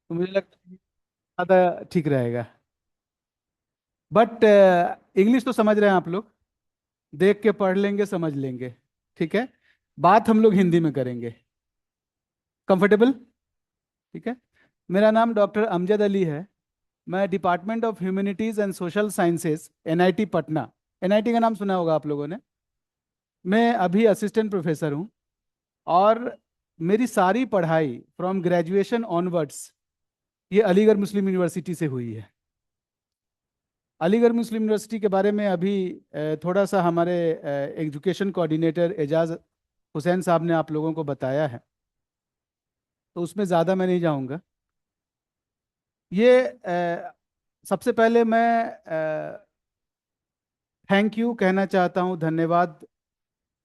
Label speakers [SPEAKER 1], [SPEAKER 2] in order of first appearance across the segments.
[SPEAKER 1] तो मुझे लगता है ज़्यादा ठीक रहेगा। बट इंग्लिश तो समझ रहे हैं आप लोग, देख के पढ़ लेंगे, समझ लेंगे। ठीक है, बात हम लोग हिंदी में करेंगे। कंफर्टेबल? ठीक है। मेरा नाम डॉक्टर अमजद अली है। मैं department of humanities and social sciences, NIT Patna. NIT का नाम सुना होगा आप लोगों ने। मैं अभी असिस्टेंट प्रोफेसर हूँ। और मेरी सारी पढ़ाई फ्रॉम ग्रेजुएशन ऑनवर्ड्स ये अलीगढ़ मुस्लिम यूनिवर्सिटी से हुई है। अलीगढ़ मुस्लिम यूनिवर्सिटी के बारे में अभी थोड़ा सा हमारे एजुकेशन कोऑर्डिनेटर एजाज हुसैन साहब ने आप लोगों को बताया है, तो उसमें ज़्यादा मैं नहीं जाऊंगा। ये सबसे पहले मैं थैंक यू कहना चाहता हूँ, धन्यवाद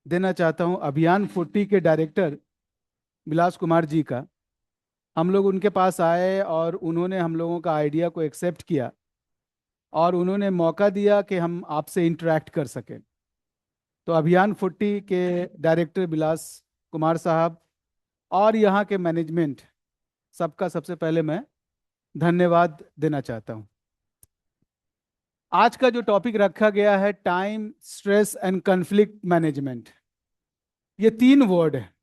[SPEAKER 1] देना चाहता हूँ अभियान 40 के डायरेक्टर विलास कुमार जी का। हम लोग उनके पास आए और उन्होंने हम लोगों का आइडिया को एक्सेप्ट किया, और उन्होंने मौका दिया कि हम आपसे इंटरेक्ट कर सकें। तो अभियान 40 के डायरेक्टर विलास कुमार साहब और यहाँ के मैनेजमेंट, सबका सबसे पहले मैं धन्यवाद देना चाहता हूँ। आज का जो टॉपिक रखा गया है, time, stress and conflict management, ये तीन वर्ड है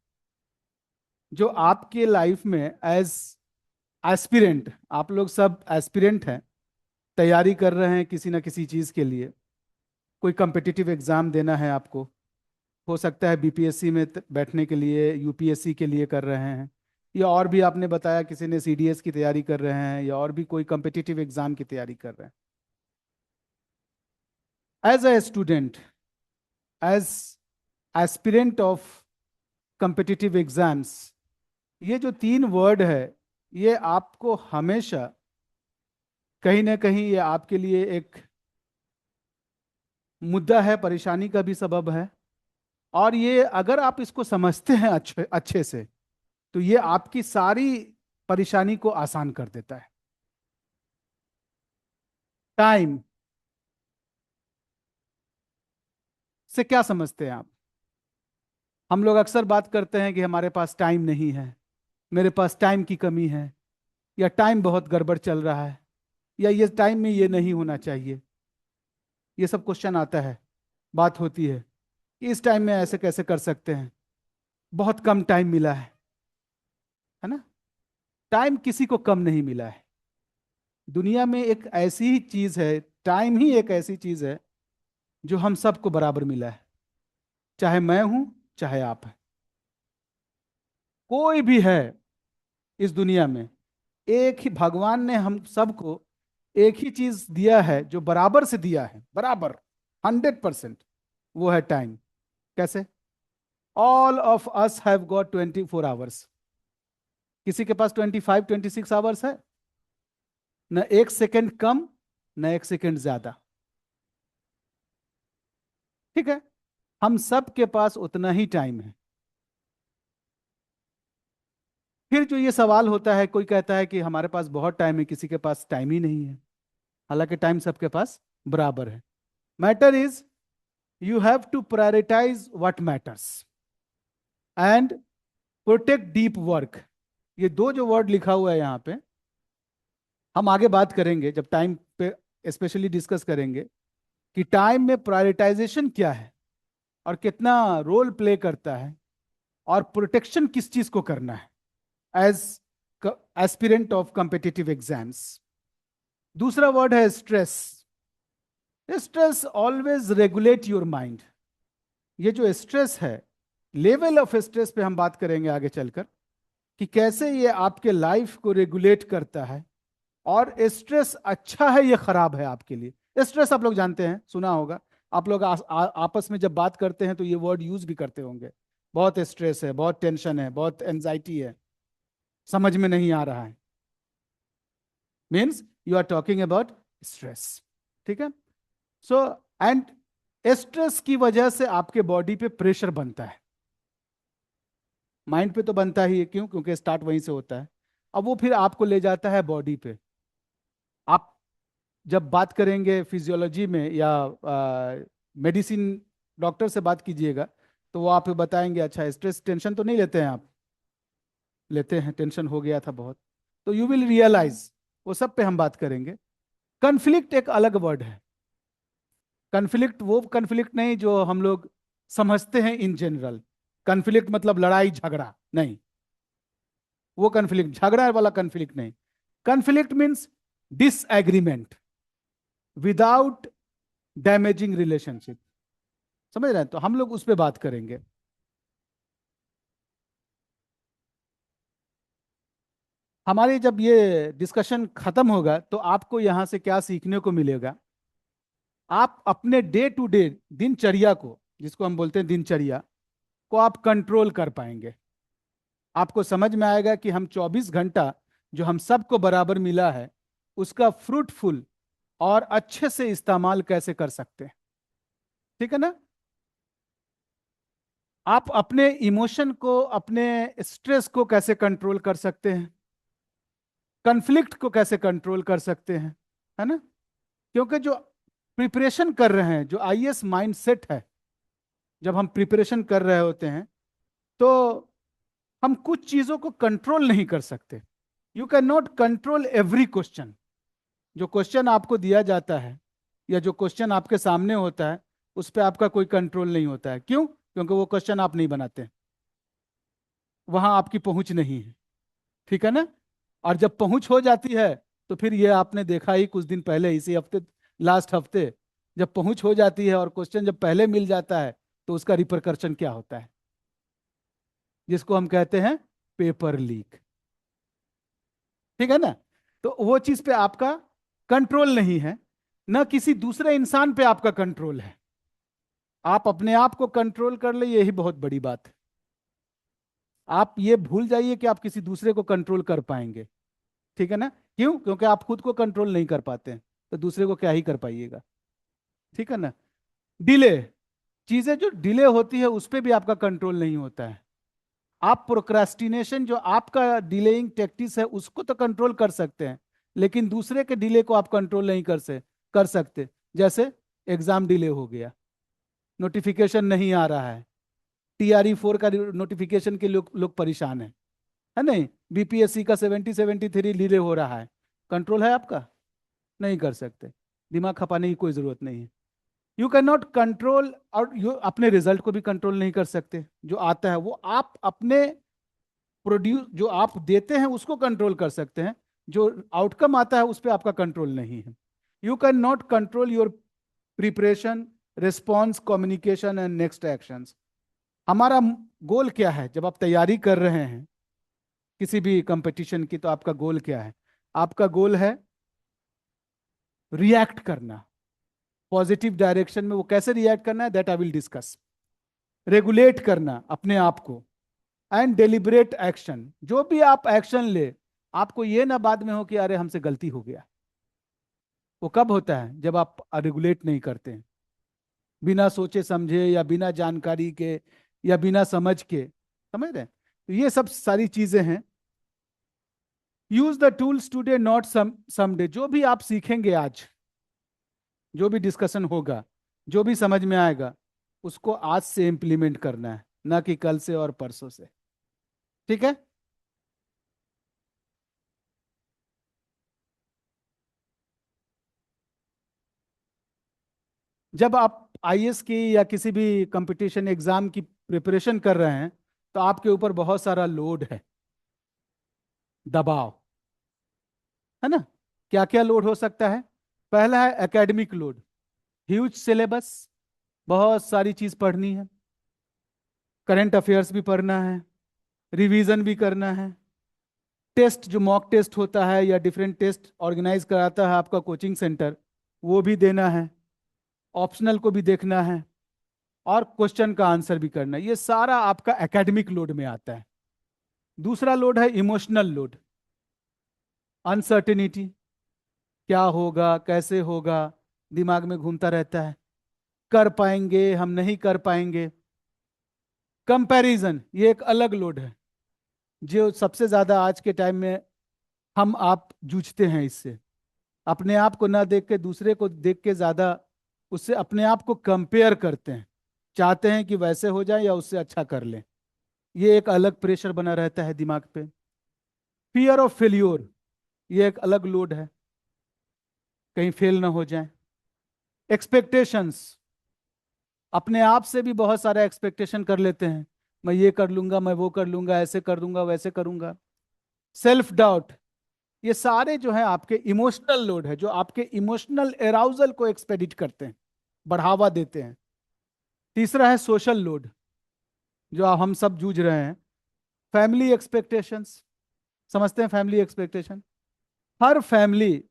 [SPEAKER 1] जो आपके लाइफ में एज एस्पिरेंट, आप लोग सब एस्पिरेंट हैं, तैयारी कर रहे हैं किसी ना किसी चीज़ के लिए। कोई कम्पिटिटिव एग्जाम देना है आपको, हो सकता है बीपीएससी में बैठने के लिए, यूपीएससी के लिए कर रहे हैं, या और भी आपने बताया किसी ने सीडीएस की तैयारी कर रहे हैं, या और भी कोई कम्पिटिटिव एग्जाम की तैयारी कर रहे हैं। As a student, as aspirant of competitive exams, ये जो तीन वर्ड है, ये आपको हमेशा कहीं ना कहीं ये आपके लिए एक मुद्दा है, परेशानी का भी सबब है। और ये अगर आप इसको समझते हैं अच्छे अच्छे से, तो ये आपकी सारी परेशानी को आसान कर देता है। टाइम से क्या समझते हैं आप? हम लोग अक्सर बात करते हैं कि हमारे पास टाइम नहीं है, मेरे पास टाइम की कमी है, या टाइम बहुत गड़बड़ चल रहा है, या ये टाइम में ये नहीं होना चाहिए। ये सब क्वेश्चन आता है, बात होती है कि इस टाइम में ऐसे कैसे कर सकते हैं, बहुत कम टाइम मिला है ना? टाइम किसी को कम नहीं मिला है। दुनिया में एक ऐसी चीज है, टाइम ही एक ऐसी चीज है जो हम सबको बराबर मिला है, चाहे मैं हूं, चाहे आप हैं, कोई भी है इस दुनिया में। एक ही भगवान ने हम सबको एक ही चीज दिया है जो बराबर से दिया है, बराबर, 100%। वो है टाइम। कैसे? All of us have got 24 hours. किसी के पास 25 26 आवर्स है। न एक सेकंड कम, न एक सेकंड ज्यादा। ठीक है, हम सब के पास उतना ही टाइम है। फिर जो ये सवाल होता है, कोई कहता है कि हमारे पास बहुत टाइम है, किसी के पास टाइम ही नहीं है। हालांकि टाइम सबके पास बराबर है। Matter is, you have to prioritise what matters and protect deep work. ये दो जो वर्ड लिखा हुआ है यहाँ पे, हम आगे बात करेंगे जब टाइम पे स्पेशली डिस्कस करेंगे कि टाइम में प्रायोरिटाइजेशन क्या है और कितना रोल प्ले करता है, और प्रोटेक्शन किस चीज को करना है as aspirant of competitive exams. दूसरा वर्ड है stress. Stress always regulate your mind. ये जो स्ट्रेस है, लेवल ऑफ स्ट्रेस पे हम बात करेंगे आगे चलकर कि कैसे ये आपके लाइफ को रेगुलेट करता है। और स्ट्रेस अच्छा है या खराब है आपके लिए? स्ट्रेस आप लोग जानते हैं, सुना होगा। आप लोग आपस में जब बात करते हैं तो ये वर्ड यूज भी करते होंगे। बहुत स्ट्रेस है, बहुत टेंशन है, बहुत एंजाइटी है, समझ में नहीं आ रहा है, means you are talking about stress. ठीक है। सो एंड स्ट्रेस की वजह से आपके बॉडी पे प्रेशर बनता है, माइंड पे तो बनता ही है। क्यों? क्योंकि स्टार्ट वहीं से होता है। अब वो फिर आपको ले जाता है बॉडी पे। आप जब बात करेंगे फिजियोलॉजी में या मेडिसिन, डॉक्टर से बात कीजिएगा, तो वो आप बताएंगे अच्छा स्ट्रेस टेंशन तो नहीं लेते हैं आप? लेते हैं, टेंशन हो गया था बहुत। तो यू विल रियलाइज, वो सब पे हम बात करेंगे। कन्फ्लिक्ट एक अलग वर्ड है। कन्फ्लिक्ट वो कन्फ्लिक्ट नहीं जो हम लोग समझते हैं इन जनरल। कन्फ्लिक्ट मतलब लड़ाई झगड़ा नहीं, वो कन्फ्लिक्ट झगड़ा वाला कन्फ्लिक्ट नहीं। Conflict means disagreement without damaging relationship. समझ रहे हैं? तो हम लोग उस पर बात करेंगे। हमारी जब ये डिस्कशन खत्म होगा तो आपको यहां से क्या सीखने को मिलेगा। आप अपने डे टू डे दिनचर्या को, जिसको हम बोलते हैं दिनचर्या, को आप कंट्रोल कर पाएंगे। आपको समझ में आएगा कि हम 24 घंटा जो हम सबको बराबर मिला है उसका फ्रूटफुल और अच्छे से इस्तेमाल कैसे कर सकते हैं। ठीक है ना? आप अपने इमोशन को, अपने स्ट्रेस को कैसे कंट्रोल कर सकते हैं, कन्फ्लिक्ट को कैसे कंट्रोल कर सकते हैं, है ना? क्योंकि जो प्रिपरेशन कर रहे हैं, जो आईएएस माइंडसेट है, जब हम प्रिपरेशन कर रहे होते हैं तो हम कुछ चीजों को कंट्रोल नहीं कर सकते। You can not control every question. जो क्वेश्चन आपको दिया जाता है या जो क्वेश्चन आपके सामने होता है उस पर आपका कोई कंट्रोल नहीं होता है। क्यों? क्योंकि वो क्वेश्चन आप नहीं बनाते, वहां आपकी पहुंच नहीं है। ठीक है ना? और जब पहुंच हो जाती है तो फिर ये आपने देखा ही कुछ दिन पहले, इसी हफ्ते, लास्ट हफ्ते, जब पहुंच हो जाती है और क्वेश्चन जब पहले मिल जाता है तो उसका रिपरकर्शन क्या होता है, जिसको हम कहते हैं पेपर लीक। ठीक है ना? तो वो चीज पे आपका कंट्रोल नहीं है, ना किसी दूसरे इंसान पे आपका कंट्रोल है। आप अपने आप को कंट्रोल कर ले, यही बहुत बड़ी बात है। आप ये भूल जाइए कि आप किसी दूसरे को कंट्रोल कर पाएंगे। ठीक है ना? क्यों? क्योंकि आप खुद को कंट्रोल नहीं कर पाते हैं, तो दूसरे को क्या ही कर पाइएगा। ठीक है ना? डिले, चीजें जो डिले होती है उस पर भी आपका कंट्रोल नहीं होता है। आप प्रोक्रास्टिनेशन, जो आपका डिलेइंग टैक्टिस है, उसको तो कंट्रोल कर सकते हैं, लेकिन दूसरे के डिले को आप कंट्रोल नहीं कर सकते। जैसे एग्जाम डिले हो गया, नोटिफिकेशन नहीं आ रहा है, TRE 4 का नोटिफिकेशन के लोग परेशान है नहीं, बीपीएससी का 70-73 डिले हो रहा है, कंट्रोल है आपका? नहीं कर सकते। दिमाग खपाने की कोई जरूरत नहीं है। यू कैन नॉट कंट्रोल, और यू अपने रिजल्ट को भी कंट्रोल नहीं कर सकते। जो आता है वो आप अपने प्रोड्यूस, जो आप देते हैं उसको कंट्रोल कर सकते हैं, जो आउटकम आता है उस पर आपका कंट्रोल नहीं है। You can not control your preparation, response, communication and next actions. हमारा गोल क्या है जब आप तैयारी कर रहे हैं किसी भी कंपटीशन की? तो आपका गोल क्या है? आपका गोल है रिएक्ट करना पॉजिटिव डायरेक्शन में। वो कैसे रिएक्ट करना है, that I will discuss. Regulate करना अपने आप को, एंड डेलिबरेट एक्शन। जो भी आप एक्शन ले, आपको ये ना बाद में हो कि अरे हमसे गलती हो गया। वो कब होता है? जब आप रेगुलेट नहीं करते हैं, बिना सोचे समझे या बिना जानकारी के या बिना समझ के। समझ रहे हैं? तो ये सब सारी चीजें हैं। Use the tools today not someday. जो भी आप सीखेंगे आज, जो भी डिस्कशन होगा, जो भी समझ में आएगा, उसको आज से इंप्लीमेंट करना है, ना कि कल से और परसों से। ठीक है? जब आप आईएएस की या किसी भी कंपटीशन एग्जाम की प्रिपरेशन कर रहे हैं तो आपके ऊपर बहुत सारा लोड है, दबाव, है ना? क्या क्या लोड हो सकता है? पहला है एकेडमिक लोड, ह्यूज सिलेबस, बहुत सारी चीज पढ़नी है, करंट अफेयर्स भी पढ़ना है, रिवीजन भी करना है, टेस्ट जो मॉक टेस्ट होता है या डिफरेंट टेस्ट ऑर्गेनाइज कराता है आपका कोचिंग सेंटर, वो भी देना है, ऑप्शनल को भी देखना है, और क्वेश्चन का आंसर भी करना है। ये सारा आपका एकेडमिक लोड में आता है। दूसरा लोड है इमोशनल लोड, अनसर्टेनिटी, क्या होगा, कैसे होगा, दिमाग में घूमता रहता है, कर पाएंगे हम, नहीं कर पाएंगे। कंपैरिजन, ये एक अलग लोड है जो सबसे ज्यादा आज के टाइम में हम आप जूझते हैं इससे। अपने आप को ना देख के दूसरे को देख के ज्यादा उससे अपने आप को कंपेयर करते हैं, चाहते हैं कि वैसे हो जाए या उससे अच्छा कर लें। ये एक अलग प्रेशर बना रहता है दिमाग पे। फियर ऑफ फेल्योर, ये एक अलग लोड है, कहीं फेल ना हो जाए। एक्सपेक्टेशंस, अपने आप से भी बहुत सारा एक्सपेक्टेशन कर लेते हैं, मैं ये कर लूंगा, मैं वो कर लूंगा, ऐसे कर दूंगा, वैसे करूंगा। सेल्फ डाउट, ये सारे जो है आपके इमोशनल लोड है, जो आपके इमोशनल एराउजल को एक्सपेडिट करते हैं, बढ़ावा देते हैं। तीसरा है सोशल लोड, जो हम सब जूझ रहे हैं। फैमिली एक्सपेक्टेशंस, समझते हैं फैमिली एक्सपेक्टेशन। हर फैमिली,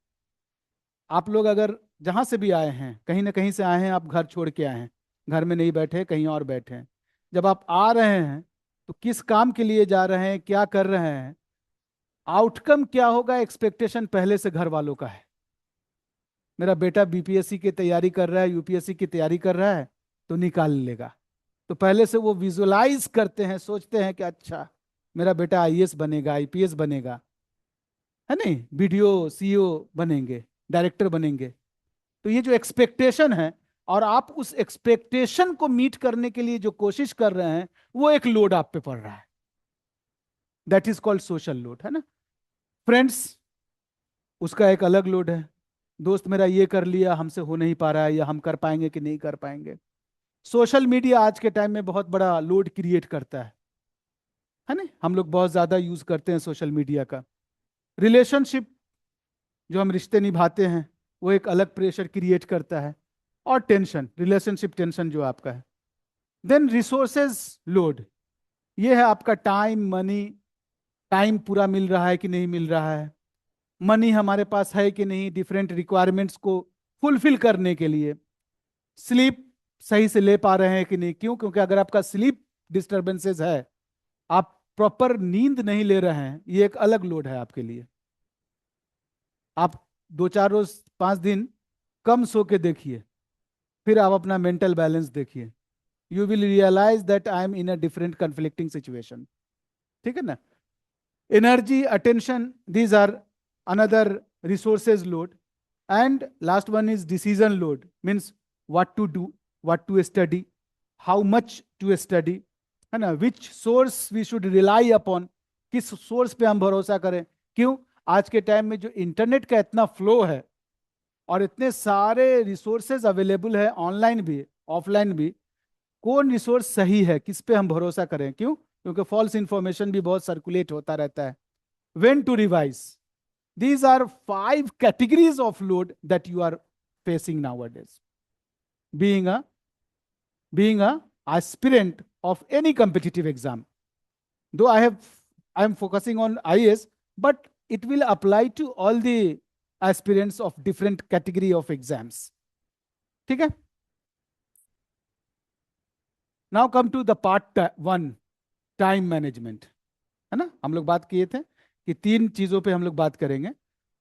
[SPEAKER 1] आप लोग अगर जहां से भी आए हैं, कहीं ना कहीं से आए हैं, आप घर छोड़ के आए हैं, घर में नहीं बैठे, कहीं और बैठे हैं। जब आप आ रहे हैं तो किस काम के लिए जा रहे हैं, क्या कर रहे हैं, आउटकम क्या होगा, एक्सपेक्टेशन पहले से घर वालों का है। मेरा बेटा बीपीएससी की तैयारी कर रहा है, यूपीएससी की तैयारी कर रहा है, तो निकाल लेगा। तो पहले से वो विजुलाइज करते हैं, सोचते हैं कि अच्छा मेरा बेटा आईएएस बनेगा, आईपीएस बनेगा, है नहीं, बीडीओ सीईओ बनेंगे, डायरेक्टर बनेंगे। तो ये जो एक्सपेक्टेशन है, और आप उस एक्सपेक्टेशन को मीट करने के लिए जो कोशिश कर रहे हैं, वो एक लोड आप पे पड़ रहा है। That is called social load, है ना। फ्रेंड्स, उसका एक अलग लोड है। दोस्त मेरा ये कर लिया, हमसे हो नहीं पा रहा है, या हम कर पाएंगे कि नहीं कर पाएंगे। सोशल मीडिया आज के टाइम में बहुत बड़ा लोड क्रिएट करता है ना। हम लोग बहुत ज्यादा यूज करते हैं सोशल मीडिया का। रिलेशनशिप, जो हम रिश्ते निभाते हैं, वो एक अलग प्रेशर क्रिएट करता है। और टेंशन, रिलेशनशिप टेंशन जो आपका है। देन रिसोर्सेज लोड, ये है आपका टाइम, मनी। टाइम पूरा मिल रहा है कि नहीं मिल रहा है, मनी हमारे पास है कि नहीं डिफरेंट रिक्वायरमेंट्स को फुलफिल करने के लिए। स्लीप सही से ले पा रहे हैं कि नहीं, क्यों, क्योंकि अगर आपका स्लीप डिस्टरबेंसेस है, आप प्रॉपर नींद नहीं ले रहे हैं, ये एक अलग लोड है आपके लिए। आप 2-4 रोज, 5 दिन कम सो के देखिए, फिर आप अपना मेंटल बैलेंस देखिए। You will realise that I am in a different conflicting situation. ठीक है ना। Energy, attention, these are another resources load. And last one is decision load, means what to do, what to study, how much to study, है ना। Which source we should rely upon, किस source पे हम भरोसा करें। क्यों, आज के टाइम में जो इंटरनेट का इतना फ्लो है, और इतने सारे रिसोर्सेज अवेलेबल है, ऑनलाइन भी ऑफलाइन भी, कौन रिसोर्स सही है, किस पे हम भरोसा करें। क्यों, क्योंकि फॉल्स इंफॉर्मेशन भी बहुत सर्कुलेट होता रहता है। When to revise, these are 5 categories of load that you are facing nowadays, being a being a aspirant of any competitive exam. Though I am focusing on IAS, but it will apply to all the aspirants of different category of exams. ठीक है। Now come to the part 1, time management, है ना। हम लोग बात किए थे कि 3 चीजों पे हम लोग बात करेंगे।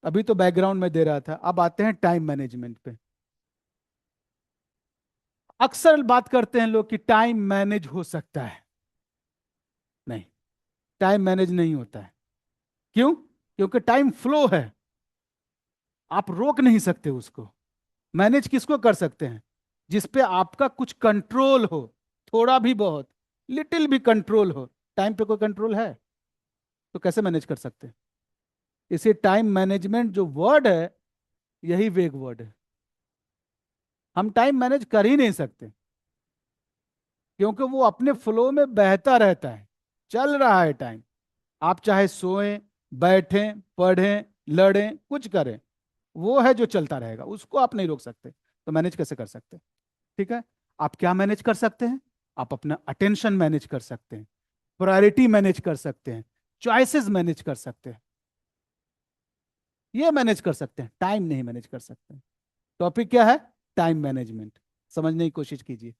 [SPEAKER 1] अभी तो बैकग्राउंड में दे रहा था, अब आते हैं टाइम मैनेजमेंट पे। अक्सर बात करते हैं लोग कि टाइम मैनेज हो सकता है। नहीं, टाइम मैनेज नहीं होता है। क्यों, क्योंकि टाइम फ्लो है, आप रोक नहीं सकते उसको। मैनेज किसको कर सकते हैं, जिस पे आपका कुछ कंट्रोल हो, थोड़ा भी बहुत, लिटिल भी कंट्रोल हो। टाइम पे कोई कंट्रोल है तो कैसे मैनेज कर सकते हैं। इसे टाइम मैनेजमेंट जो वर्ड है, यही वेग वर्ड है। हम टाइम मैनेज कर ही नहीं सकते, क्योंकि वो अपने फ्लो में बहता रहता है, चल रहा है टाइम। आप चाहे सोएं, बैठें, पढ़ें, लड़ें, कुछ करें, वो है जो चलता रहेगा, उसको आप नहीं रोक सकते। तो मैनेज कैसे कर सकते हैं। ठीक है। आप क्या मैनेज कर सकते हैं, आप अपना अटेंशन मैनेज कर सकते हैं, प्रायोरिटी मैनेज कर सकते हैं, चॉइसेस मैनेज कर सकते हैं, ये मैनेज कर सकते हैं, टाइम नहीं मैनेज कर सकते। टॉपिक क्या है, टाइम मैनेजमेंट। समझने की कोशिश कीजिए।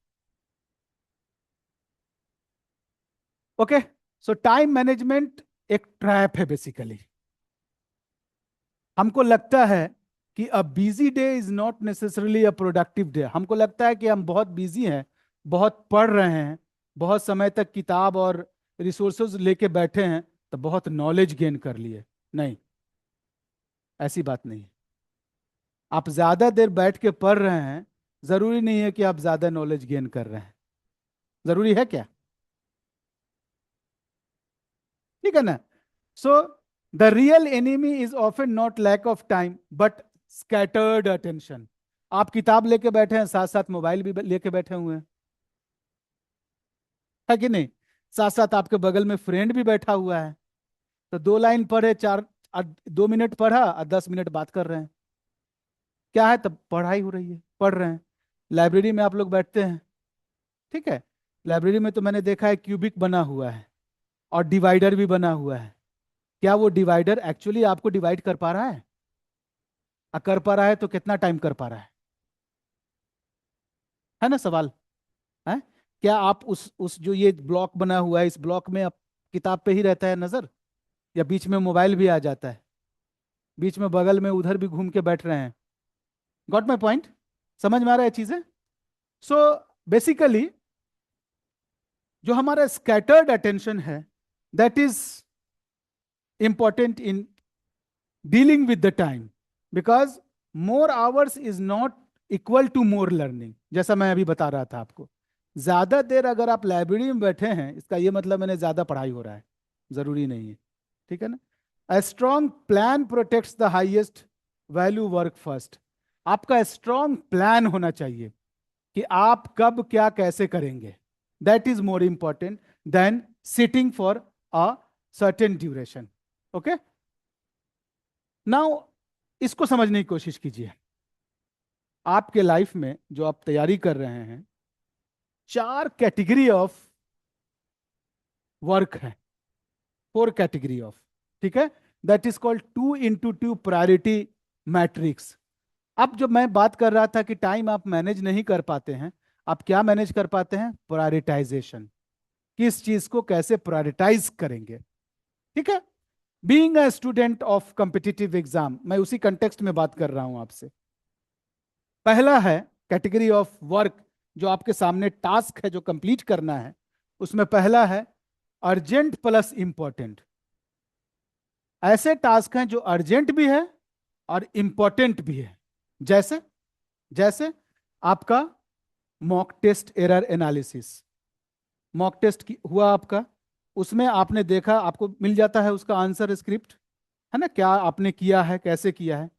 [SPEAKER 1] ओके। सो टाइम मैनेजमेंट एक ट्रैप है बेसिकली। हमको लगता है कि a busy day is not necessarily a productive day. हमको लगता है कि हम बहुत बिजी हैं, बहुत पढ़ रहे हैं, बहुत समय तक किताब और रिसोर्सेज लेके बैठे हैं, तो बहुत नॉलेज गेन कर लिए। नहीं, ऐसी बात नहीं है। आप ज्यादा देर बैठ के पढ़ रहे हैं, जरूरी नहीं है कि आप ज्यादा नॉलेज गेन कर रहे हैं। जरूरी है क्या। ठीक है ना। So the real enemy is often not lack of time but scattered attention. आप किताब लेके बैठे हैं, साथ साथ मोबाइल भी लेके बैठे हुए हैं, है कि नहीं? साथ साथ आपके बगल में फ्रेंड भी बैठा हुआ है, तो 2 लाइन पढ़े, 2 मिनट पढ़ा और 10 मिनट बात कर रहे हैं। क्या है? तब पढ़ाई हो रही है, पढ़ रहे हैं। लाइब्रेरी में आप लोग बैठते हैं, ठीक है? लाइब्रेरी में तो मैंने देखा है क्यूबिक बना हुआ है और डिवाइडर भी बना हुआ है। क्या वो डिवाइडर एक्चुअली आपको डिवाइड कर पा रहा है? कर पा रहा है तो कितना टाइम कर पा रहा है ना सवाल? है? क्या आप उस जो ये ब्लॉक बना हुआ है, इस ब्लॉक में आप किताब पे ही रहता है नजर, या बीच में मोबाइल भी आ जाता है, बीच में बगल में उधर भी घूम के बैठ रहे हैं? Got my point? समझ में आ रहा है चीजें? सो बेसिकली जो हमारा स्कैटर्ड अटेंशन है, that is important in dealing with the time, because more hours is not equal to more learning. जैसा मैं अभी बता रहा था आपको, ज्यादा देर अगर आप लाइब्रेरी में बैठे हैं, इसका ये मतलब मैंने ज्यादा पढ़ाई हो रहा है, जरूरी नहीं है। ठीक है ना? A strong plan protects the highest value work first. आपका स्ट्रॉन्ग प्लान होना चाहिए कि आप कब क्या कैसे करेंगे। That is more important than sitting for a certain duration. Okay, now इसको समझने की कोशिश कीजिए। आपके लाइफ में जो आप तैयारी कर रहे हैं, 4 कैटेगरी ऑफ वर्क है, 4 कैटेगरी ऑफ, ठीक है? That is called 2x2 priority matrix. अब जब मैं बात कर रहा था कि टाइम आप मैनेज नहीं कर पाते हैं, आप क्या मैनेज कर पाते हैं? प्रायोरिटाइजेशन। किस चीज को कैसे प्रायोरिटाइज करेंगे, ठीक है? Being a student of competitive exam, मैं उसी कंटेक्स्ट में बात कर रहा हूं आपसे। पहला है कैटेगरी ऑफ वर्क, जो आपके सामने टास्क है जो कंप्लीट करना है, उसमें पहला है अर्जेंट प्लस इंपॉर्टेंट। ऐसे टास्क हैं जो अर्जेंट भी है और इंपॉर्टेंट भी है। जैसे जैसे आपका mock test error analysis. Mock test हुआ आपका, उसमें आपने देखा, आपको मिल जाता है उसका आंसर स्क्रिप्ट, है ना? क्या आपने किया है, कैसे किया है।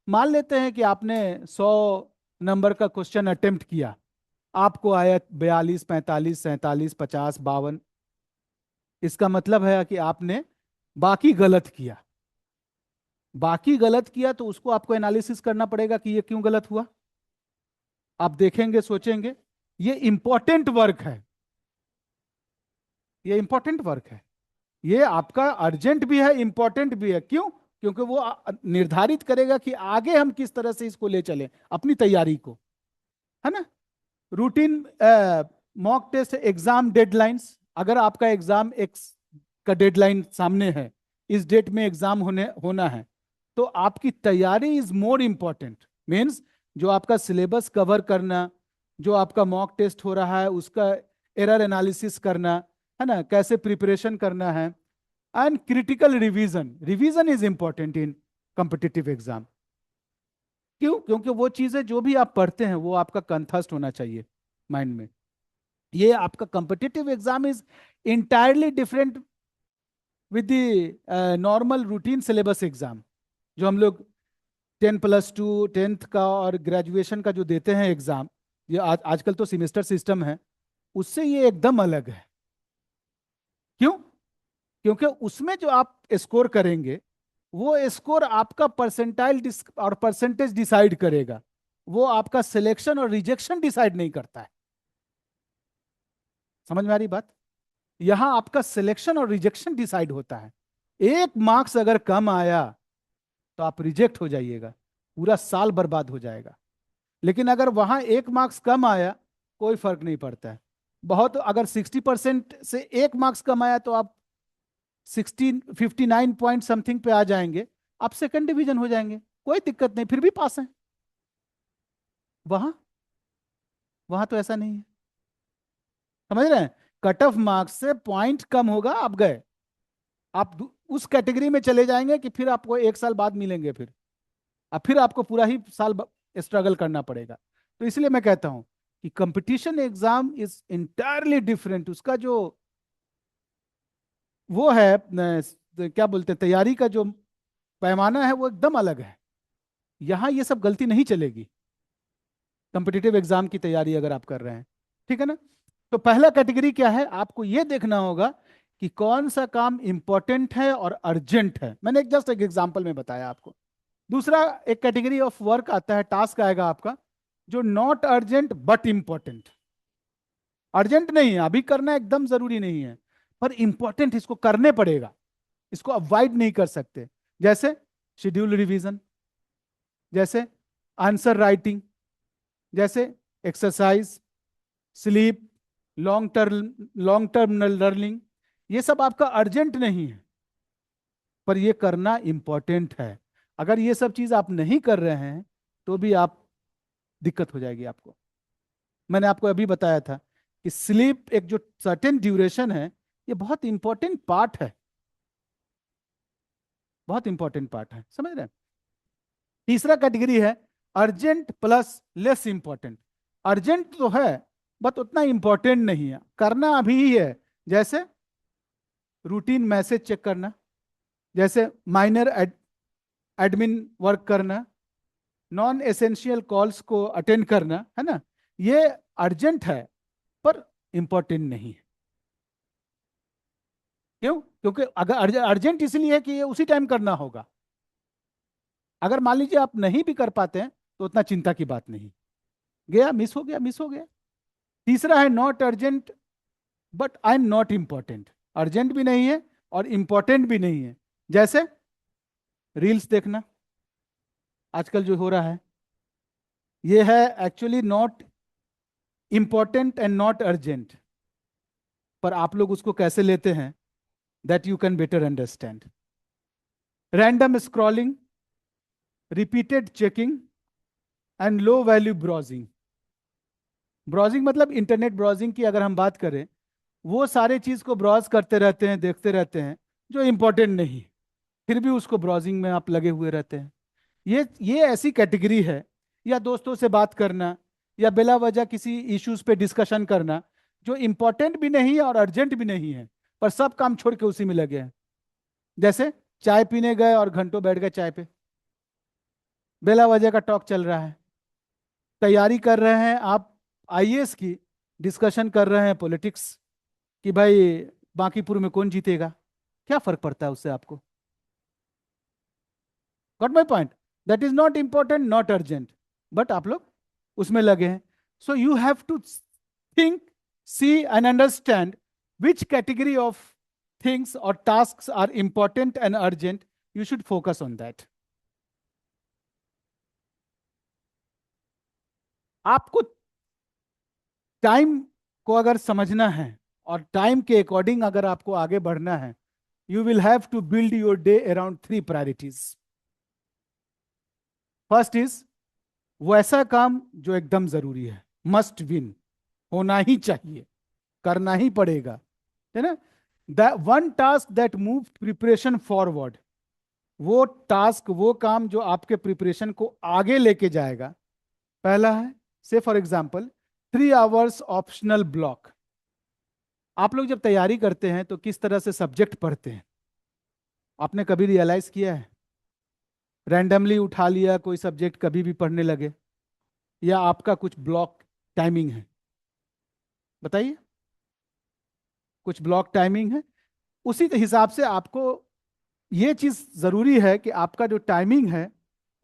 [SPEAKER 1] मान लेते हैं कि आपने 100 नंबर का क्वेश्चन अटेम्प्ट किया, आपको आया 42, 45, 47, 50, 52। इसका मतलब है कि आपने बाकी गलत किया। बाकी गलत किया तो उसको आपको एनालिसिस करना पड़ेगा कि ये क्यों गलत हुआ। आप देखेंगे, सोचेंगे। ये इंपॉर्टेंट वर्क है, ये इंपॉर्टेंट वर्क है। ये आपका अर्जेंट भी है, इंपॉर्टेंट भी है। क्यों? क्योंकि वो निर्धारित करेगा कि आगे हम किस तरह से इसको ले चलें, अपनी तैयारी को, है ना? Routine mock test, exam deadlines. अगर आपका एग्जाम एक्स का डेडलाइन सामने है, इस डेट में एग्जाम होना है, तो आपकी तैयारी इज मोर इंपॉर्टेंट। मीन्स जो आपका सिलेबस कवर करना, जो आपका मॉक टेस्ट हो रहा है उसका एरर एनालिसिस करना, है ना? कैसे प्रिपरेशन करना है। And critical revision, revision is important in competitive exam. क्यों? क्योंकि वो चीजें जो भी आप पढ़ते हैं वो आपका कंठस्थ होना चाहिए माइंड में। ये आपका competitive exam is entirely different with the normal routine syllabus exam, जो हम लोग 10+2, 10th का और ग्रेजुएशन का जो देते हैं एग्जाम। ये आजकल तो सेमेस्टर सिस्टम है, उससे ये एकदम अलग है। क्यों? क्योंकि उसमें जो आप स्कोर करेंगे, वो स्कोर आपका परसेंटाइल और परसेंटेज डिसाइड करेगा। वो आपका सिलेक्शन और रिजेक्शन डिसाइड नहीं करता है। समझ में आ रही बात? यहां आपका सिलेक्शन और रिजेक्शन डिसाइड होता है। 1 मार्क्स अगर कम आया तो आप रिजेक्ट हो जाइएगा, पूरा साल बर्बाद हो जाएगा। लेकिन अगर वहां 1 मार्क्स कम आया, कोई फर्क नहीं पड़ता है। बहुत, अगर 60% से 1 मार्क्स कम आया तो आप 59 पॉइंट समथिंग पे आ जाएंगे, आप सेकंड डिवीजन हो जाएंगे, कोई दिक्कत नहीं, फिर भी पास है। वहां वहां तो ऐसा नहीं है। समझ रहे हैं? कट ऑफ मार्क्स से पॉइंट कम होगा, आप गए, आप उस कैटेगरी में चले जाएंगे कि फिर आपको 1 साल बाद मिलेंगे, फिर अब फिर आपको पूरा ही साल स्ट्रगल करना पड़ेगा। तो इसलिए मैं कहता हूं कि competition exam is entirely different. उसका जो वो है क्या बोलते हैं, तैयारी का जो पैमाना है वो एकदम अलग है। यहाँ ये सब गलती नहीं चलेगी कॉम्पिटिटिव एग्जाम की तैयारी अगर आप कर रहे हैं, ठीक है ना। तो पहला कैटेगरी क्या है, आपको ये देखना होगा कि कौन सा काम इंपॉर्टेंट है और अर्जेंट है। मैंने एक जस्ट एक एग्जांपल में बताया आपको। दूसरा एक कैटेगरी ऑफ वर्क आता है, टास्क आएगा आपका, जो not urgent but important. Urgent नहीं है, अभी करना एकदम जरूरी नहीं है, पर इंपॉर्टेंट, इसको करने पड़ेगा, इसको अवॉइड नहीं कर सकते। जैसे शेड्यूल रिवीजन, जैसे आंसर राइटिंग, जैसे exercise, sleep, long term learning. ये सब आपका अर्जेंट नहीं है, पर ये करना इंपॉर्टेंट है। अगर ये सब चीज आप नहीं कर रहे हैं तो भी आप दिक्कत हो जाएगी आपको। मैंने आपको अभी बताया था कि स्लीप एक जो सर्टेन ड्यूरेशन है, ये बहुत इंपॉर्टेंट पार्ट है, बहुत इंपॉर्टेंट पार्ट है, समझ रहे हैं। तीसरा कैटेगरी है urgent plus less important. Urgent तो है बट उतना इंपॉर्टेंट नहीं है, करना अभी ही है। जैसे रूटीन मैसेज चेक करना, जैसे माइनर एडमिन वर्क करना, नॉन एसेंशियल कॉल्स को अटेंड करना, है ना। ये अर्जेंट है पर इंपॉर्टेंट नहीं है। क्यों? क्योंकि अगर अर्जेंट इसलिए है कि ये उसी टाइम करना होगा। अगर मान लीजिए आप नहीं भी कर पाते हैं तो उतना चिंता की बात नहीं, गया, मिस हो गया, मिस हो गया। तीसरा है not urgent but I am not important. Urgent भी नहीं है और इंपॉर्टेंट भी नहीं है। जैसे रील्स देखना आजकल जो हो रहा है, ये है actually not important and not urgent, पर आप लोग उसको कैसे लेते हैं, that you can better understand. Random scrolling, repeated checking and low value browsing. Browsing मतलब इंटरनेट ब्राउजिंग की अगर हम बात करें, वो सारे चीज को ब्राउज करते रहते हैं, देखते रहते हैं, जो इंपॉर्टेंट नहीं, फिर भी उसको ब्राउजिंग में आप लगे हुए रहते हैं। ये ऐसी कैटेगरी है। या दोस्तों से बात करना, या बिला वजह किसी इश्यूज पे डिस्कशन करना, जो इंपॉर्टेंट भी नहीं है और अर्जेंट भी नहीं है, पर सब काम छोड़ के उसी में लगे हैं। जैसे चाय पीने गए और घंटों बैठ गए चाय पे, बिला वजह का टॉक चल रहा है। तैयारी कर रहे हैं आप आईएएस की, डिस्कशन कर रहे हैं पॉलिटिक्स कि भाई बांकीपुर में कौन जीतेगा, क्या फर्क पड़ता है उससे आपको। Got my point. That is not important not urgent, but आप लोग उसमें लगे हैं। So you have to think, see and understand which category of things और task are important and urgent. You should focus on that. आपको time को अगर समझना है और टाइम के अकॉर्डिंग अगर आपको आगे बढ़ना है, you will have to build your day around 3 priorities. First is वो ऐसा काम जो एकदम जरूरी है, मस्ट विन, होना ही चाहिए, करना ही पड़ेगा, है ना। The one task that move preparation forward, वो टास्क, वो काम जो आपके प्रिपरेशन को आगे लेके जाएगा। पहला है, से for example 3 hours optional block. आप लोग जब तैयारी करते हैं तो किस तरह से सब्जेक्ट पढ़ते हैं, आपने कभी रियलाइज किया है? रैंडमली उठा लिया कोई सब्जेक्ट, कभी भी पढ़ने लगे, या आपका कुछ ब्लॉक टाइमिंग है? बताइए, कुछ ब्लॉक टाइमिंग है। उसी के हिसाब से आपको ये चीज जरूरी है कि आपका जो टाइमिंग है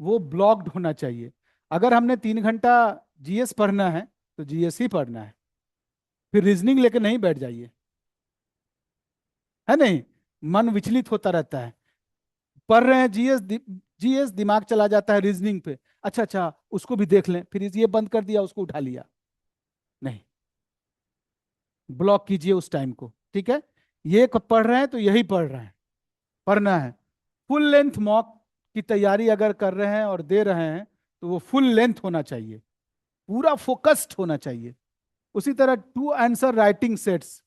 [SPEAKER 1] वो ब्लॉक्ड होना चाहिए। अगर हमने 3 घंटा जीएस पढ़ना है तो जीएस ही पढ़ना है, फिर रीजनिंग लेके नहीं बैठ जाइए, है नहीं। मन विचलित होता रहता है, पढ़ रहे हैं जीएस, जीएस दिमाग चला जाता है रीजनिंग पे, अच्छा अच्छा उसको भी देख लें, फिर ये बंद कर दिया, उसको उठा लिया। नहीं, ब्लॉक कीजिए उस टाइम को, ठीक है। ये पढ़ रहे हैं तो यही पढ़ रहे हैं, पढ़ना है। फुल लेंथ मॉक की तैयारी अगर कर रहे हैं और दे रहे हैं तो वो फुल लेंथ होना चाहिए, पूरा फोकस्ड होना चाहिए। उसी तरह 2 आंसर राइटिंग सेट्स,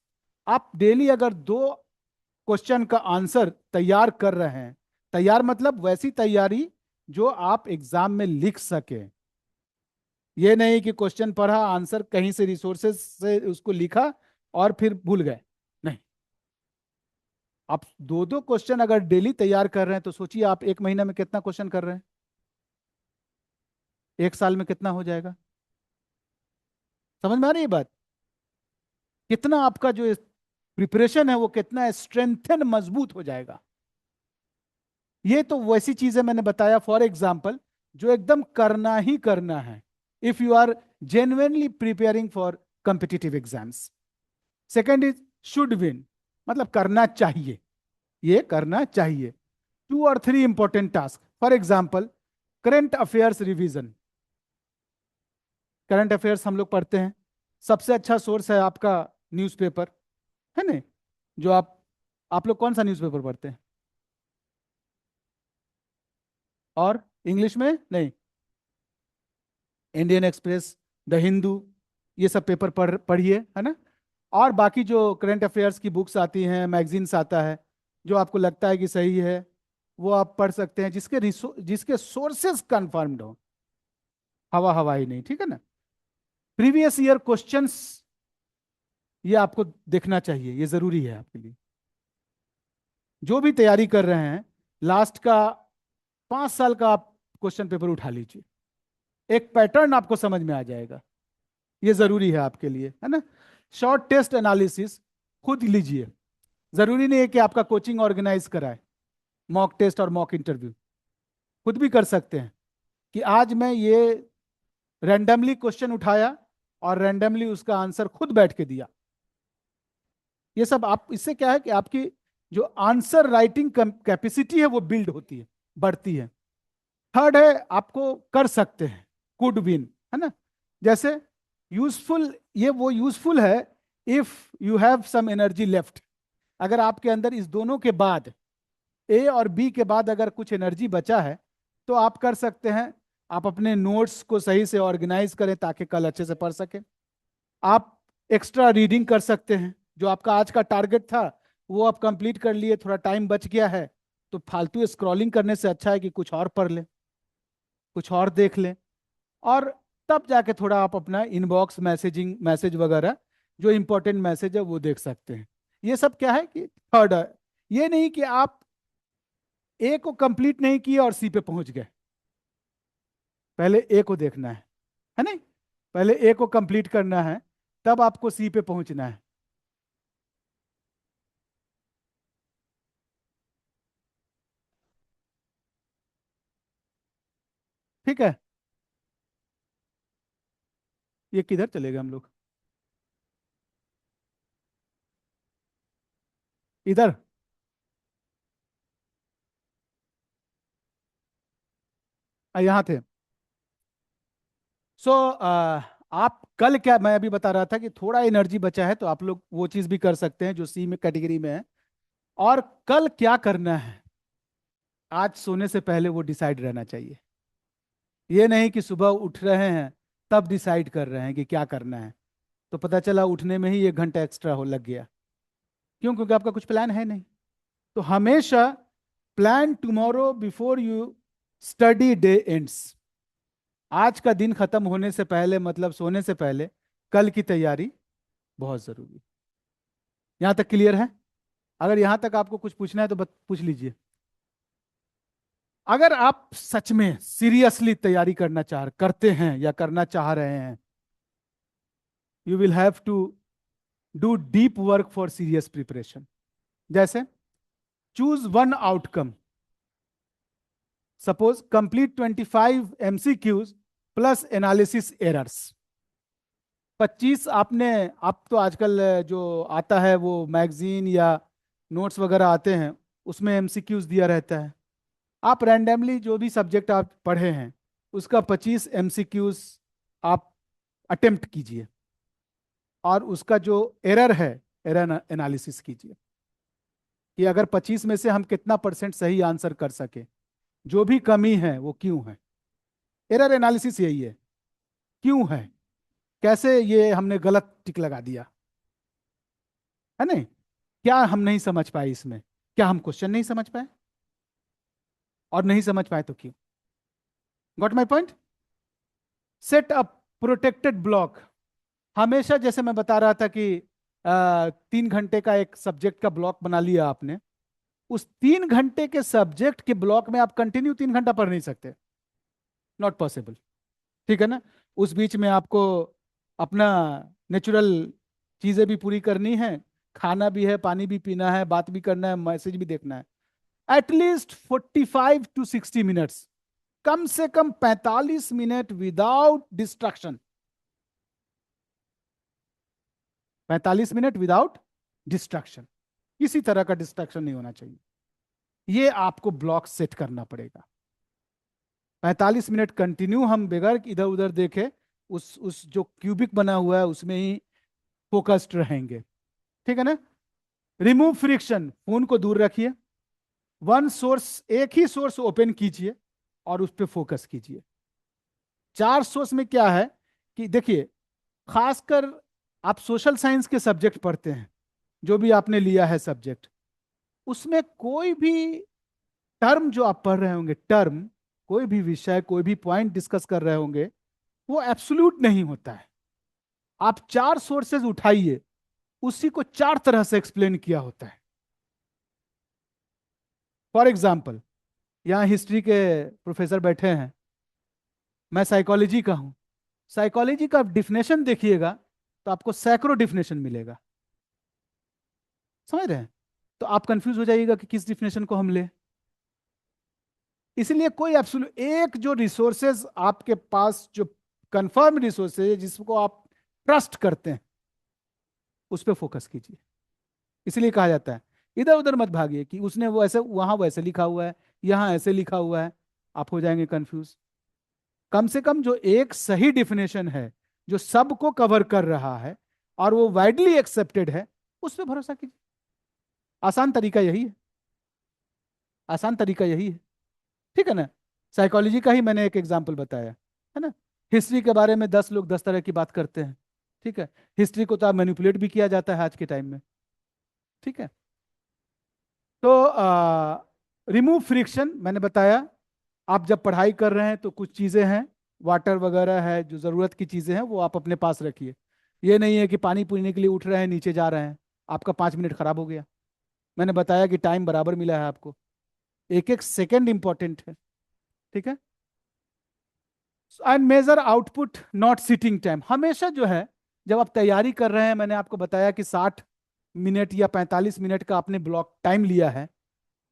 [SPEAKER 1] आप डेली अगर 2 क्वेश्चन का आंसर तैयार कर रहे हैं, तैयार मतलब वैसी तैयारी जो आप एग्जाम में लिख सके। ये नहीं कि क्वेश्चन पढ़ा, आंसर कहीं से रिसोर्सेज से उसको लिखा और फिर भूल गए, नहीं। आप दो दो क्वेश्चन अगर डेली तैयार कर रहे हैं तो सोचिए आप एक महीने में कितना क्वेश्चन कर रहे हैं, एक साल में कितना हो जाएगा। समझ में आ रही है बात? कितना आपका जो प्रिपरेशन है वो कितना स्ट्रेंथन, मजबूत हो जाएगा। ये तो वैसी चीजें मैंने बताया फॉर एग्जाम्पल जो एकदम करना ही करना है, if you are genuinely preparing for competitive exams. Second is should win, मतलब करना चाहिए, ये करना चाहिए। टू और three important task, for example current affairs revision. Current affairs हम लोग पढ़ते हैं, सबसे अच्छा सोर्स है आपका न्यूज़पेपर, है ना? जो आप लोग कौन सा न्यूज़पेपर पढ़ते हैं? और इंग्लिश में नहीं, इंडियन एक्सप्रेस, द हिंदू, ये सब पेपर पढ़िए, है ना? और बाकी जो करंट अफेयर्स की बुक्स आती हैं, मैगजीन्स आता है, जो आपको लगता है कि सही है वो आप पढ़ सकते हैं, जिसके सोर्सेस कंफर्म्ड हो, हवा हवाई नहीं, ठीक है ना? प्रीवियस ईयर क्वेश्चंस, ये आपको देखना चाहिए, ये जरूरी है आपके लिए। जो भी तैयारी कर रहे हैं, लास्ट का 5 साल का आप क्वेश्चन पेपर उठा लीजिए, एक पैटर्न आपको समझ में आ जाएगा। ये जरूरी है आपके लिए, है ना? शॉर्ट टेस्ट एनालिसिस खुद लीजिए, जरूरी नहीं है कि आपका कोचिंग ऑर्गेनाइज कराए। मॉक टेस्ट और मॉक इंटरव्यू खुद भी कर सकते हैं, कि आज मैं ये रैंडमली क्वेश्चन उठाया और रैंडमली उसका आंसर खुद बैठ के दिया। ये सब आप, इससे क्या है कि आपकी जो आंसर राइटिंग कैपेसिटी है वो बिल्ड होती है, बढ़ती है। थर्ड है, आपको कर सकते हैं, कुड विन, है ना? जैसे यूजफुल, ये वो यूजफुल है if you have some energy left. अगर आपके अंदर इस दोनों के बाद, ए और बी के बाद अगर कुछ एनर्जी बचा है, तो आप कर सकते हैं। आप अपने नोट्स को सही से ऑर्गेनाइज करें ताकि कल अच्छे से पढ़ सकें। आप एक्स्ट्रा रीडिंग कर सकते हैं, जो आपका आज का टारगेट था वो आप कंप्लीट कर लिए, थोड़ा टाइम बच गया है, तो फालतू स्क्रॉलिंग करने से अच्छा है कि कुछ और पढ़ लें, कुछ और देख लें। और तब जाके थोड़ा आप अपना इनबॉक्स मैसेजिंग, मैसेज वगैरह जो इंपॉर्टेंट मैसेज है वो देख सकते हैं। ये सब क्या है कि थर्ड है। ये नहीं कि आप ए को कंप्लीट नहीं किए और सी पे पहुंच गए, पहले ए को देखना है नहीं? पहले ए को कंप्लीट करना है, तब आपको सी पे पहुंचना है। ठीक है, ये किधर चले गए हम लोग? इधर। यहाँ थे। सो आप कल क्या, मैं अभी बता रहा था कि थोड़ा एनर्जी बचा है तो आप लोग वो चीज भी कर सकते हैं जो सी में कैटेगरी में है। और कल क्या करना है, आज सोने से पहले वो डिसाइड रहना चाहिए। ये नहीं कि सुबह उठ रहे हैं तब डिसाइड कर रहे हैं कि क्या करना है, तो पता चला उठने में ही 1 घंटा एक्स्ट्रा हो लग गया। क्यों? क्योंकि आपका कुछ प्लान है नहीं। तो हमेशा plan tomorrow before you study day ends. आज का दिन खत्म होने से पहले, मतलब सोने से पहले, कल की तैयारी बहुत जरूरी है। यहां तक क्लियर है? अगर यहां तक आपको कुछ पूछना है तो पूछ लीजिए। अगर आप सच में सीरियसली तैयारी करते हैं या करना चाह रहे हैं, you will have to do deep work for serious preparation. जैसे choose one outcome, suppose complete 25 MCQs plus analysis errors. 25 आपने, आप तो आजकल जो आता है वो मैगजीन या नोट्स वगैरह आते हैं, उसमें एमसीक्यूज दिया रहता है। आप रैंडमली जो भी सब्जेक्ट आप पढ़े हैं उसका 25 MCQs आप अटेम्प्ट कीजिए, और उसका जो एरर है, एरर एनालिसिस कीजिए कि अगर 25 में से हम कितना परसेंट सही आंसर कर सके, जो भी कमी है वो क्यों है। एरर एनालिसिस यही है, क्यों है, कैसे ये हमने गलत टिक लगा दिया, है नहीं? क्या हम नहीं समझ पाए इसमें, क्या हम क्वेश्चन नहीं समझ पाए, और नहीं समझ पाए तो क्यों? Got my point? Set up protected block. हमेशा, जैसे मैं बता रहा था कि 3 घंटे का एक सब्जेक्ट का ब्लॉक बना लिया आपने, उस 3 घंटे के सब्जेक्ट के ब्लॉक में आप कंटिन्यू 3 घंटा पढ़ नहीं सकते, नॉट पॉसिबल। ठीक है ना। उस बीच में आपको अपना नेचुरल चीजें भी पूरी करनी है, खाना भी है, पानी भी पीना है, बात भी करना है, मैसेज भी देखना है। एटलीस्ट 45 to 60 मिनट्स, कम से कम 45 minute without destruction. 45 minute without destruction, किसी तरह का डिस्ट्रक्शन नहीं होना चाहिए। ये आपको ब्लॉक सेट करना पड़ेगा। 45 मिनट कंटिन्यू हम बगैर इधर उधर देखे उस जो क्यूबिक बना हुआ है उसमें ही फोकस्ड रहेंगे। ठीक है ना। रिमूव फ्रिक्शन, फोन को दूर रखिए, वन सोर्स, एक ही सोर्स ओपन कीजिए और उस पर फोकस कीजिए। 4 सोर्स में क्या है कि देखिए, खासकर आप सोशल साइंस के सब्जेक्ट पढ़ते हैं, जो भी आपने लिया है सब्जेक्ट, उसमें कोई भी टर्म जो आप पढ़ रहे होंगे, टर्म, कोई भी विषय, कोई भी पॉइंट डिस्कस कर रहे होंगे, वो एब्सोल्यूट नहीं होता है। आप 4 सोर्सेज उठाइए, उसी को 4 तरह से एक्सप्लेन किया होता है। फॉर एग्जाम्पल, यहाँ हिस्ट्री के प्रोफेसर बैठे हैं, मैं साइकोलॉजी का हूं। साइकोलॉजी का डिफिनेशन देखिएगा तो आपको सैकड़ों डिफिनेशन मिलेगा। समझ रहे हैं। तो आप कंफ्यूज हो जाइएगा कि किस डिफिनेशन को हम ले। इसलिए कोई एब्सोल्यूट एक जो रिसोर्सेज आपके पास, जो कंफर्म रिसोर्सेज है, जिसको आप ट्रस्ट करते हैं, उस पर फोकस कीजिए। इसलिए कहा जाता है इधर उधर मत भागिए कि उसने वो ऐसे, वहां वैसे लिखा हुआ है, यहां ऐसे लिखा हुआ है, आप हो जाएंगे कंफ्यूज। कम से कम जो एक सही डिफिनेशन है, जो सबको कवर कर रहा है और वो वाइडली एक्सेप्टेड है, उस पर भरोसा कीजिए। आसान तरीका यही है, आसान तरीका यही है। ठीक है ना। साइकोलॉजी का ही मैंने एक एग्जाम्पल बताया है ना। हिस्ट्री के बारे में 10 लोग 10 तरह की बात करते हैं। ठीक है। हिस्ट्री को तो आप मैनिपुलेट भी किया जाता है आज के टाइम में। ठीक है। तो रिमूव फ्रिक्शन मैंने बताया। आप जब पढ़ाई कर रहे हैं तो कुछ चीज़ें हैं, वाटर वगैरह है, जो ज़रूरत की चीज़ें हैं वो आप अपने पास रखिए। ये नहीं है कि पानी पीने के लिए उठ रहे हैं, नीचे जा रहे हैं, आपका 5 मिनट खराब हो गया। मैंने बताया कि टाइम बराबर मिला है आपको, एक एक सेकंड इंपॉर्टेंट है। ठीक है। And major output not sitting time, हमेशा जो है जब आप तैयारी कर रहे हैं, मैंने आपको बताया कि 60 मिनट या 45 मिनट का आपने ब्लॉक टाइम लिया है,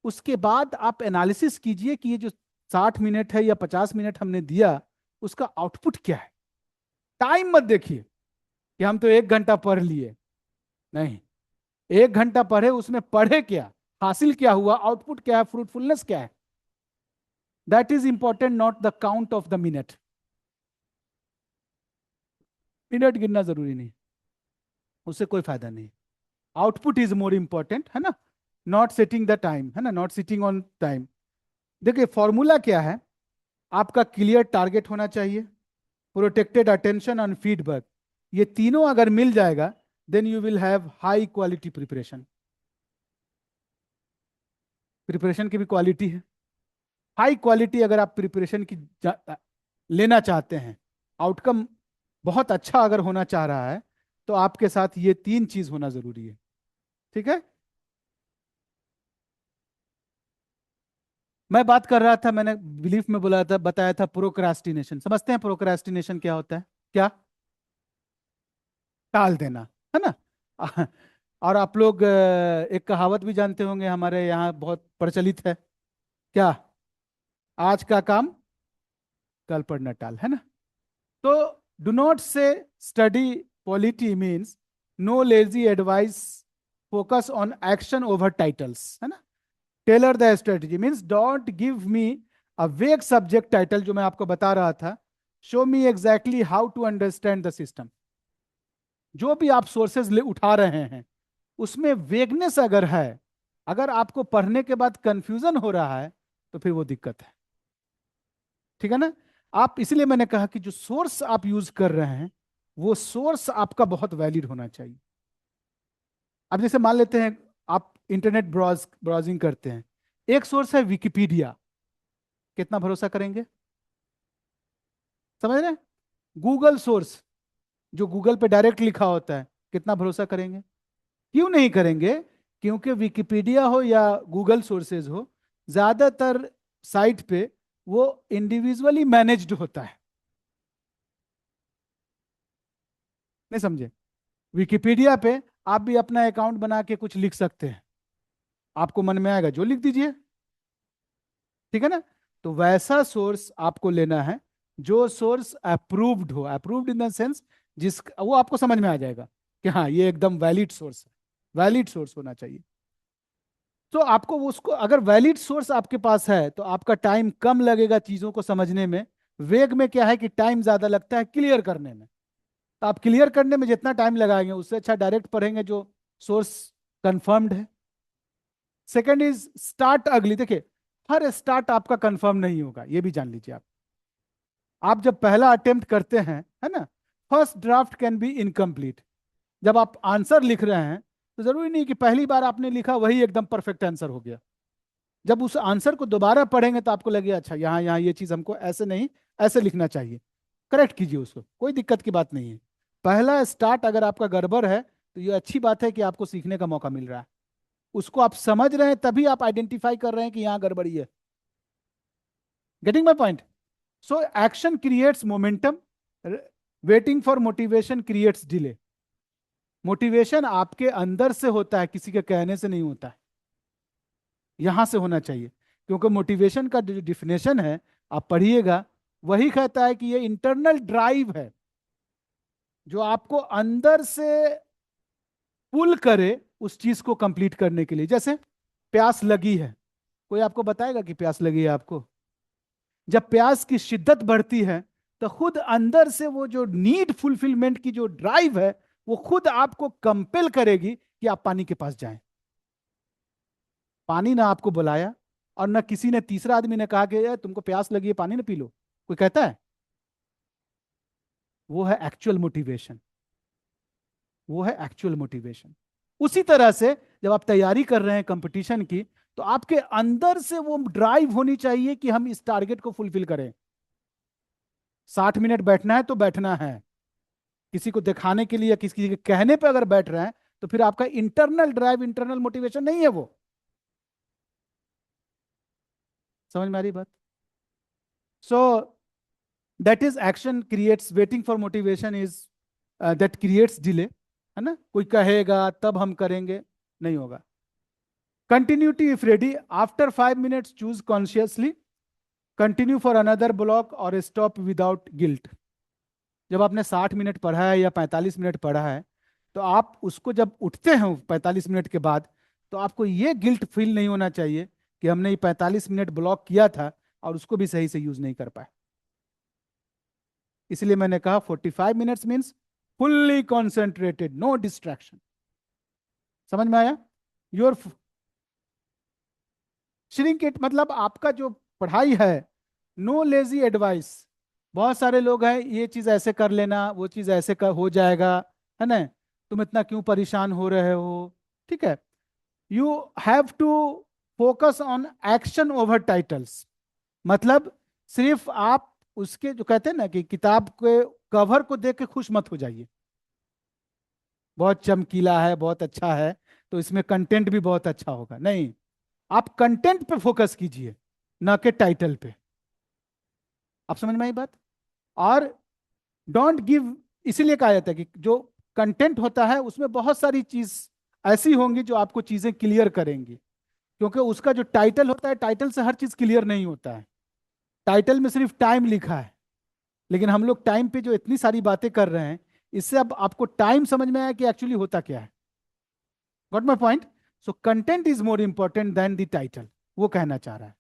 [SPEAKER 1] उसके बाद आप एनालिसिस कीजिए कि ये जो 60 मिनट है या 50 मिनट हमने दिया, उसका आउटपुट क्या है। टाइम मत देखिए कि हम तो 1 घंटा पढ़ लिए, नहीं। 1 घंटा पढ़े, उसमें पढ़े क्या, हासिल क्या हुआ, आउटपुट क्या है, फ्रूटफुलनेस क्या है। That is important, not the count of the minute. Minute गिनना जरूरी नहीं, उससे कोई फायदा नहीं। आउटपुट इज मोर इंपॉर्टेंट, है ना। नॉट सेटिंग द टाइम, है ना, नॉट सिटिंग ऑन टाइम। देखिए फॉर्मूला क्या है, आपका क्लियर टारगेट होना चाहिए, प्रोटेक्टेड अटेंशन एंड फीडबैक। ये तीनों अगर मिल जाएगा, then you will have high quality preparation. Preparation की भी क्वालिटी है। हाई क्वालिटी अगर आप प्रिपरेशन की लेना चाहते हैं, आउटकम बहुत अच्छा अगर होना चाह रहा है, तो आपके साथ ये 3 चीज होना जरूरी है। ठीक है। मैं बात कर रहा था, मैंने बिलीफ में बोला था, बताया था प्रोक्रास्टिनेशन। समझते हैं प्रोक्रास्टिनेशन क्या होता है? क्या? टाल देना, है ना। और आप लोग एक कहावत भी जानते होंगे, हमारे यहाँ बहुत प्रचलित है। क्या? आज का काम कल पर न टाल, है ना। तो do not say study polity means no lazy advice, focus on action over titles, है ना। Tailor the strategy means don't give me a vague subject title, जो मैं आपको बता रहा था। Show me exactly how to understand the system. जो भी आप सोर्सेज ले उठा रहे हैं, उसमें वेगनेस अगर है, अगर आपको पढ़ने के बाद कंफ्यूजन हो रहा है, तो फिर वो दिक्कत है। ठीक है ना। आप, इसलिए मैंने कहा कि जो सोर्स आप यूज कर रहे हैं, वो सोर्स आपका बहुत वैलिड होना चाहिए। अब जैसे मान लेते हैं आप इंटरनेट ब्राउजिंग करते हैं, एक सोर्स है विकिपीडिया, कितना भरोसा करेंगे? समझ रहे हैं। गूगल सोर्स, जो गूगल पे डायरेक्ट लिखा होता है, कितना भरोसा करेंगे? क्यों नहीं करेंगे? क्योंकि विकिपीडिया हो या गूगल सोर्सेज हो, ज्यादातर साइट पे वो इंडिविजुअली मैनेज्ड होता है। नहीं समझे? विकिपीडिया पे आप भी अपना अकाउंट बना के कुछ लिख सकते हैं, आपको मन में आएगा जो लिख दीजिए, ठीक है ना? तो वैसा सोर्स आपको लेना है जो सोर्स अप्रूव्ड हो, अप्रूव्ड इन द सेंस जिस वो आपको समझ में आ जाएगा कि हाँ ये एकदम वैलिड सोर्स है, वैलिड सोर्स होना चाहिए। तो आपको उसको, अगर वैलिड सोर्स आपके पास है तो आपका टाइम कम लगेगा चीजों को समझने में। वेग में क्या है कि टाइम ज्यादा लगता है क्लियर करने में। तो आप क्लियर करने में जितना टाइम लगाएंगे उससे अच्छा डायरेक्ट पढ़ेंगे जो सोर्स कंफर्म्ड है। Second is start early. देखिए, हर स्टार्ट आपका कंफर्म नहीं होगा, ये भी जान लीजिए। आप जब पहला अटेम्प्ट करते हैं, है ना, first draft can be incomplete. जब आप आंसर लिख रहे हैं तो जरूरी नहीं कि पहली बार आपने लिखा वही एकदम परफेक्ट आंसर हो गया। जब उस आंसर को दोबारा पढ़ेंगे तो आपको लगेगा अच्छा यहाँ यहाँ ये चीज हमको ऐसे नहीं, ऐसे लिखना चाहिए। करेक्ट कीजिए उसको, कोई दिक्कत की बात नहीं है। पहला स्टार्ट अगर आपका गड़बड़ है तो ये अच्छी बात है कि आपको सीखने का मौका मिल रहा है। उसको आप समझ रहे हैं तभी आप आइडेंटिफाई कर रहे हैं कि यहाँ गड़बड़ी है। Getting my point? So action creates momentum, waiting for motivation creates delay. Motivation आपके अंदर से होता है, किसी के कहने से नहीं होता है। यहां से होना चाहिए, क्योंकि मोटिवेशन का जो डिफिनेशन है आप पढ़िएगा, वही कहता है कि ये इंटरनल ड्राइव है जो आपको अंदर से पुल करे उस चीज को कंप्लीट करने के लिए। जैसे प्यास लगी है, कोई आपको बताएगा कि प्यास लगी है आपको? जब प्यास की शिद्दत बढ़ती है तो खुद अंदर से वो जो नीड फुलफिलमेंट की जो ड्राइव है वो खुद आपको कंपेल करेगी कि आप पानी के पास जाएं। पानी ना आपको बुलाया, और ना किसी ने, तीसरा आदमी ने कहा कि "ए, तुमको प्यास लगी है पानी ना पी लो", कोई कहता है? वो है एक्चुअल मोटिवेशन, वो है एक्चुअल मोटिवेशन। उसी तरह से जब आप तैयारी कर रहे हैं कंपटीशन की, तो आपके अंदर से वो ड्राइव होनी चाहिए कि हम इस टारगेट को फुलफिल करें। 60 मिनट बैठना है तो बैठना है, किसी को दिखाने के लिए या किसी के कहने पे अगर बैठ रहे हैं तो फिर आपका इंटरनल ड्राइव, इंटरनल मोटिवेशन नहीं है वो। समझ में आ रही बात? So that is action creates, waiting for motivation is that creates delay, है ना? कोई कहेगा तब हम करेंगे, नहीं होगा। Continuity if ready, after 5 minutes choose consciously, continue for another block और स्टॉप विदाउट गिल्ट। जब आपने 60 मिनट पढ़ा है या 45 मिनट पढ़ा है, तो आप उसको जब उठते हैं 45 मिनट के बाद, तो आपको ये गिल्ट फील नहीं होना चाहिए कि हमने ये 45 मिनट ब्लॉक किया था और उसको भी सही से यूज नहीं कर पाए। इसलिए मैंने कहा 45 minutes means fully concentrated, no distraction. समझ में आया? योर श्रिंक इट मतलब आपका जो पढ़ाई है, नो लेजी एडवाइस। बहुत सारे लोग हैं, ये चीज ऐसे कर लेना, वो चीज ऐसे हो जाएगा, है ना, तुम इतना क्यों परेशान हो रहे हो? ठीक है, you have to focus on action over titles. मतलब सिर्फ आप उसके जो कहते हैं ना कि किताब के कवर को देख के खुश मत हो जाइए, बहुत चमकीला है, बहुत अच्छा है, तो इसमें कंटेंट भी बहुत अच्छा होगा, नहीं। आप कंटेंट पे फोकस कीजिए, ना कि टाइटल पे। आप समझ में आई बात? और डोंट गिव, इसीलिए कहा जाता है कि जो कंटेंट होता है उसमें बहुत सारी चीज ऐसी होंगी जो आपको चीजें क्लियर करेंगी, क्योंकि उसका जो टाइटल होता है, टाइटल से हर चीज क्लियर नहीं होता है। टाइटल में सिर्फ टाइम लिखा है, लेकिन हम लोग टाइम पे जो इतनी सारी बातें कर रहे हैं, इससे अब आपको टाइम समझ में आया कि एक्चुअली होता क्या है। Got my point? So content is more important than the title, वो कहना चाह रहा है।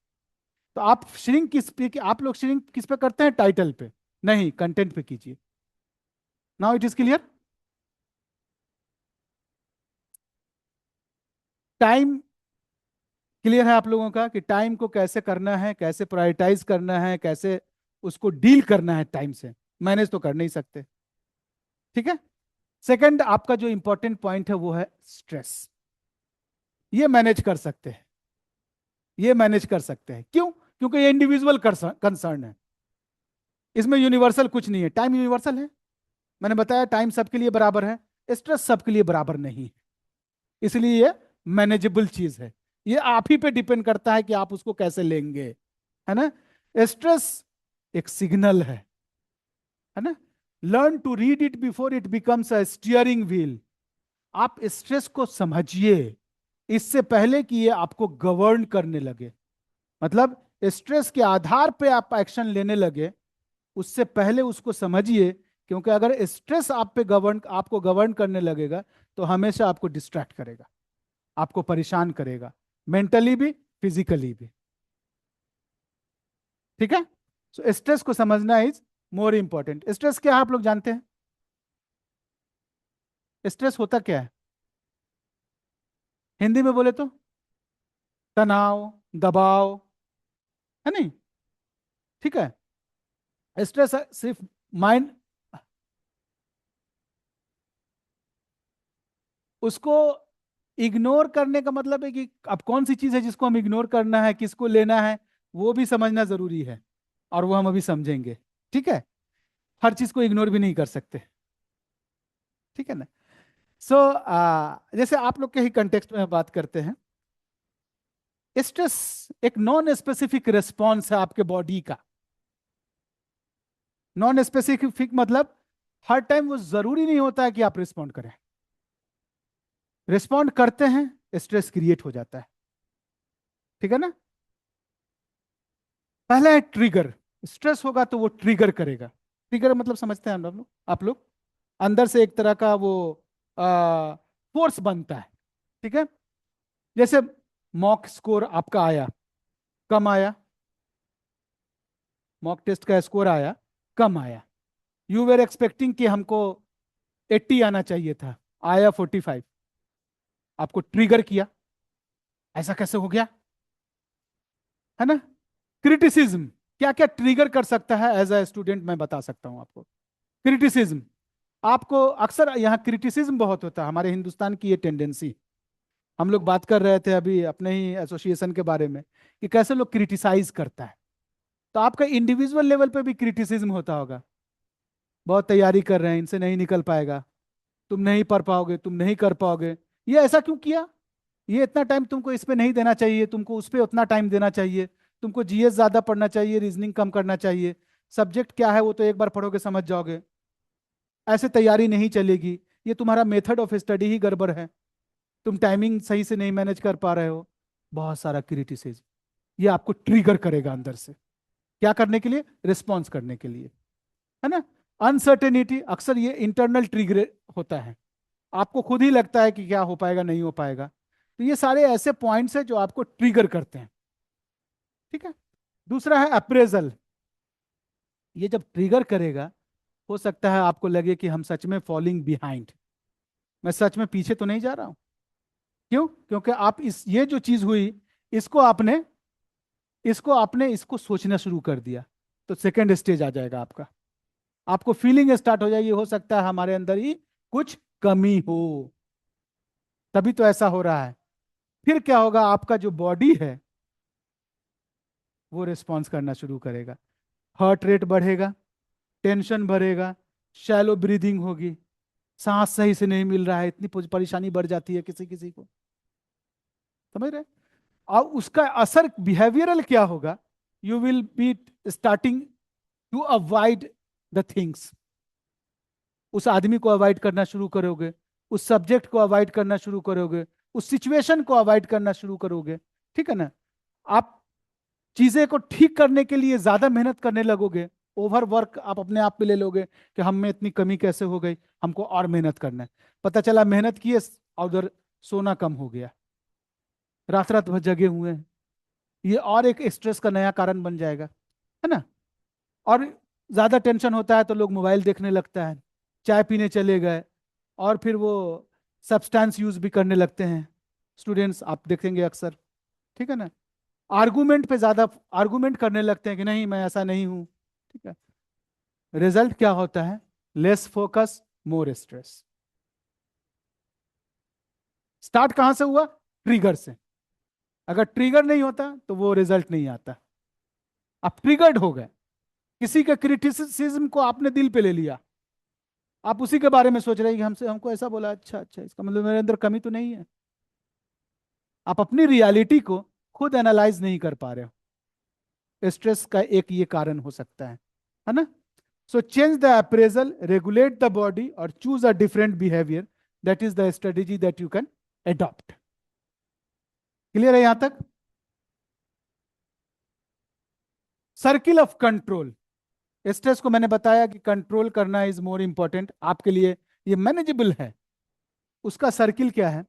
[SPEAKER 1] तो आप श्रिंक किस पे, आप लोग श्रिंक किस पे करते हैं? टाइटल पे नहीं, कंटेंट पे कीजिए। Now it is clear? Time clear है आप लोगों का कि टाइम को कैसे करना है, कैसे प्रायोरिटाइज करना है, कैसे उसको डील करना है टाइम से? मैनेज तो कर नहीं सकते, ठीक है। सेकंड आपका जो इंपॉर्टेंट पॉइंट है वो है स्ट्रेस। ये मैनेज कर सकते हैं, ये मैनेज कर सकते हैं। क्यों? क्योंकि ये इंडिविजुअल कंसर्न है, इसमें यूनिवर्सल कुछ नहीं है। टाइम यूनिवर्सल है, मैंने बताया टाइम सबके लिए बराबर है, स्ट्रेस सबके लिए बराबर नहीं है। इसलिए ये मैनेजेबल चीज है। ये आप ही पे डिपेंड करता है कि आप उसको कैसे लेंगे, है ना। स्ट्रेस एक सिग्नल है ना। Learn to read it before it becomes a steering wheel. आप स्ट्रेस को समझिए इससे पहले कि ये आपको गवर्न करने लगे। मतलब स्ट्रेस के आधार पे आप एक्शन लेने लगे, उससे पहले उसको समझिए। क्योंकि अगर स्ट्रेस आप पे गवर्न आपको गवर्न करने लगेगा तो हमेशा आपको डिस्ट्रैक्ट करेगा, आपको परेशान करेगा, मेंटली भी, फिजिकली भी। ठीक है। सो स्ट्रेस को समझना इज मोर इंपॉर्टेंट। स्ट्रेस क्या है आप लोग जानते हैं? स्ट्रेस होता क्या है हिंदी में बोले तो? तनाव, दबाव, है नहीं? ठीक है। स्ट्रेस सिर्फ माइंड, उसको इग्नोर करने का मतलब है कि अब कौन सी चीज है जिसको हम इग्नोर करना है, किसको लेना है, वो भी समझना जरूरी है। और वो हम अभी समझेंगे। ठीक है। हर चीज को इग्नोर भी नहीं कर सकते। ठीक है ना। सो जैसे आप लोग के ही कंटेक्स्ट में बात करते हैं, स्ट्रेस एक नॉन स्पेसिफिक रिस्पॉन्स है आपके बॉडी का। नॉन स्पेसिफिक मतलब हर टाइम वो जरूरी नहीं होता है कि आप रिस्पॉन्ड करें। रिस्पॉन्ड करते हैं, स्ट्रेस क्रिएट हो जाता है। ठीक है ना। पहला है ट्रिगर। स्ट्रेस होगा तो वो ट्रिगर करेगा। ट्रिगर मतलब समझते हैं हम लोग, आप लोग? अंदर से एक तरह का वो फोर्स बनता है। ठीक है। जैसे मॉक स्कोर आपका आया, कम आया, मॉक टेस्ट का स्कोर आया, कम आया। यू वेर एक्सपेक्टिंग कि हमको 80 आना चाहिए था, आया 45। आपको ट्रिगर किया, ऐसा कैसे हो गया, है ना। क्रिटिसिज्म क्या क्या ट्रिगर कर सकता है एज अ स्टूडेंट, मैं बता सकता हूं आपको। क्रिटिसिज्म, आपको अक्सर यहाँ क्रिटिसिज्म बहुत होता है, हमारे हिंदुस्तान की ये टेंडेंसी। हम लोग बात कर रहे थे अभी अपने ही एसोसिएशन के बारे में कि कैसे लोग क्रिटिसाइज करता है। तो आपका इंडिविजुअल लेवल पे भी क्रिटिसिज्म होता होगा। बहुत तैयारी कर रहे हैं, इनसे नहीं निकल पाएगा, तुम नहीं पढ़ पाओगे, तुम नहीं कर पाओगे, ये ऐसा क्यों किया, ये इतना टाइम तुमको इस पे नहीं देना चाहिए, तुमको उस पे उतना टाइम देना चाहिए, तुमको जीएस ज्यादा पढ़ना चाहिए, रीजनिंग कम करना चाहिए, सब्जेक्ट क्या है वो तो एक बार पढ़ोगे समझ जाओगे, ऐसे तैयारी नहीं चलेगी, ये तुम्हारा मेथड ऑफ स्टडी ही गड़बड़ है, तुम टाइमिंग सही से नहीं मैनेज कर पा रहे हो। बहुत सारा क्रिटिसिज्म, ये आपको ट्रिगर करेगा अंदर से। क्या करने के लिए? रिस्पॉन्स करने के लिए, है ना। अनसर्टेनिटी, अक्सर ये इंटरनल ट्रिगर होता है, आपको खुद ही लगता है कि क्या हो पाएगा नहीं हो पाएगा। तो ये सारे ऐसे पॉइंट्स हैं जो आपको ट्रिगर करते हैं। ठीक है। दूसरा है अप्रेजल। ये जब ट्रिगर करेगा, हो सकता है आपको लगे कि हम सच में फॉलिंग बिहाइंड, मैं सच में पीछे तो नहीं जा रहा हूं। क्यों? क्योंकि आप इस ये जो चीज हुई, इसको आपने इसको सोचना शुरू कर दिया। तो सेकेंड स्टेज आ जाएगा आपका, आपको फीलिंग स्टार्ट हो जाएगी, हो सकता है हमारे अंदर ही कुछ कमी हो, तभी तो ऐसा हो रहा है। फिर क्या होगा, आपका जो बॉडी है वो रिस्पॉन्स करना शुरू करेगा, हार्ट रेट बढ़ेगा, टेंशन बढ़ेगा, शैलो ब्रीदिंग होगी, सांस सही से नहीं मिल रहा है, इतनी परेशानी बढ़ जाती है किसी किसी को। समझ रहे हैं? और उसका असर बिहेवियरल क्या होगा, you will be starting to avoid the things. उस आदमी को अवॉइड करना शुरू करोगे, उस सब्जेक्ट को अवॉइड करना शुरू करोगे, उस सिचुएशन को अवॉइड करना शुरू करोगे। ठीक है ना। आप चीजें को ठीक करने के लिए ज्यादा मेहनत करने लगोगे, ओवर वर्क आप अपने आप पे ले लोगे कि हम में इतनी कमी कैसे हो गई, हमको और मेहनत करना है। पता चला मेहनत किए और उधर सोना कम हो गया, रात रात भर जगे हुए हैं, ये और एक स्ट्रेस का नया कारण बन जाएगा, है ना। और ज्यादा टेंशन होता है तो लोग मोबाइल देखने लगता है, चाय पीने चले गए, और फिर वो सब्सटेंस यूज भी करने लगते हैं स्टूडेंट्स, आप देखेंगे अक्सर। ठीक है ना। आर्गुमेंट पे ज्यादा आर्गुमेंट करने लगते हैं कि नहीं मैं ऐसा नहीं हूं। ठीक है। रिजल्ट क्या होता है? Less focus, more stress. Start कहां से हुआ? ट्रिगर से। अगर ट्रिगर नहीं होता तो वो रिजल्ट नहीं आता। आप ट्रिगर्ड हो गए, किसी के क्रिटिसिज्म को आपने दिल पे ले लिया, आप उसी के बारे में सोच रहे हैं कि हमसे हमको ऐसा बोला, अच्छा अच्छा इसका मतलब मेरे अंदर कमी तो नहीं है। आप अपनी रियलिटी को खुद एनालाइज नहीं कर पा रहे हो। स्ट्रेस का एक ये कारण हो सकता है ना। So change the appraisal, regulate the body और choose a different behaviour, that is the strategy that you can adopt. Clear है यहां तक? Circle of control. स्ट्रेस को मैंने बताया कि कंट्रोल करना इज मोर इंपॉर्टेंट आपके लिए, ये मैनेजेबल है। उसका सर्किल क्या है?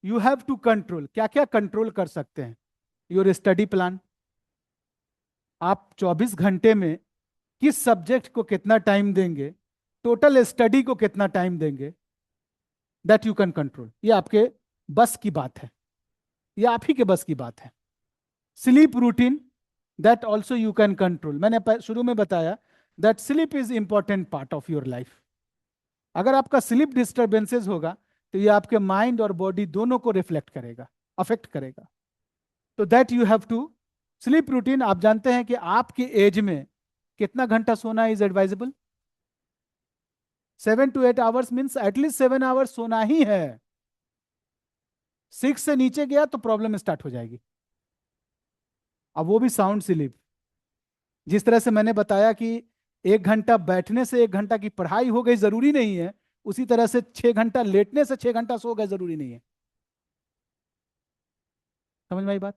[SPEAKER 1] यू हैव टू कंट्रोल, क्या क्या कंट्रोल कर सकते हैं? योर स्टडी प्लान, आप 24 घंटे में किस सब्जेक्ट को कितना टाइम देंगे, टोटल स्टडी को कितना टाइम देंगे, दैट यू कैन कंट्रोल। ये आपके बस की बात है, ये आप ही के बस की बात है। Sleep routine, that also you can control. मैंने शुरू में बताया that sleep is important part of your life. अगर आपका स्लीप डिस्टर्बेंसेस होगा तो ये आपके माइंड और बॉडी दोनों को रिफ्लेक्ट करेगा, अफेक्ट करेगा। तो that you have to sleep routine. आप जानते हैं कि आपके एज में कितना घंटा सोना is advisable? 7 to 8 hours, means at least 7 hours सोना ही है। 6 से नीचे गया तो प्रॉब्लम स्टार्ट हो जाएगी। अब वो भी साउंड स्लीप। जिस तरह से मैंने बताया कि 1 घंटा बैठने से 1 घंटा की पढ़ाई हो गई जरूरी नहीं है, उसी तरह से 6 घंटा लेटने से 6 घंटा सो गए जरूरी नहीं है। समझ में आई बात?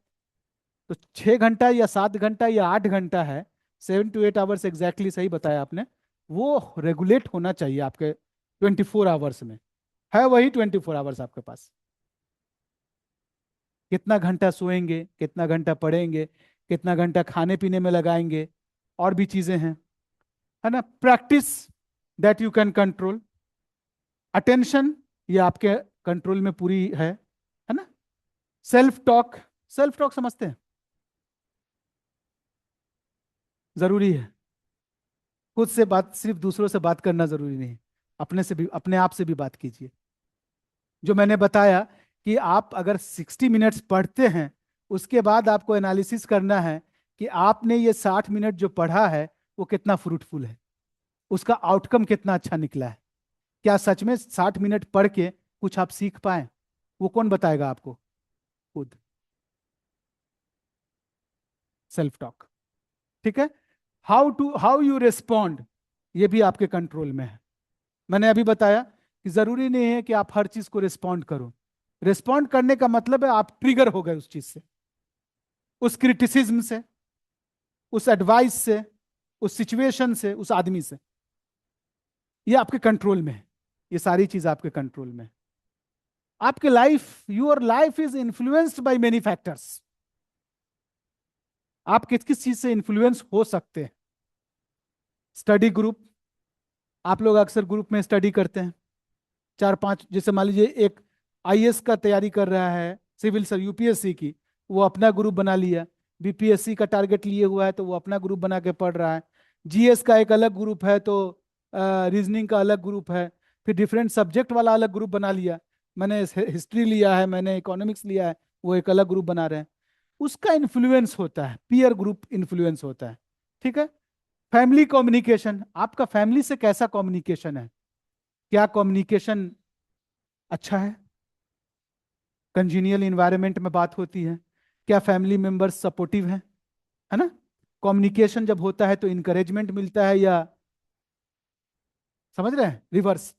[SPEAKER 1] तो 6 घंटा या 7 घंटा या 8 घंटा है, 7 to 8 आवर्स, एग्जैक्टली सही बताया आपने। वो रेगुलेट होना चाहिए आपके 24 आवर्स में। है वही 24 आवर्स आपके पास। कितना घंटा सोएंगे, कितना घंटा पढ़ेंगे, कितना घंटा खाने पीने में लगाएंगे, और भी चीजें हैं, है ना। Practice, that you can control. Attention, ये आपके कंट्रोल में पूरी है ना। सेल्फ टॉक, सेल्फ टॉक समझते हैं? जरूरी है। खुद से बात, सिर्फ दूसरों से बात करना जरूरी नहीं है, अपने से भी, अपने आप से भी बात कीजिए। जो मैंने बताया कि आप अगर 60 मिनट्स पढ़ते हैं, उसके बाद आपको एनालिसिस करना है कि आपने ये 60 मिनट जो पढ़ा है वो कितना फ्रूटफुल है, उसका आउटकम कितना अच्छा निकला है। क्या सच में 60 मिनट पढ़ के कुछ आप सीख पाए? वो कौन बताएगा आपको? खुद। सेल्फ टॉक, ठीक है। हाउ यू रिस्पॉन्ड, ये भी आपके कंट्रोल में है। मैंने अभी बताया कि जरूरी नहीं है कि आप हर चीज को रिस्पॉन्ड करो। रिस्पॉन्ड करने का मतलब है आप ट्रिगर हो गए उस चीज से, उस क्रिटिसिज्म से, उस एडवाइस से, उस सिचुएशन से, उस आदमी से। ये आपके कंट्रोल में है, ये सारी चीज आपके कंट्रोल में है। आपके life, your life is influenced by many factors. आप किस किस चीज से इन्फ्लुएंस हो सकते हैं? स्टडी ग्रुप, आप लोग अक्सर ग्रुप में स्टडी करते हैं, 4-5, जैसे मान लीजिए एक आईएएस का तैयारी कर रहा है, सिविल सर यूपीएससी की, वो अपना ग्रुप बना लिया। बीपीएससी का टारगेट लिए हुआ है तो वो अपना ग्रुप बना के पढ़ रहा है। जीएस का एक अलग ग्रुप है, तो रीजनिंग का अलग ग्रुप है, फिर डिफरेंट सब्जेक्ट वाला अलग ग्रुप बना लिया। मैंने हिस्ट्री लिया है, मैंने इकोनॉमिक्स लिया है, वो एक अलग ग्रुप बना रहे हैं। उसका इन्फ्लुएंस होता है, पीयर ग्रुप इन्फ्लुएंस होता है, ठीक है। फैमिली कम्युनिकेशन, आपका फैमिली से कैसा कम्युनिकेशन है? क्या कम्युनिकेशन अच्छा है? कंजीनियल इन्वायरमेंट में बात होती है? क्या फैमिली मेंबर्स सपोर्टिव हैं? है ना। कम्युनिकेशन जब होता है तो इनकरेजमेंट मिलता है, या समझ रहे हैं, रिवर्स।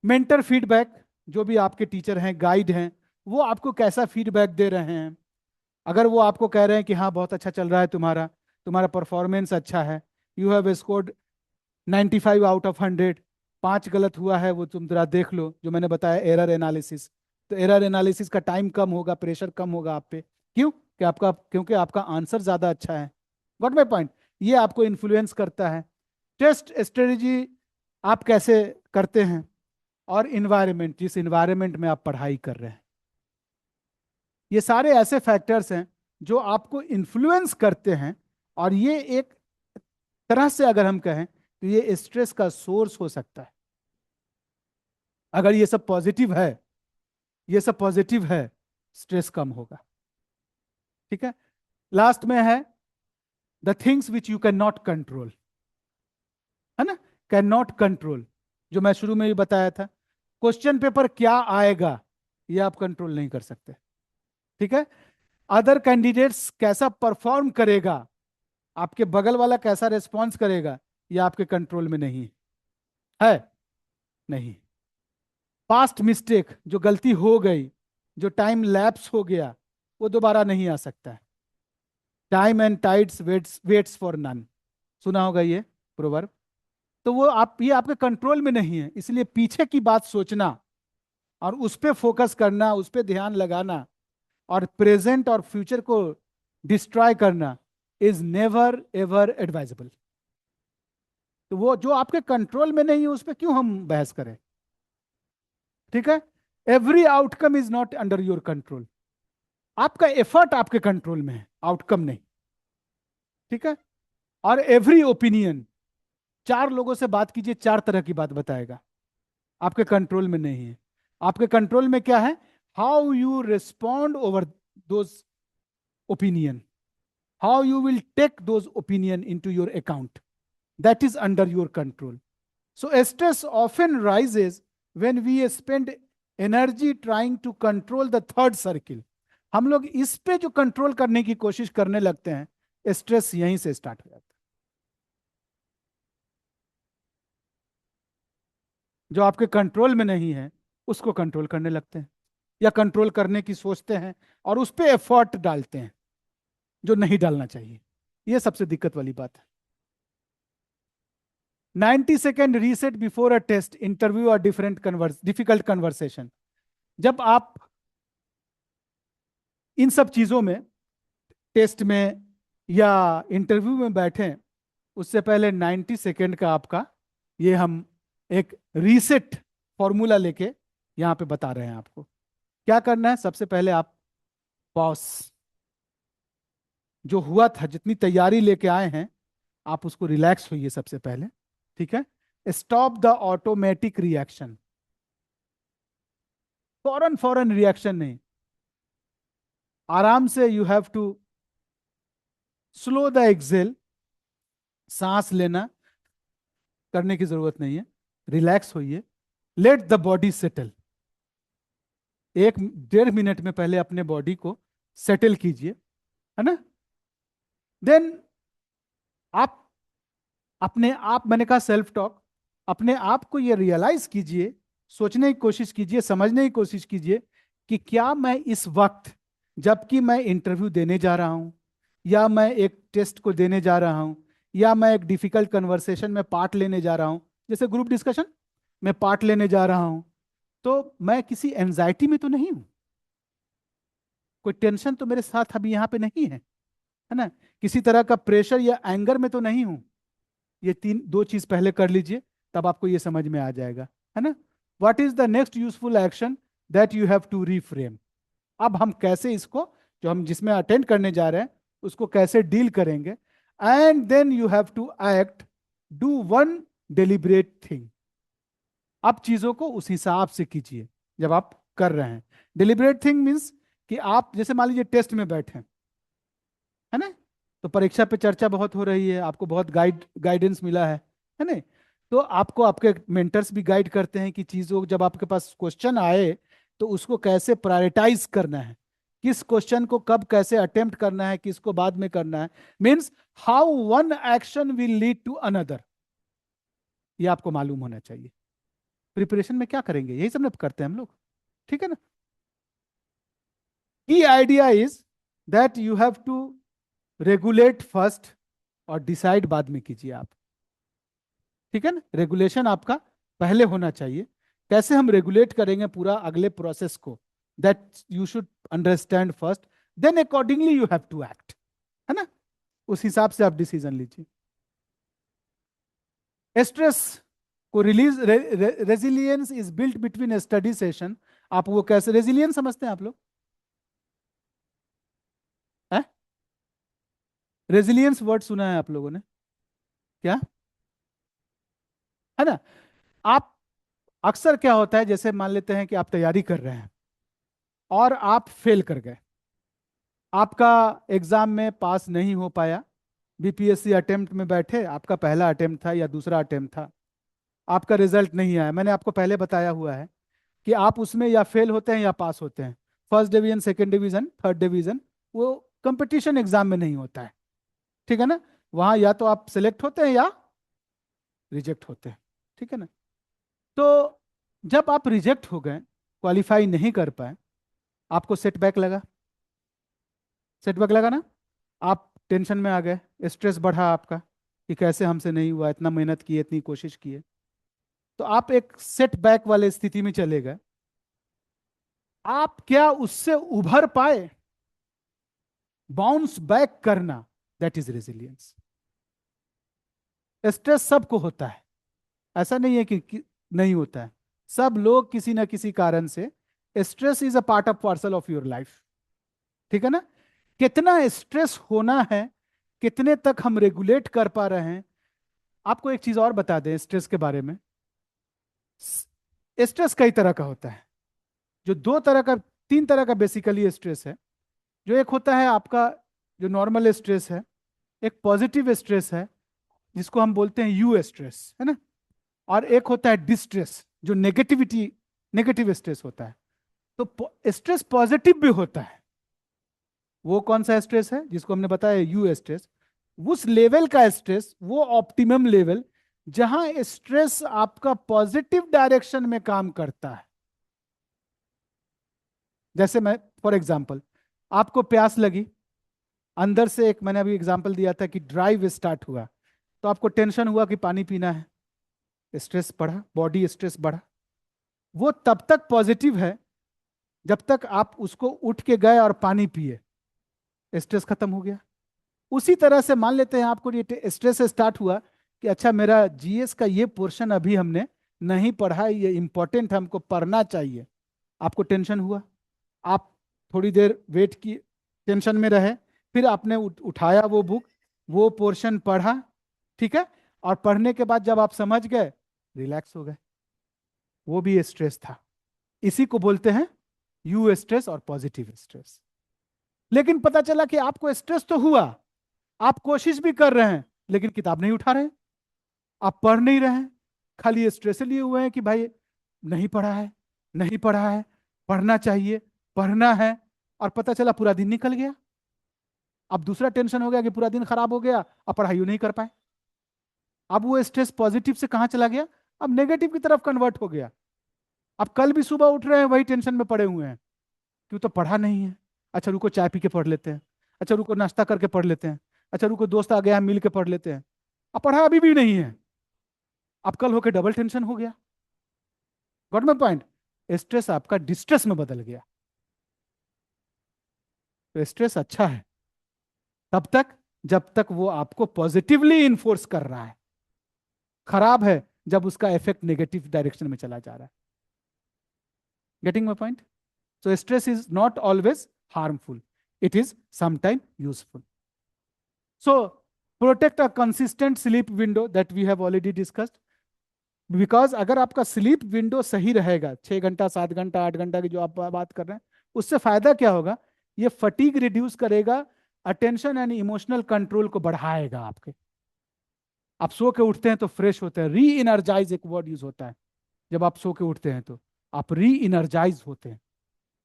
[SPEAKER 1] मेंटर फीडबैक, जो भी आपके टीचर हैं, गाइड हैं, वो आपको कैसा फीडबैक दे रहे हैं? अगर वो आपको कह रहे हैं कि हाँ बहुत अच्छा चल रहा है तुम्हारा, तुम्हारा परफॉर्मेंस अच्छा है, you have scored 95 out of 100, 5 गलत हुआ है, वो तुम जरा देख लो, जो मैंने बताया एरर एनालिसिस। तो एरर एनालिसिस का टाइम कम होगा, प्रेशर कम होगा आप पे। क्यों? कि आपका, क्योंकि आपका आंसर ज्यादा अच्छा है। Got my point? ये आपको इन्फ्लुएंस करता है। टेस्ट स्ट्रेटजी आप कैसे करते हैं, और इन्वायरमेंट, जिस इन्वायरमेंट में आप पढ़ाई कर रहे हैं, ये सारे ऐसे फैक्टर्स हैं जो आपको इन्फ्लुएंस करते हैं। और ये एक तरह से अगर हम कहें तो ये स्ट्रेस का सोर्स हो सकता है। अगर ये सब पॉजिटिव है, ये सब पॉजिटिव है, स्ट्रेस कम होगा, ठीक है। लास्ट में है the things which you can not control, है ना। कैन नॉट कंट्रोल, जो मैं शुरू में भी बताया था, क्वेश्चन पेपर क्या आएगा ये आप कंट्रोल नहीं कर सकते। ठीक है। अदर कैंडिडेट्स कैसा परफॉर्म करेगा, आपके बगल वाला कैसा रिस्पॉन्स करेगा, ये आपके कंट्रोल में नहीं है, नहीं। पास्ट मिस्टेक, जो गलती हो गई, जो टाइम लैप्स हो गया, वो दोबारा नहीं आ सकता है। Time and tides waits waits for none, सुना होगा ये प्रोवर्ब। तो वो आप, ये आपके कंट्रोल में नहीं है, इसलिए पीछे की बात सोचना और उस पे फोकस करना, उस पे ध्यान लगाना, और प्रेजेंट और फ्यूचर को डिस्ट्रॉय करना इज नेवर एवर एडवाइजेबल। तो वो जो आपके कंट्रोल में नहीं है उस पर क्यों हम बहस करें। ठीक है। Every outcome is not under your control. आपका एफर्ट आपके कंट्रोल में है, आउटकम नहीं। ठीक है। और एवरी ओपिनियन, चार लोगों से बात कीजिए, चार तरह की बात बताएगा, आपके कंट्रोल में नहीं है। आपके कंट्रोल में क्या है, how you respond over those opinion, how you will take those opinion into your account, that is under your control. So stress often rises when we spend energy trying to control the third circle. हम लोग इस पे जो control करने की कोशिश करने लगते हैं, स्ट्रेस यहीं से स्टार्ट हो जाता है। जो आपके कंट्रोल में नहीं है उसको कंट्रोल करने लगते हैं, या कंट्रोल करने की सोचते हैं और उस पर एफर्ट डालते हैं जो नहीं डालना चाहिए। ये सबसे दिक्कत वाली बात है। 90 second reset before a test, interview और डिफिकल्ट कन्वर्सेशन। जब आप इन सब चीजों में, टेस्ट में या इंटरव्यू में बैठे, उससे पहले 90 सेकेंड का आपका, ये हम एक रीसेट फॉर्मूला लेके यहां पे बता रहे हैं आपको। क्या करना है, सबसे पहले आप पॉज, जो हुआ था, जितनी तैयारी लेके आए हैं, आप उसको रिलैक्स होइए सबसे पहले। ठीक है। स्टॉप द ऑटोमेटिक रिएक्शन, फौरन फौरन रिएक्शन नहीं, आराम से। You have to slow the exhale, सांस लेना करने की जरूरत नहीं है, रिलैक्स होइए। Let the body settle, 1-1.5 minute में पहले अपने बॉडी को सेटल कीजिए, है ना। देन आप अपने आप, मैंने कहा सेल्फ टॉक, अपने आप को ये रियलाइज कीजिए, सोचने की कोशिश कीजिए, समझने की कोशिश कीजिए कि क्या मैं इस वक्त, जबकि मैं इंटरव्यू देने जा रहा हूं, या मैं एक टेस्ट को देने जा रहा हूं, या मैं एक डिफिकल्ट कन्वर्सेशन में पार्ट लेने जा रहा हूं, जैसे ग्रुप डिस्कशन में पार्ट लेने जा रहा हूं, तो मैं किसी एंजाइटी में तो नहीं हूं, कोई टेंशन तो मेरे साथ अभी यहाँ पे नहीं है ना, किसी तरह का प्रेशर या एंगर में तो नहीं हूं। ये दो चीज पहले कर लीजिए, तब आपको ये समझ में आ जाएगा, है ना। What is the next useful action that you have to reframe. अब हम कैसे इसको, जो हम जिसमें अटेंड करने जा रहे हैं, उसको कैसे डील करेंगे। And then you have to act, do one deliberate thing. अब चीजों को उस हिसाब से कीजिए जब आप कर रहे हैं। डेलिब्रेट थिंग मीन्स कि आप जैसे मान लीजिए टेस्ट में बैठे हैं, है ना, तो परीक्षा पे चर्चा बहुत हो रही है, आपको बहुत गाइडेंस मिला है ना। तो आपको आपके मेंटर्स भी गाइड करते हैं कि चीज़ों, जब आपके पास क्वेश्चन आए तो उसको कैसे प्रायोरिटाइज करना है, किस क्वेश्चन को कब कैसे अटेम्प्ट करना है, किसको बाद में करना है। Means how one action will lead to another, ये आपको मालूम होना चाहिए। प्रिपरेशन में क्या करेंगे, यही सब ना करते हैं हम लोग, ठीक है ना। Key idea is that you have to regulate first और डिसाइड बाद में कीजिए आप। ठीक है ना, रेगुलेशन आपका पहले होना चाहिए। कैसे हम रेगुलेट करेंगे पूरा अगले प्रोसेस को, that you should understand first, then accordingly you have to act, है ना। उस हिसाब से आप डिसीजन लीजिए। स्ट्रेस को release, resilience is built between study session. आप वो कैसे रेजिलियंस समझते हैं आप लोग, रेजिलियंस वर्ड सुना है आप लोगों ने क्या, है ना। आप अक्सर क्या होता है, जैसे मान लेते हैं कि आप तैयारी कर रहे हैं और आप फेल कर गए, आपका एग्जाम में पास नहीं हो पाया, बीपीएससी अटेम्प्ट में बैठे, आपका पहला अटेम्प्ट था या दूसरा अटेम्प्ट था, आपका रिजल्ट नहीं आया। मैंने आपको पहले बताया हुआ है कि आप उसमें या फेल होते हैं या पास होते हैं। First division, second division, third division, वो कंपटीशन एग्जाम में नहीं होता है, ठीक है ना। वहां या तो आप सिलेक्ट होते हैं या रिजेक्ट होते हैं, ठीक है ना। तो जब आप रिजेक्ट हो गए, क्वालिफाई नहीं कर पाए, आपको सेटबैक लगा, सेटबैक लगा ना, आप टेंशन में आ गए, स्ट्रेस बढ़ा आपका कि कैसे हमसे नहीं हुआ, इतना मेहनत की है, इतनी कोशिश की है। तो आप एक सेटबैक वाले स्थिति में चले गए। आप क्या उससे उभर पाए? बाउंस बैक करना, दैट इज रेजिलियंस। स्ट्रेस सबको होता है, ऐसा नहीं है कि नहीं होता है। सब लोग किसी ना किसी कारण से, stress is a part of parcel of your life, ठीक है ना। कितना स्ट्रेस होना है, कितने तक हम रेगुलेट कर पा रहे हैं। आपको एक चीज और बता दें स्ट्रेस के बारे में। स्ट्रेस कई तरह का होता है, जो दो तरह का, तीन तरह का बेसिकली स्ट्रेस है। जो एक होता है आपका जो नॉर्मल स्ट्रेस है, एक पॉजिटिव स्ट्रेस है जिसको हम बोलते हैं यू स्ट्रेस, है ना। और एक होता है डिस्ट्रेस, जो नेगेटिविटी, नेगेटिव स्ट्रेस होता है। तो स्ट्रेस पॉजिटिव भी होता है। वो कौन सा स्ट्रेस है जिसको हमने बताया यू स्ट्रेस? उस लेवल का स्ट्रेस, वो ऑप्टिमम लेवल जहां स्ट्रेस आपका पॉजिटिव डायरेक्शन में काम करता है। जैसे मैं फॉर एग्जांपल, आपको प्यास लगी, अंदर से एक, मैंने अभी एग्जांपल दिया था कि ड्राइव स्टार्ट हुआ, तो आपको टेंशन हुआ कि पानी पीना है, स्ट्रेस बढ़ा, बॉडी स्ट्रेस बढ़ा। वो तब तक पॉजिटिव है जब तक आप उसको उठ के गए और पानी पिए, स्ट्रेस खत्म हो गया। उसी तरह से मान लेते हैं आपको ये स्ट्रेस स्टार्ट हुआ कि अच्छा मेरा जीएस का ये पोर्शन अभी हमने नहीं पढ़ा, ये इंपॉर्टेंट हमको पढ़ना चाहिए। आपको टेंशन हुआ, आप थोड़ी देर वेट की, टेंशन में रहे, फिर आपने उठाया वो बुक, वो पोर्शन पढ़ा, ठीक है। और पढ़ने के बाद जब आप समझ गए, रिलैक्स हो गए, वो भी स्ट्रेस था। इसी को बोलते हैं यू स्ट्रेस और पॉजिटिव स्ट्रेस। लेकिन पता चला कि आपको स्ट्रेस तो हुआ, आप कोशिश भी कर रहे हैं, लेकिन किताब नहीं उठा रहे हैं, आप पढ़ नहीं रहे हैं, खाली स्ट्रेस लिए हुए हैं कि भाई नहीं पढ़ा है, नहीं पढ़ा है, पढ़ना चाहिए, पढ़ना है। और पता चला पूरा दिन निकल गया। अब दूसरा टेंशन हो गया कि पूरा दिन खराब हो गया, अब पढ़ाई नहीं कर पाए। अब वो स्ट्रेस पॉजिटिव से कहां चला गया? अब नेगेटिव की तरफ कन्वर्ट हो गया। अब कल भी सुबह उठ रहे हैं, वही टेंशन में पड़े हुए हैं, क्यों तो पढ़ा नहीं है। अच्छा रुको चाय पी के पढ़ लेते हैं, अच्छा रुको नाश्ता करके पढ़ लेते हैं, अच्छा रुको दोस्त आ गया मिल के पढ़ लेते हैं। अब पढ़ा अभी भी नहीं है, अब कल होके डबल टेंशन हो गया। Got my point? स्ट्रेस आपका डिस्ट्रेस में बदल गया। तो स्ट्रेस अच्छा है तब तक जब तक वो आपको पॉजिटिवली इन्फोर्स कर रहा है, खराब है जब उसका इफेक्ट नेगेटिव डायरेक्शन में चला जा रहा है। Getting my point? So stress is not always harmful. It is sometimes useful. So protect a consistent sleep window that we have already discussed. Because अगर आपका स्लीप विंडो सही रहेगा, 6 घंटा, 7 घंटा, 8 घंटा की जो आप बात कर रहे हैं, उससे फायदा क्या होगा? ये फटीग रिड्यूस करेगा, अटेंशन एंड इमोशनल कंट्रोल को बढ़ाएगा आपके। आप सो के उठते हैं तो फ्रेश होते हैं, री इनर्जाइज एक वर्ड यूज होता है। जब आप सो के उठते हैं तो आप री इनर्जाइज होते हैं,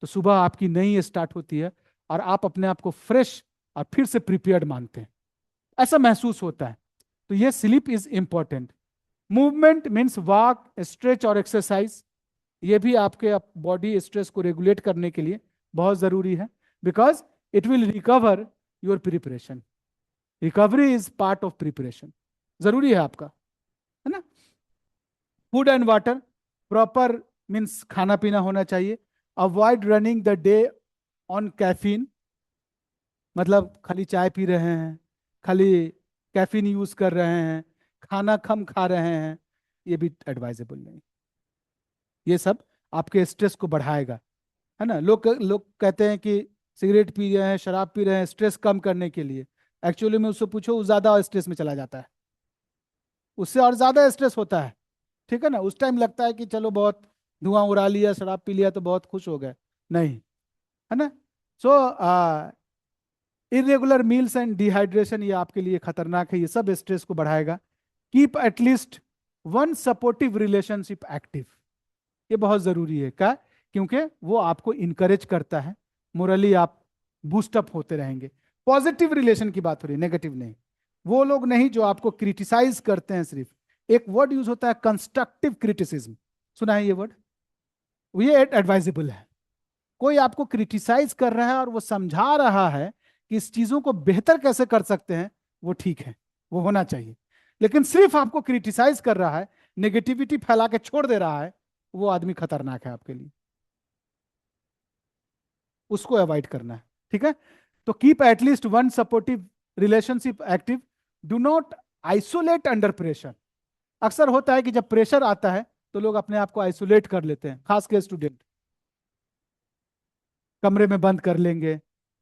[SPEAKER 1] तो सुबह आपकी नई स्टार्ट होती है और आप अपने आप को फ्रेश और फिर से प्रिपेयर्ड मानते हैं, ऐसा महसूस होता है। तो ये sleep is important. Movement means walk, stretch और एक्सरसाइज, ये भी आपके बॉडी स्ट्रेस को रेगुलेट करने के लिए बहुत जरूरी है, because it will recover your preparation. Recovery is part of preparation, जरूरी है आपका, है ना। Food and water, proper means खाना पीना होना चाहिए। Avoid running the day on caffeine, मतलब खाली चाय पी रहे हैं, खाली कैफीन यूज कर रहे हैं, खाना कम खा रहे हैं, ये भी एडवाइजेबल नहीं। ये सब आपके स्ट्रेस को बढ़ाएगा, है ना। लोग लोग कहते हैं कि सिगरेट पी रहे हैं, शराब पी रहे हैं स्ट्रेस कम करने के लिए। एक्चुअली में उससे पूछो, वो ज्यादा स्ट्रेस में चला जाता है, उससे और ज्यादा स्ट्रेस होता है, ठीक है ना। उस टाइम लगता है कि चलो बहुत धुआं उड़ा लिया, शराब पी लिया तो बहुत खुश हो गए, नहीं, है ना। सो इरेगुलर मील्स एंड डिहाइड्रेशन, ये आपके लिए खतरनाक है, ये सब स्ट्रेस को बढ़ाएगा। Keep at least one supportive relationship active, ये बहुत जरूरी है। क्या? क्योंकि वो आपको इनकरेज करता है, मोरली आप बूस्टअप होते रहेंगे। पॉजिटिव रिलेशन की बात हो रही है, नेगेटिव नहीं। वो लोग नहीं जो आपको क्रिटिसाइज करते हैं सिर्फ। एक वर्ड यूज होता है कंस्ट्रक्टिव क्रिटिसिज्म, सुना है ये वर्ड? ये एडवाइजेबल है। कोई आपको क्रिटिसाइज कर रहा है और वो समझा रहा है कि इस चीजों को बेहतर कैसे कर सकते हैं, वो ठीक है, वो होना चाहिए। लेकिन सिर्फ आपको क्रिटिसाइज कर रहा है, नेगेटिविटी फैला के छोड़ दे रहा है, वो आदमी खतरनाक है आपके लिए, उसको अवॉइड करना है। ठीक है? तो keep at least one supportive relationship active. Do not isolate under pressure. अक्सर होता है कि जब प्रेशर आता है तो लोग अपने आप को आइसोलेट कर लेते हैं, खास के स्टूडेंट कमरे में बंद कर लेंगे,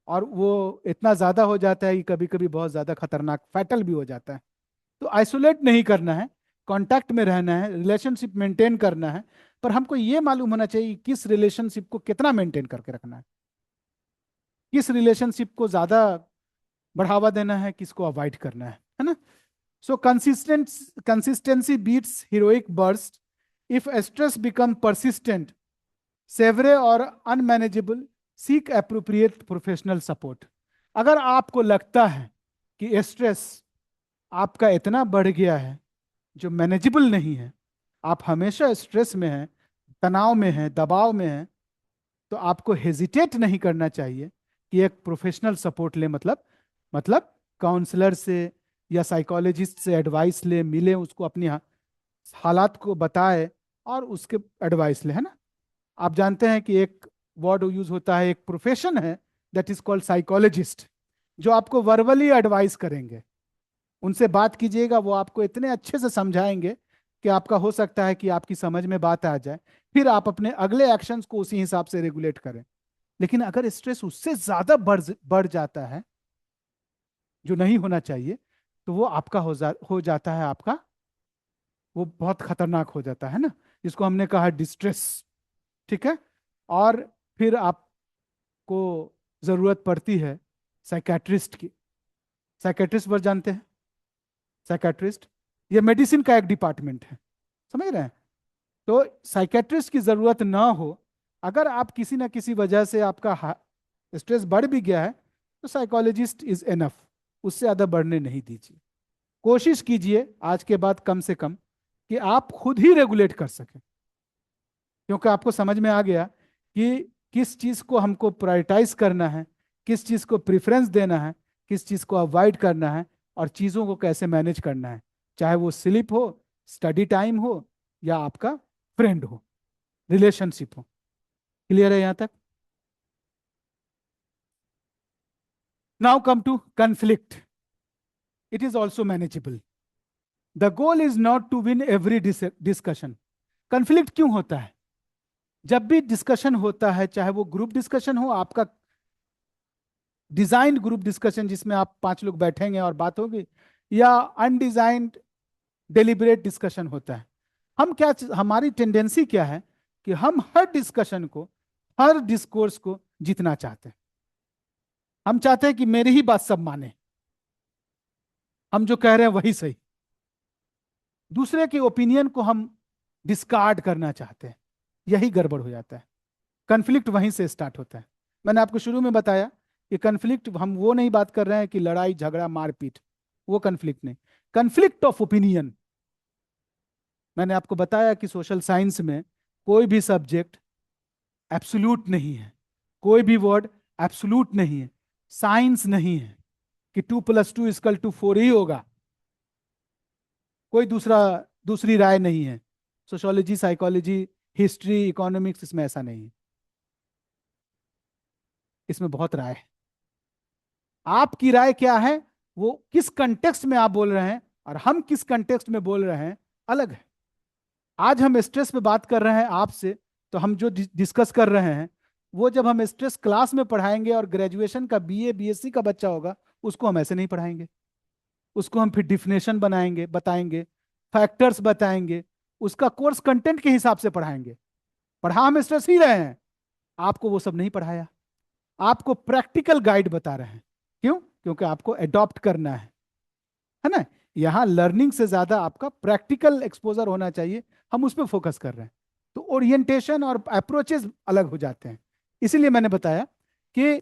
[SPEAKER 1] और वो इतना ज्यादा हो जाता है कि कभी कभी बहुत ज्यादा खतरनाक फैटल भी हो जाता है। तो आइसोलेट नहीं करना है, कांटेक्ट में रहना है, रिलेशनशिप मेंटेन करना है। पर हमको ये मालूम होना चाहिए कि किस रिलेशनशिप को कितना मेंटेन करके रखना है, किस रिलेशनशिप को ज्यादा बढ़ावा देना है, किसको अवॉइड करना है ना? So consistency beats heroic burst. If stress become persistent, severe और unmanageable, seek appropriate professional support. अगर आपको लगता है कि स्ट्रेस आपका इतना बढ़ गया है जो मैनेजेबल नहीं है, आप हमेशा स्ट्रेस में हैं, तनाव में हैं, दबाव में हैं, तो आपको हेजिटेट नहीं करना चाहिए कि एक प्रोफेशनल सपोर्ट ले। मतलब काउंसलर से या साइकोलॉजिस्ट से एडवाइस ले, मिले उसको, अपनी हालात को बताए और उसके एडवाइस ले, है ना? आप जानते हैं कि एक वर्ड यूज होता है, एक प्रोफेशन है, दैट इज कॉल्ड साइकोलॉजिस्ट, जो आपको वर्बली एडवाइस करेंगे। उनसे बात कीजिएगा, वो आपको इतने अच्छे से समझाएंगे कि आपका हो सकता है कि आपकी समझ में बात आ जाए, फिर आप अपने अगले एक्शंस को उसी हिसाब से रेगुलेट करें। लेकिन अगर स्ट्रेस उससे ज्यादा बढ़ जाता है, जो नहीं होना चाहिए, तो वो आपका हो जाता है आपका, वो बहुत खतरनाक हो जाता है ना, जिसको हमने कहा डिस्ट्रेस। ठीक है? और फिर आपको जरूरत पड़ती है साइकेट्रिस्ट की। साइकेट्रिस्ट वर्ड जानते हैं? साइकेट्रिस्ट ये मेडिसिन का एक डिपार्टमेंट है, समझ रहे हैं? तो साइकेट्रिस्ट की जरूरत ना हो, अगर आप किसी ना किसी वजह से आपका स्ट्रेस बढ़ भी गया है, तो साइकोलॉजिस्ट इज एनफ, उससे ज़्यादा बढ़ने नहीं दीजिए। कोशिश कीजिए आज के बाद कम से कम कि आप खुद ही रेगुलेट कर सकें, क्योंकि आपको समझ में आ गया कि किस चीज़ को हमको प्रायोरिटाइज करना है, किस चीज़ को प्रेफरेंस देना है, किस चीज़ को अवॉइड करना है, और चीज़ों को कैसे मैनेज करना है, चाहे वो स्लीप हो, स्टडी टाइम हो, या आपका फ्रेंड हो, रिलेशनशिप हो। क्लियर है यहाँ तक? Now come to conflict. It is also manageable. The goal is not to win every discussion. Conflict क्यों होता है? जब भी डिस्कशन होता है, चाहे वो ग्रुप डिस्कशन हो, आपका डिजाइंड ग्रुप डिस्कशन जिसमें आप 5 लोग बैठेंगे और बात होगी, या अनडिजाइंड डेलिबरेट डिस्कशन होता है, हमारी टेंडेंसी क्या है कि हम हर डिस्कशन को, हर डिस्कोर्स को जीतना चाहते हैं। हम चाहते हैं कि मेरी ही बात सब माने, हम जो कह रहे हैं वही सही। दूसरे के ओपिनियन को हम डिस्कार्ड करना चाहते हैं, यही गड़बड़ हो जाता है। कन्फ्लिक्ट वहीं से स्टार्ट होता है। मैंने आपको शुरू में बताया कि कन्फ्लिक्ट, हम वो नहीं बात कर रहे हैं कि लड़ाई झगड़ा मारपीट, वो कन्फ्लिक्ट नहीं। Conflict of opinion. मैंने आपको बताया कि सोशल साइंस में कोई भी सब्जेक्ट एब्सोल्यूट नहीं है, कोई भी वर्ड एब्सोल्यूट नहीं है। साइंस नहीं है कि 2+2=4 ही होगा, कोई दूसरी राय नहीं है। सोशोलॉजी, साइकोलॉजी, हिस्ट्री, इकोनॉमिक्स, इसमें ऐसा नहीं है। इसमें बहुत राय है। आपकी राय क्या है, वो किस कंटेक्स्ट में आप बोल रहे हैं और हम किस कंटेक्स्ट में बोल रहे हैं, अलग है। आज हम स्ट्रेस पे बात कर रहे हैं आपसे, तो हम जो डिस्कस कर रहे हैं, वो जब हम स्ट्रेस क्लास में पढ़ाएंगे और ग्रेजुएशन का बीए बीएससी का बच्चा होगा, उसको हम ऐसे नहीं पढ़ाएंगे। उसको हम फिर डिफिनेशन बनाएंगे, बताएंगे, फैक्टर्स बताएंगे, उसका कोर्स कंटेंट के हिसाब से पढ़ाएंगे। पढ़ा हम स्ट्रेस ही रहे हैं, आपको वो सब नहीं पढ़ाया। आपको प्रैक्टिकल गाइड बता रहे हैं। क्यों? क्योंकि आपको अडॉप्ट करना है ना? यहाँ लर्निंग से ज्यादा आपका प्रैक्टिकल एक्सपोजर होना चाहिए, हम उस पर फोकस कर रहे हैं। तो ओरिएंटेशन और अप्रोचेस अलग हो जाते हैं। इसीलिए मैंने बताया कि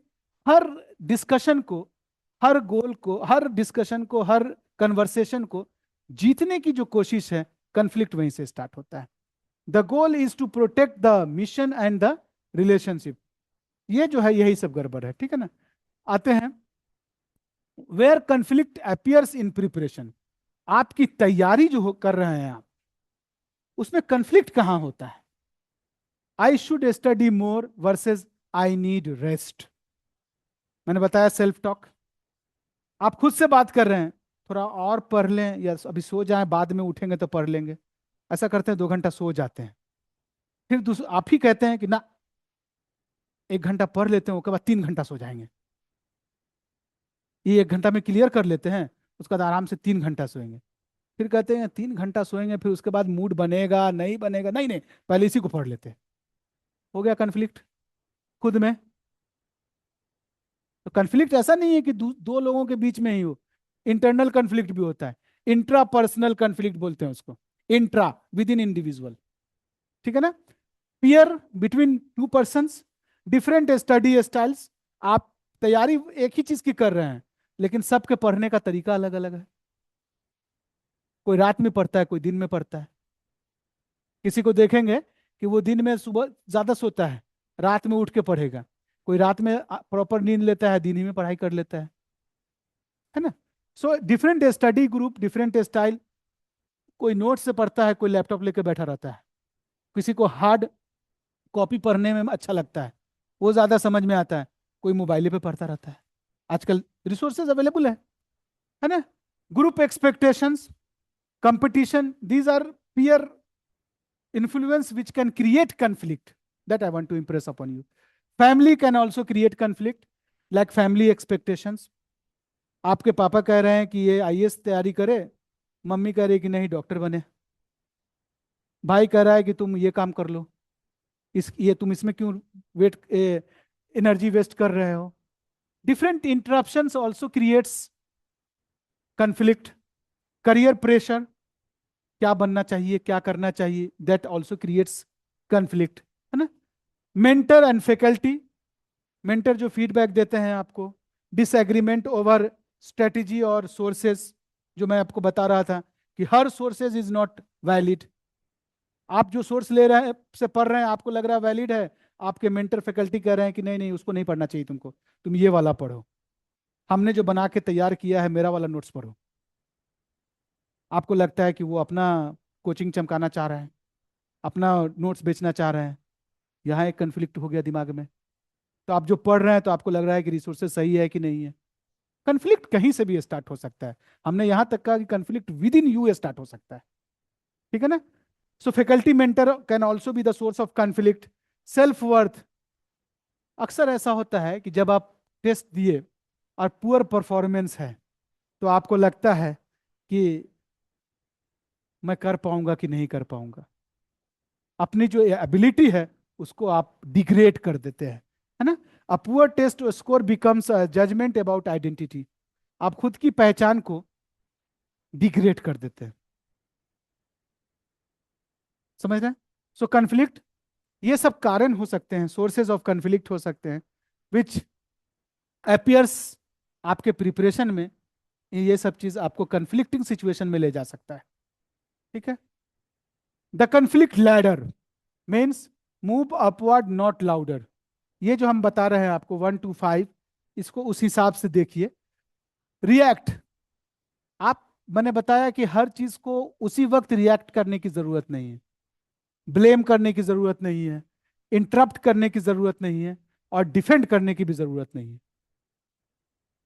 [SPEAKER 1] हर डिस्कशन को, हर गोल को, हर डिस्कशन को, हर कन्वर्सेशन को जीतने की जो कोशिश है, कन्फ्लिक्ट वहीं से स्टार्ट होता है। The goal is to protect the mission and the relationship. ये जो है यही सब गड़बड़ है, ठीक है ना। आते हैं where conflict appears in preparation. आपकी तैयारी जो कर रहे हैं आप, उसमें कन्फ्लिक्ट कहां होता है? I should study more versus I need rest. मैंने बताया सेल्फ टॉक। आप खुद से बात कर रहे हैं, थोड़ा और पढ़ लें या अभी सो जाएं, बाद में उठेंगे तो पढ़ लेंगे। ऐसा करते हैं, 2 घंटा सो जाते हैं। फिर आप ही कहते हैं कि ना 1 घंटा पढ़ लेते हैं, उसके बाद 3 घंटा सो जाएंगे। ये 1 घंटा में क्लियर कर लेते हैं, उसके बाद आराम से 3 घंटा सोएंगे। फिर कहते हैं 3 घंटा सोएंगे, फिर उसके बाद मूड बनेगा नहीं बनेगा, नहीं नहीं पहले इसी को पढ़ लेते हैं। हो गया कन्फ्लिक्ट खुद में। तो कन्फ्लिक्ट ऐसा नहीं है कि दो लोगों के बीच में ही हो, इंटरनल कन्फ्लिक्ट भी होता है। इंट्रा पर्सनल कन्फ्लिक्ट बोलते हैं उसको, इंट्रा विद इन इंडिविजुअल, ठीक है ना। Peer between two persons, different study styles. आप तैयारी एक ही चीज की कर रहे हैं, लेकिन सबके पढ़ने का तरीका अलग अलग है। कोई रात में पढ़ता है, कोई दिन में पढ़ता है। किसी को देखेंगे कि वो दिन में सुबह ज्यादा सोता है, रात में उठ के पढ़ेगा। कोई रात में प्रॉपर नींद लेता है, दिन ही में पढ़ाई कर लेता है ना। So different study group, different style. कोई नोट से पढ़ता है, कोई लैपटॉप लेके बैठा रहता है। किसी को हार्ड कॉपी पढ़ने में अच्छा लगता है, वो ज्यादा समझ में आता है। कोई मोबाइल पे पढ़ता रहता है। आजकल रिसोर्सेज अवेलेबल है ना। Group expectations, competition, these are peer influence which can create conflict that I want to impress upon you. Family can also create conflict, like family expectations. आपके पापा कह रहे हैं कि ये आईएएस तैयारी करे, मम्मी कह रही है कि नहीं डॉक्टर बने। भाई कह रहा है कि तुम ये काम कर लो, ये तुम इसमें क्यों वेट एनर्जी वेस्ट कर रहे हो। Different interruptions also creates conflict. Career pressure, क्या बनना चाहिए, क्या करना चाहिए, दैट ऑल्सो क्रिएट्स कन्फ्लिक्ट, है ना। मेंटर एंड फैकल्टी, मेंटर जो फीडबैक देते हैं आपको। डिसएग्रीमेंट ओवर स्ट्रेटेजी और सोर्सेज, जो मैं आपको बता रहा था कि हर सोर्सेज इज नॉट वैलिड। आप जो सोर्स ले रहे हैं, से पढ़ रहे हैं, आपको लग रहा है वैलिड है, आपके मेंटर फैकल्टी कह रहे हैं कि नहीं नहीं उसको नहीं पढ़ना चाहिए तुमको, तुम ये वाला पढ़ो, हमने जो बना के तैयार किया है मेरा वाला नोट्स पढ़ो। आपको लगता है कि वो अपना कोचिंग चमकाना चाह रहे हैं, अपना नोट्स बेचना चाह रहे हैं। यहाँ एक कन्फ्लिक्ट हो गया दिमाग में। तो आप जो पढ़ रहे हैं तो आपको लग रहा है कि रिसोर्सेज सही है कि नहीं है। कन्फ्लिक्ट कहीं से भी स्टार्ट हो सकता है। हमने यहां तक कहा कि conflict within you start हो सकता है, ठीक है ना। So faculty mentor can also be the source of conflict. Self worth, अक्सर ऐसा होता है कि जब आप टेस्ट दिए और पुअर परफॉर्मेंस है, तो आपको लगता है कि मैं कर पाऊंगा कि नहीं कर पाऊंगा। अपनी जो एबिलिटी है उसको आप डिग्रेड कर देते हैं, है ना। A poor test score becomes a judgement about identity. आप खुद की पहचान को डिग्रेड कर देते हैं, समझ रहे हैं। सो कन्फ्लिक्ट, ये सब कारण हो सकते हैं, सोर्सेज ऑफ कन्फ्लिक्ट हो सकते हैं, विच अपियर्स आपके प्रिपरेशन में। ये सब चीज आपको कन्फ्लिक्टिंग सिचुएशन में ले जा सकता है, ठीक है। The conflict ladder means move upward not louder. ये जो हम बता रहे हैं आपको 1 to 5, इसको उस हिसाब से देखिए। रिएक्ट, आप, मैंने बताया कि हर चीज को उसी वक्त रिएक्ट करने की जरूरत नहीं है, ब्लेम करने की जरूरत नहीं है, इंटरप्ट करने की जरूरत नहीं है, और डिफेंड करने की भी जरूरत नहीं है।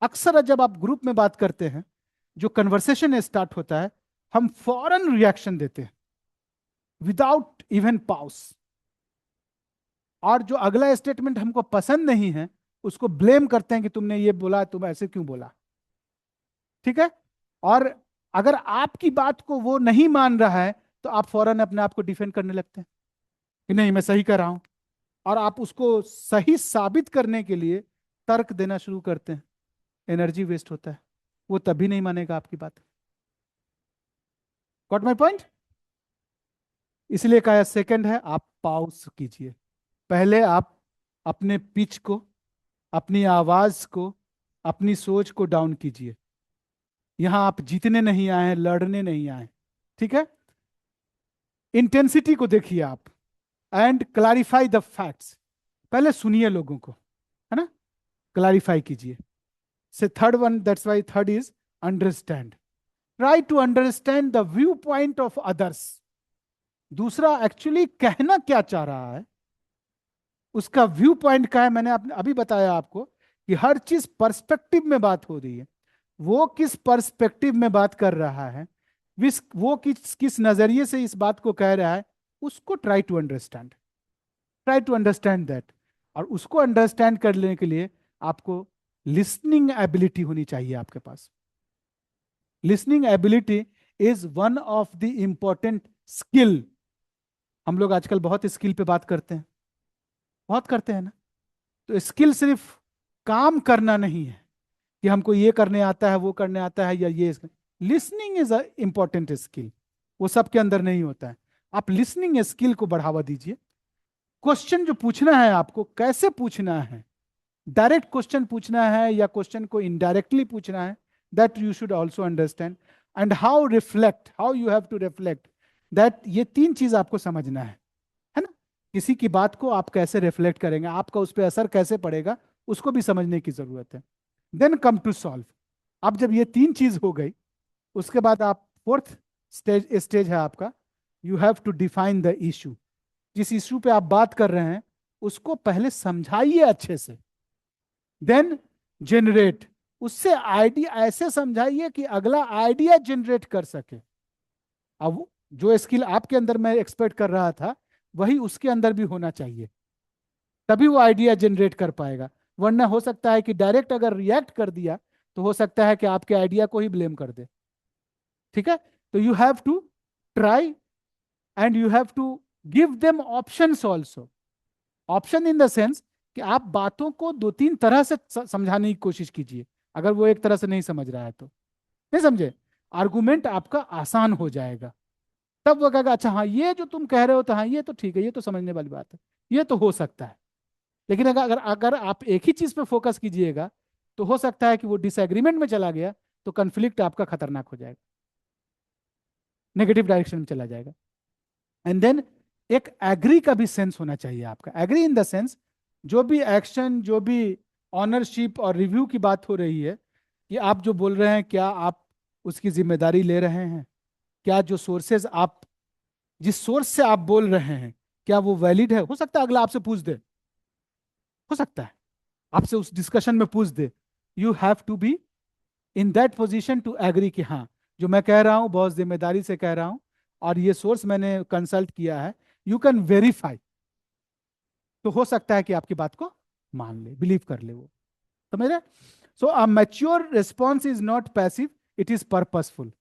[SPEAKER 1] अक्सर जब आप ग्रुप में बात करते हैं, जो कन्वर्सेशन स्टार्ट होता है, हम फौरन रिएक्शन देते हैं विदाउट इवन पॉज, और जो अगला स्टेटमेंट हमको पसंद नहीं है उसको ब्लेम करते हैं कि तुमने ये बोला, तुम ऐसे क्यों बोला, ठीक है। और अगर आपकी बात को वो नहीं मान रहा है तो आप फौरन अपने आप को डिफेंड करने लगते हैं कि नहीं मैं सही कर रहा हूं, और आप उसको सही साबित करने के लिए तर्क देना शुरू करते हैं। एनर्जी वेस्ट होता है, वो तभी नहीं मानेगा आपकी बात। Got my point. इसलिए कहा सेकंड है, आप पॉज कीजिए। पहले आप अपने पिच को, अपनी आवाज को, अपनी सोच को डाउन कीजिए। यहां आप जीतने नहीं आए हैं, लड़ने नहीं आए, ठीक है। इंटेंसिटी को देखिए आप, एंड क्लैरिफाई द फैक्ट्स। पहले सुनिए लोगों को, है ना, क्लैरिफाई कीजिए। से third one, that's why third is understand. Try to understand the viewpoint of others. दूसरा एक्चुअली कहना क्या चाह रहा है, उसका व्यू पॉइंट क्या है। मैंने अभी बताया आपको कि हर चीज पर्सपेक्टिव में बात हो रही है। वो किस पर्सपेक्टिव में बात कर रहा है, वो किस किस नजरिए से इस बात को कह रहा है, उसको try to understand. Try to understand that. और उसको अंडरस्टैंड करने के लिए आपको लिसनिंग एबिलिटी होनी चाहिए आपके पास। Listening ability is one of the important skill. हम लोग आजकल बहुत स्किल पे बात करते हैं, बहुत करते हैं ना। तो स्किल सिर्फ काम करना नहीं है कि हमको ये करने आता है, वो करने आता है, या ये। Listening is a important skill, वो सबके अंदर नहीं होता है। आप लिसनिंग स्किल को बढ़ावा दीजिए। क्वेश्चन जो पूछना है आपको, कैसे पूछना है, डायरेक्ट क्वेश्चन पूछना है या क्वेश्चन को इनडायरेक्टली पूछना है, that you should also understand. And how reflect, how you have to reflect that. ये तीन चीज आपको समझना है ना। किसी की बात को आप कैसे रिफ्लेक्ट करेंगे, आपका उस पर असर कैसे पड़ेगा, उसको भी समझने की जरूरत है। Then come to solve. अब जब ये तीन चीज हो गई, उसके बाद आप फोर्थ स्टेज है आपका, you have to define the issue. जिस इशू पे आप बात कर रहे हैं उसको पहले समझाइए अच्छे से, देन जनरेट। उससे आइडिया ऐसे समझाइए कि अगला आइडिया जनरेट कर सके। अब जो स्किल आपके अंदर मैं एक्सपेक्ट कर रहा था, वही उसके अंदर भी होना चाहिए, तभी वो आइडिया जनरेट कर पाएगा। वरना हो सकता है कि डायरेक्ट अगर रिएक्ट कर दिया तो हो सकता है कि आपके आइडिया को ही ब्लेम कर दे, ठीक है। तो you have to try, and you have to give them options also. Option in the sense कि आप बातों को दो तीन तरह से समझाने की कोशिश कीजिए। अगर वो एक तरह से नहीं समझ रहा है तो, नहीं समझे, आर्गुमेंट आपका आसान हो जाएगा। तब वो कहेगा अच्छा हाँ ये जो तुम कह रहे हो तो हाँ ये तो ठीक है, ये तो समझने वाली बात है, ये तो हो सकता है। लेकिन अगर अगर आप एक ही चीज पे फोकस कीजिएगा तो हो सकता है कि वो डिसएग्रीमेंट में चला गया तो कंफ्लिक्ट आपका खतरनाक हो जाएगा, नेगेटिव डायरेक्शन में चला जाएगा। एंड देन एक एग्री का भी सेंस होना चाहिए आपका। एग्री इन द सेंस, जो भी एक्शन, जो भी ऑनरशिप और रिव्यू की बात हो रही है, कि आप जो बोल रहे हैं क्या आप उसकी जिम्मेदारी ले रहे हैं, क्या जो सोर्सेज आप, जिस सोर्स से आप बोल रहे हैं, क्या वो वैलिड है। हो सकता है अगला आपसे पूछ दे, हो सकता है आपसे उस डिस्कशन में पूछ दे। You have to be in that position to agree कि हाँ जो मैं कह रहा हूं बहुत जिम्मेदारी से कह रहा हूं, और ये सोर्स मैंने कंसल्ट किया है, यू कैन वेरीफाई। तो हो सकता है कि आपकी बात को मान ले, बिलीव कर ले वो, समझ रहे। So a mature response is not passive, it is purposeful.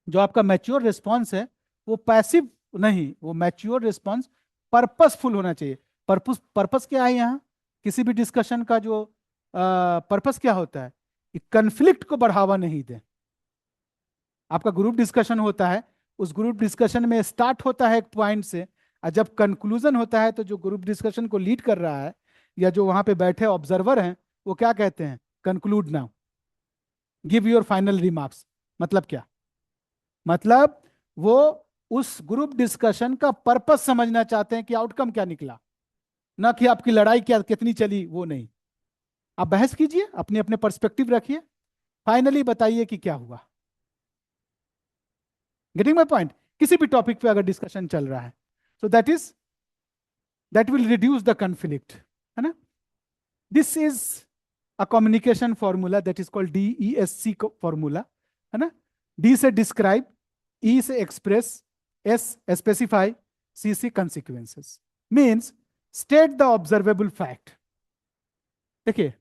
[SPEAKER 1] जो आपका मैच्योर रिस्पॉन्स है वो पैसिव नहीं, वो मैच्योर रिस्पॉन्स पर्पसफुल होना चाहिए। पर्पस, पर्पस क्या है यहाँ, किसी भी डिस्कशन का जो पर्पस क्या होता है कि कंफ्लिक्ट को बढ़ावा नहीं दे। आपका ग्रुप डिस्कशन होता है, उस ग्रुप डिस्कशन में स्टार्ट होता है एक पॉइंट से, और जब कंक्लूजन होता है तो जो ग्रुप डिस्कशन को लीड कर रहा है या जो वहां पे बैठे ऑब्जर्वर हैं वो क्या कहते हैं, conclude now, give your final remarks. मतलब क्या, मतलब वो उस ग्रुप डिस्कशन का पर्पस समझना चाहते हैं कि आउटकम क्या निकला, ना कि आपकी लड़ाई क्या कितनी चली, वो नहीं। आप बहस कीजिए, अपने अपने पर्सपेक्टिव रखिए, फाइनली बताइए कि क्या हुआ। Getting my point. किसी भी टॉपिक पे अगर डिस्कशन चल रहा है, so that will reduce the conflict, है ना। This is a communication formula that is called DESC formula, है ना। डी से डिस्क्राइब, ई से एक्सप्रेस, एस स्पेसिफाई, सी से consequences. Means state the observable fact. देखिए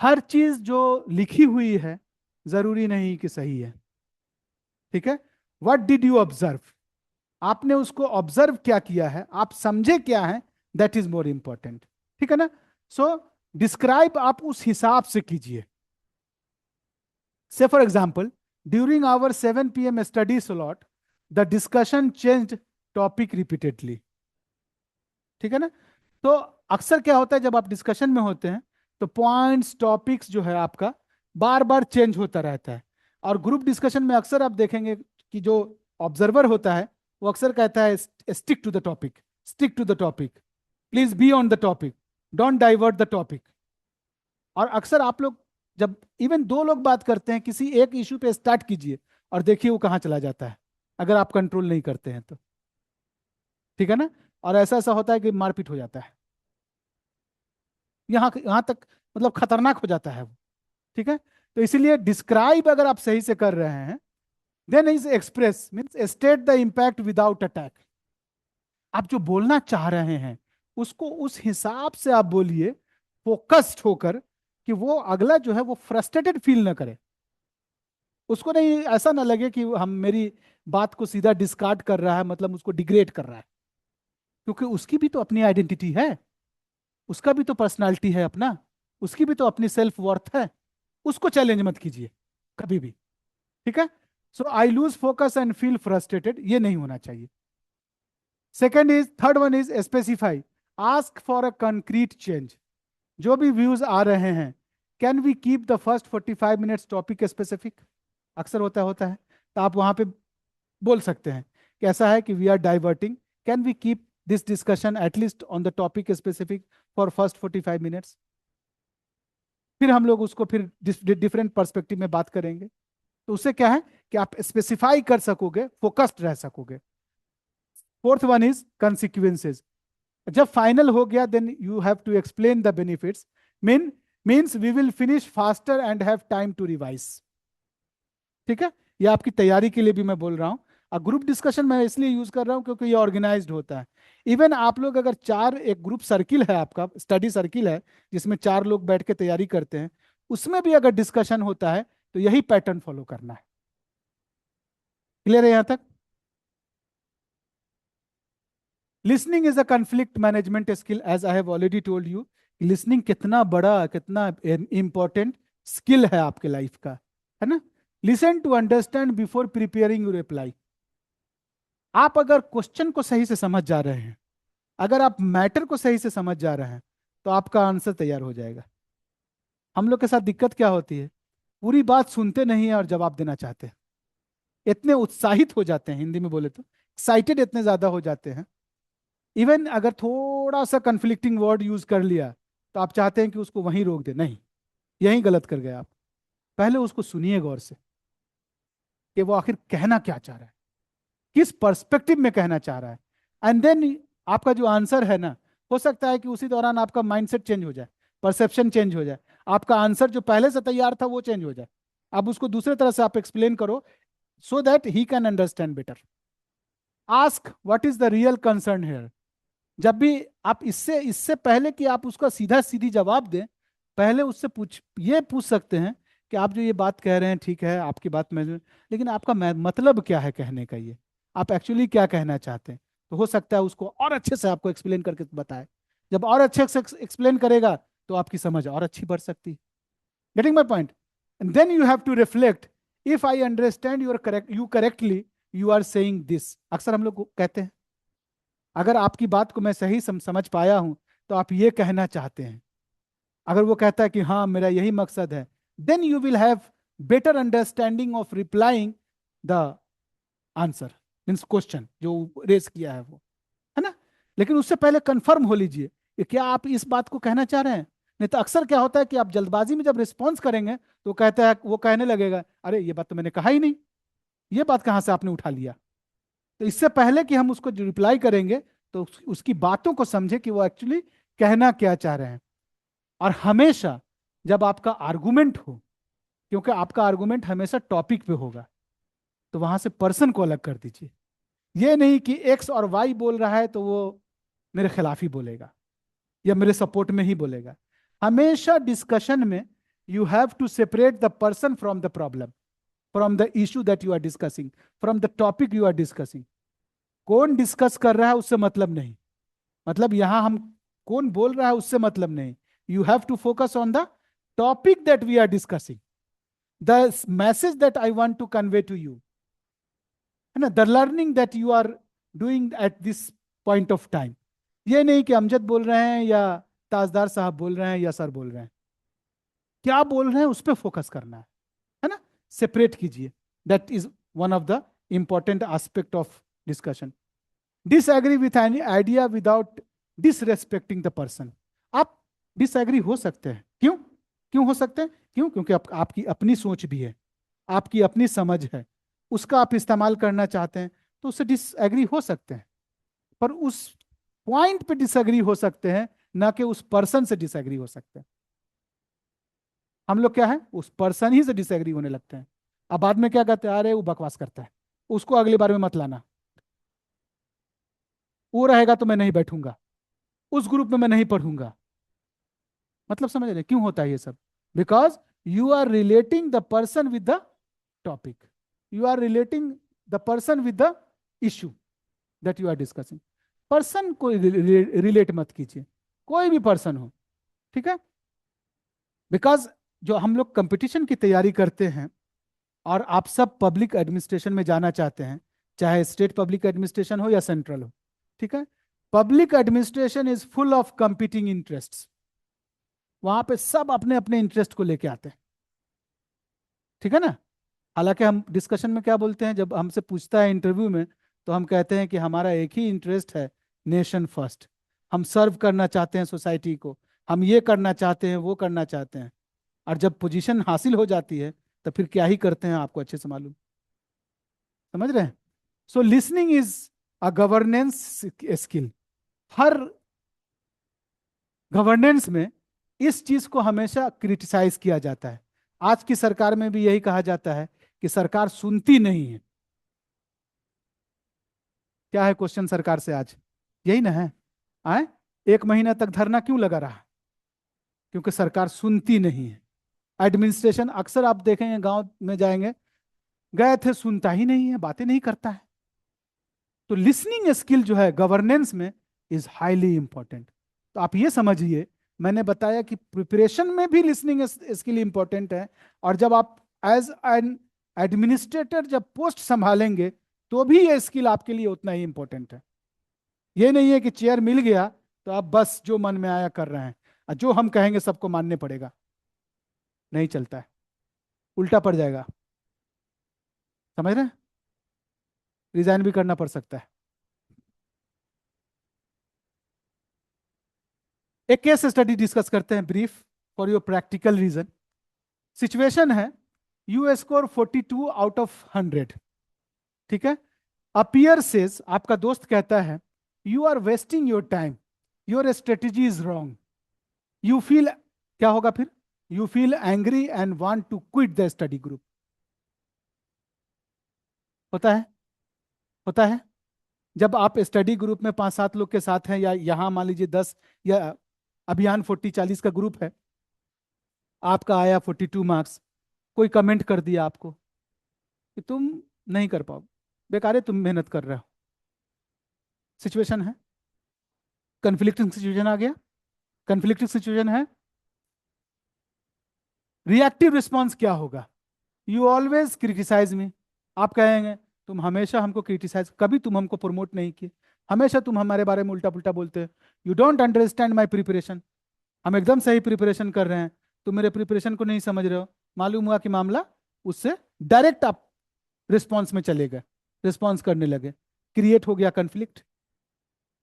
[SPEAKER 1] हर चीज जो लिखी हुई है जरूरी नहीं कि सही है, ठीक है। व्हाट डिड यू ऑब्जर्व, आपने उसको ऑब्जर्व क्या किया है, आप समझे क्या है, दैट इज मोर इंपॉर्टेंट, ठीक है ना। सो डिस्क्राइब आप उस हिसाब से कीजिए। से for example, during our 7 PM study slot the discussion change topic repeatedly. ठीक है ना? तो अक्सर क्या होता है जब आप डिस्कशन में होते हैं, तो पॉइंट्स टॉपिक्स जो है आपका बार बार चेंज होता रहता है। और ग्रुप डिस्कशन में अक्सर आप देखेंगे कि जो ऑब्जर्वर होता है वो अक्सर कहता है stick to the topic, stick to the topic, please be on the topic, don't divert the topic. और अक्सर आप लोग जब इवन दो लोग बात करते हैं किसी एक इशू पे, स्टार्ट कीजिए और देखिए वो कहाँ चला जाता है, अगर आप कंट्रोल नहीं करते हैं तो। ठीक है ना? और ऐसा ऐसा होता है कि मारपीट हो जाता है, यहाँ यहाँ तक, मतलब खतरनाक हो जाता है वो। ठीक है? तो इसीलिए डिस्क्राइब अगर आप सही से कर रहे हैं, then is express means state the impact without attack. आप जो बोलना चाह रहे हैं उसको उस हिसाब से आप बोलिए, फोकस्ड होकर, कि वो अगला जो है वो फ्रस्ट्रेटेड फील ना करे। उसको नहीं, ऐसा ना लगे कि हम मेरी बात को सीधा डिस्कार्ड कर रहा है, मतलब उसको डिग्रेड कर रहा है। क्योंकि उसकी भी तो अपनी आइडेंटिटी है, उसका भी तो पर्सनालिटी है अपना, उसकी भी तो अपनी सेल्फ वर्थ है। उसको चैलेंज मत कीजिए कभी भी। ठीक है? So I lose focus and feel frustrated, ये नहीं होना चाहिए। Second is, third one is specify, ask for a concrete change. जो भी व्यूज आ रहे हैं, can we keep the first 45 minutes topic specific? अक्सर होता है तो आप वहां पे बोल सकते हैं कि ऐसा है कि we are diverting, can we keep this discussion at least on the topic specific for first 45 minutes. फिर हम लोग उसको फिर डिफरेंट पर्सपेक्टिव में बात करेंगे। तो उससे क्या है कि आप स्पेसिफाई कर सकोगे, फोकस्ड रह सकोगे। Fourth one is consequences. जब फाइनल हो गया then you have to explain the benefits, means we will finish faster and have time to revise. ठीक है? ये आपकी तैयारी के लिए भी मैं बोल रहा हूँ। और ग्रुप डिस्कशन मैं इसलिए यूज कर रहा हूँ क्योंकि ये ऑर्गेनाइज्ड होता है। इवन आप लोग अगर चार, एक ग्रुप सर्किल है आपका, स्टडी सर्किल है जिसमें चार लोग बैठ के तैयारी करते हैं, उसमें भी अगर डिस्कशन होता है तो यही पैटर्न फॉलो करना है। क्लियर है यहां तक? Listening is a conflict management skill, as I have already told you. Listening कितना बड़ा, कितना इंपॉर्टेंट स्किल है आपके लाइफ का, है ना? Listen to understand before preparing you reply. आप अगर क्वेश्चन को सही से समझ जा रहे हैं, अगर आप मैटर को सही से समझ जा रहे हैं, तो आपका आंसर तैयार हो जाएगा। हम लोग के साथ दिक्कत क्या होती है, पूरी बात सुनते नहीं है और जवाब देना चाहते हैं। इतने उत्साहित हो जाते हैं, हिंदी में बोले तो एक्साइटेड इतने ज्यादा हो जाते हैं, इवन अगर थोड़ा सा कंफ्लिक्टिंग वर्ड यूज कर लिया तो आप चाहते हैं कि उसको वहीं रोक दे। नहीं, यहीं गलत कर गए आप। पहले उसको सुनिए गौर से कि वो आखिर कहना क्या चाह रहा है, किस पर्सपेक्टिव में कहना चाह रहा है। एंड देन आपका जो आंसर है ना, हो सकता है कि उसी दौरान आपका माइंडसेट चेंज हो जाए, परसेप्शन चेंज हो जाए, आपका आंसर जो पहले से तैयार था वो चेंज हो जाए। अब उसको दूसरे तरह से आप एक्सप्लेन करो, so that he can understand better. Ask what is the real concern here. जब भी आप इससे इससे पहले कि आप उसका सीधा सीधी जवाब दें, पहले उससे पूछ सकते हैं कि आप जो ये बात कह रहे हैं ठीक है, आपकी बात मैं, लेकिन आपका मतलब क्या है कहने का, ये आप एक्चुअली क्या कहना चाहते हैं। तो हो सकता है उसको और अच्छे से आपको एक्सप्लेन करके बताए। जब और अच्छे से एक्सप्लेन करेगा तो आपकी समझ और अच्छी बढ़ सकती है। Getting my point? And then you have to reflect, if I understand you correctly, you are saying this. अक्सर हम लोग कहते हैं अगर आपकी बात को मैं सही समझ पाया हूं तो आप ये कहना चाहते हैं। अगर वो कहता है कि हाँ मेरा यही मकसद है, then you will have better understanding of replying the answer, means question जो रेस किया है वो, है ना? लेकिन उससे पहले कंफर्म हो लीजिए कि क्या आप इस बात को कहना चाह रहे हैं। नहीं तो अक्सर क्या होता है कि आप जल्दबाजी में जब रिस्पॉन्स करेंगे तो कहता है, वो कहने लगेगा अरे ये बात तो मैंने कहा ही नहीं, ये बात कहाँ से आपने उठा लिया। तो इससे पहले कि हम उसको रिप्लाई करेंगे तो उसकी बातों को समझे कि वो एक्चुअली कहना क्या चाह रहे हैं। और हमेशा जब आपका आर्गुमेंट हो, क्योंकि आपका आर्गुमेंट हमेशा टॉपिक पे होगा, तो वहां से पर्सन को अलग कर दीजिए। ये नहीं कि एक्स और वाई बोल रहा है तो वो मेरे खिलाफ ही बोलेगा या मेरे सपोर्ट में ही बोलेगा। हमेशा डिस्कशन में you have to separate the person from the problem, from the issue that you are discussing, from the topic you are discussing. कौन डिस्कस कर रहा है उससे मतलब नहीं, मतलब यहां हम कौन बोल रहा है उससे मतलब नहीं। You have to focus on the topic that we are discussing, the message that I want to convey to you, है ना, the learning that you are doing at this point of time. ये नहीं कि अमजद बोल रहे हैं या ताजदार साहब बोल रहे हैं या सर बोल रहे हैं, क्या बोल रहे हैं उस पर फोकस करना है ना, सेपरेट कीजिए। That is one of the important aspect of discussion. Disagree with any idea without disrespecting the person. आप डिसएग्री हो सकते हैं, क्यों क्यों हो सकते हैं? क्यों? क्योंकि आपकी अपनी सोच भी है, आपकी अपनी समझ है, उसका आप इस्तेमाल करना चाहते हैं, तो उससे डिसएग्री हो सकते हैं, पर उस पॉइंट पे डिसएग्री हो सकते हैं, ना कि उस पर्सन से डिसएग्री हो सकते हैं। हम लोग क्या है, उस पर्सन ही से डिसएग्री होने लगते हैं। अब बाद में क्या कहते हैं, अरे वो बकवास करता है, उसको अगली बार में मत लाना, वो रहेगा तो मैं नहीं बैठूंगा, उस ग्रुप में मैं नहीं पढ़ूंगा। मतलब समझ रहे क्यों होता है ये सब? Because you are relating the person with the topic, you are relating the person with the issue that you are discussing. Person को रिलेट मत कीजिए, कोई भी पर्सन हो, ठीक है? बिकॉज जो हम लोग कंपटीशन की तैयारी करते हैं और आप सब पब्लिक एडमिनिस्ट्रेशन में जाना चाहते हैं, चाहे स्टेट पब्लिक एडमिनिस्ट्रेशन हो या सेंट्रल हो, ठीक है? Public administration is full of competing interests. वहां पे सब अपने अपने इंटरेस्ट को लेके आते हैं, ठीक है ना? हालांकि हम डिस्कशन में क्या बोलते हैं, जब हमसे पूछता है इंटरव्यू में, तो हम कहते हैं कि हमारा एक ही इंटरेस्ट है, नेशन फर्स्ट। हम सर्व करना चाहते हैं सोसाइटी को, हम ये करना चाहते हैं, वो करना चाहते हैं। और जब पोजीशन हासिल हो जाती है, तो फिर क्या ही करते हैं, आपको अच्छे से मालूम। समझ रहे हैं? So listening is a governance skill. हर गवर्नेंस में इस चीज को हमेशा क्रिटिसाइज किया जाता है। आज की सरकार में भी यही कहा जाता है कि सरकार सुनती नहीं है। क्या है क्वेश्चन सरकार से आज? यही ना है। आए, 1 महीना तक धरना क्यों लगा रहा? क्योंकि सरकार सुनती नहीं है। एडमिनिस्ट्रेशन अक्सर आप देखेंगे, गांव में जाएंगे, गए थे, सुनता ही नहीं है, बातें नहीं करता है। तो लिसनिंग स्किल जो है गवर्नेंस में इज हाईली इंपॉर्टेंट। तो आप ये समझिए, मैंने बताया कि प्रिपरेशन में भी लिसनिंग स्किल इंपॉर्टेंट है, और जब आप एज एन एडमिनिस्ट्रेटर जब पोस्ट संभालेंगे, तो भी ये स्किल आपके लिए उतना ही इंपॉर्टेंट है। ये नहीं है कि चेयर मिल गया तो आप बस जो मन में आया कर रहे हैं, और जो हम कहेंगे सबको मानने पड़ेगा, नहीं चलता है, उल्टा पड़ जाएगा। समझ रहे हैं? रिजाइन भी करना पड़ सकता है। एक केस स्टडी डिस्कस करते हैं, brief for your practical reason. Situation है, यू स्कोर 42 आउट ऑफ 100, ठीक है? अपियर सेज, आपका दोस्त कहता है, you are wasting your time, your strategy is wrong. You feel, क्या होगा फिर? You feel angry and want to quit the study group. होता है, होता है। जब आप स्टडी ग्रुप में 5-7 लोग के साथ हैं, या यहां मान लीजिए 10, या अभियान 40-40 का ग्रुप है, आपका आया 42 मार्क्स, कोई कमेंट कर दिया आपको कि तुम नहीं कर पाओ, बेकार है, तुम मेहनत कर रहे हो। सिचुएशन है, कन्फ्लिक्टिंग सिचुएशन आ गया, कन्फ्लिक्टिंग सिचुएशन है। रिएक्टिव रिस्पॉन्स क्या होगा? यू ऑलवेज क्रिटिसाइज मी। आप कहेंगे, तुम हमेशा हमको क्रिटिसाइज, कभी तुम हमको प्रमोट नहीं किए, हमेशा तुम हमारे बारे में उल्टा पुल्टा बोलते हो। You don't understand my preparation. हम एकदम सही प्रिपरेशन कर रहे हैं, तुम मेरे प्रिपरेशन को नहीं समझ रहे हो। मालूम हुआ कि मामला उससे डायरेक्ट आप रिस्पॉन्स में चले गए, रिस्पॉन्स करने लगे, क्रिएट हो गया कन्फ्लिक्ट।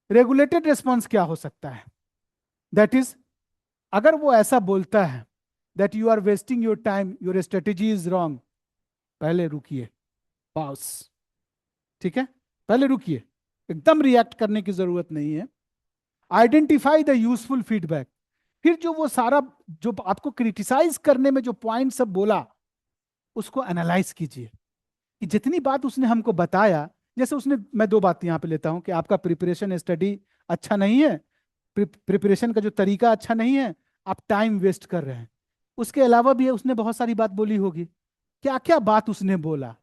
[SPEAKER 1] रेगुलेटेड रिस्पॉन्स क्या हो सकता है? दैट इज, अगर वो ऐसा बोलता है that you are wasting your time, your strategy is wrong, पहले रुकिए, पॉज, ठीक है? पहले रुकिए, एकदम रिएक्ट करने की जरूरत नहीं है। Identify the useful feedback. फिर जो वो सारा, जो आपको क्रिटिसाइज करने में जो पॉइंट सब बोला, उसको एनालाइज कीजिए कि जितनी बात उसने हमको बताया, जैसे उसने, मैं 2 बात यहाँ पे लेता हूँ कि आपका प्रिपरेशन स्टडी अच्छा नहीं है, प्रिपरेशन का जो तरीका अच्छा नहीं है, आप टाइम वेस्ट कर रहे हैं। उसके अलावा भी उसने बहुत सारी बात बोली होगी। क्या क्या बात उसने बोला?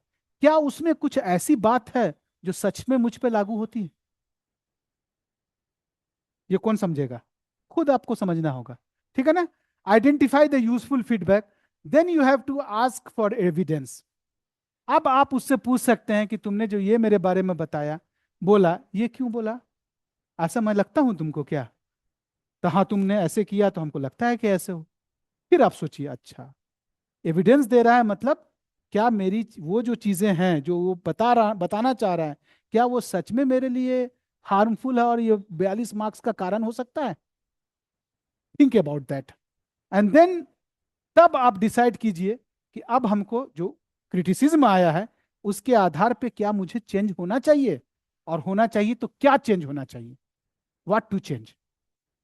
[SPEAKER 1] क्या उसमें कुछ ऐसी बात है जो सच में मुझ पे लागू होती है? ये कौन समझेगा? खुद आपको समझना होगा, ठीक है ना? Identify the useful feedback, then you have to ask for evidence. अब आप उससे पूछ सकते हैं कि तुमने जो ये मेरे बारे में बताया, बोला, ये क्यों बोला? ऐसा मैं लगता हूं तुमको क्या? तो हाँ, तुमने ऐसे किया तो हमको लगता है कि ऐसे हो। फिर आप सोचिए, अच्छा, एविडेंस दे रहा है, मतलब क्या मेरी वो जो चीजें हैं जो वो बताना चाह रहा है, क्या वो सच में मेरे लिए हार्मफुल है और ये 42 मार्क्स का कारण हो सकता है? Think about that, and then तब आप डिसाइड कीजिए कि अब हमको जो क्रिटिसिज्म आया है उसके आधार पे क्या मुझे चेंज होना चाहिए, और होना चाहिए तो क्या चेंज होना चाहिए, व्हाट टू चेंज।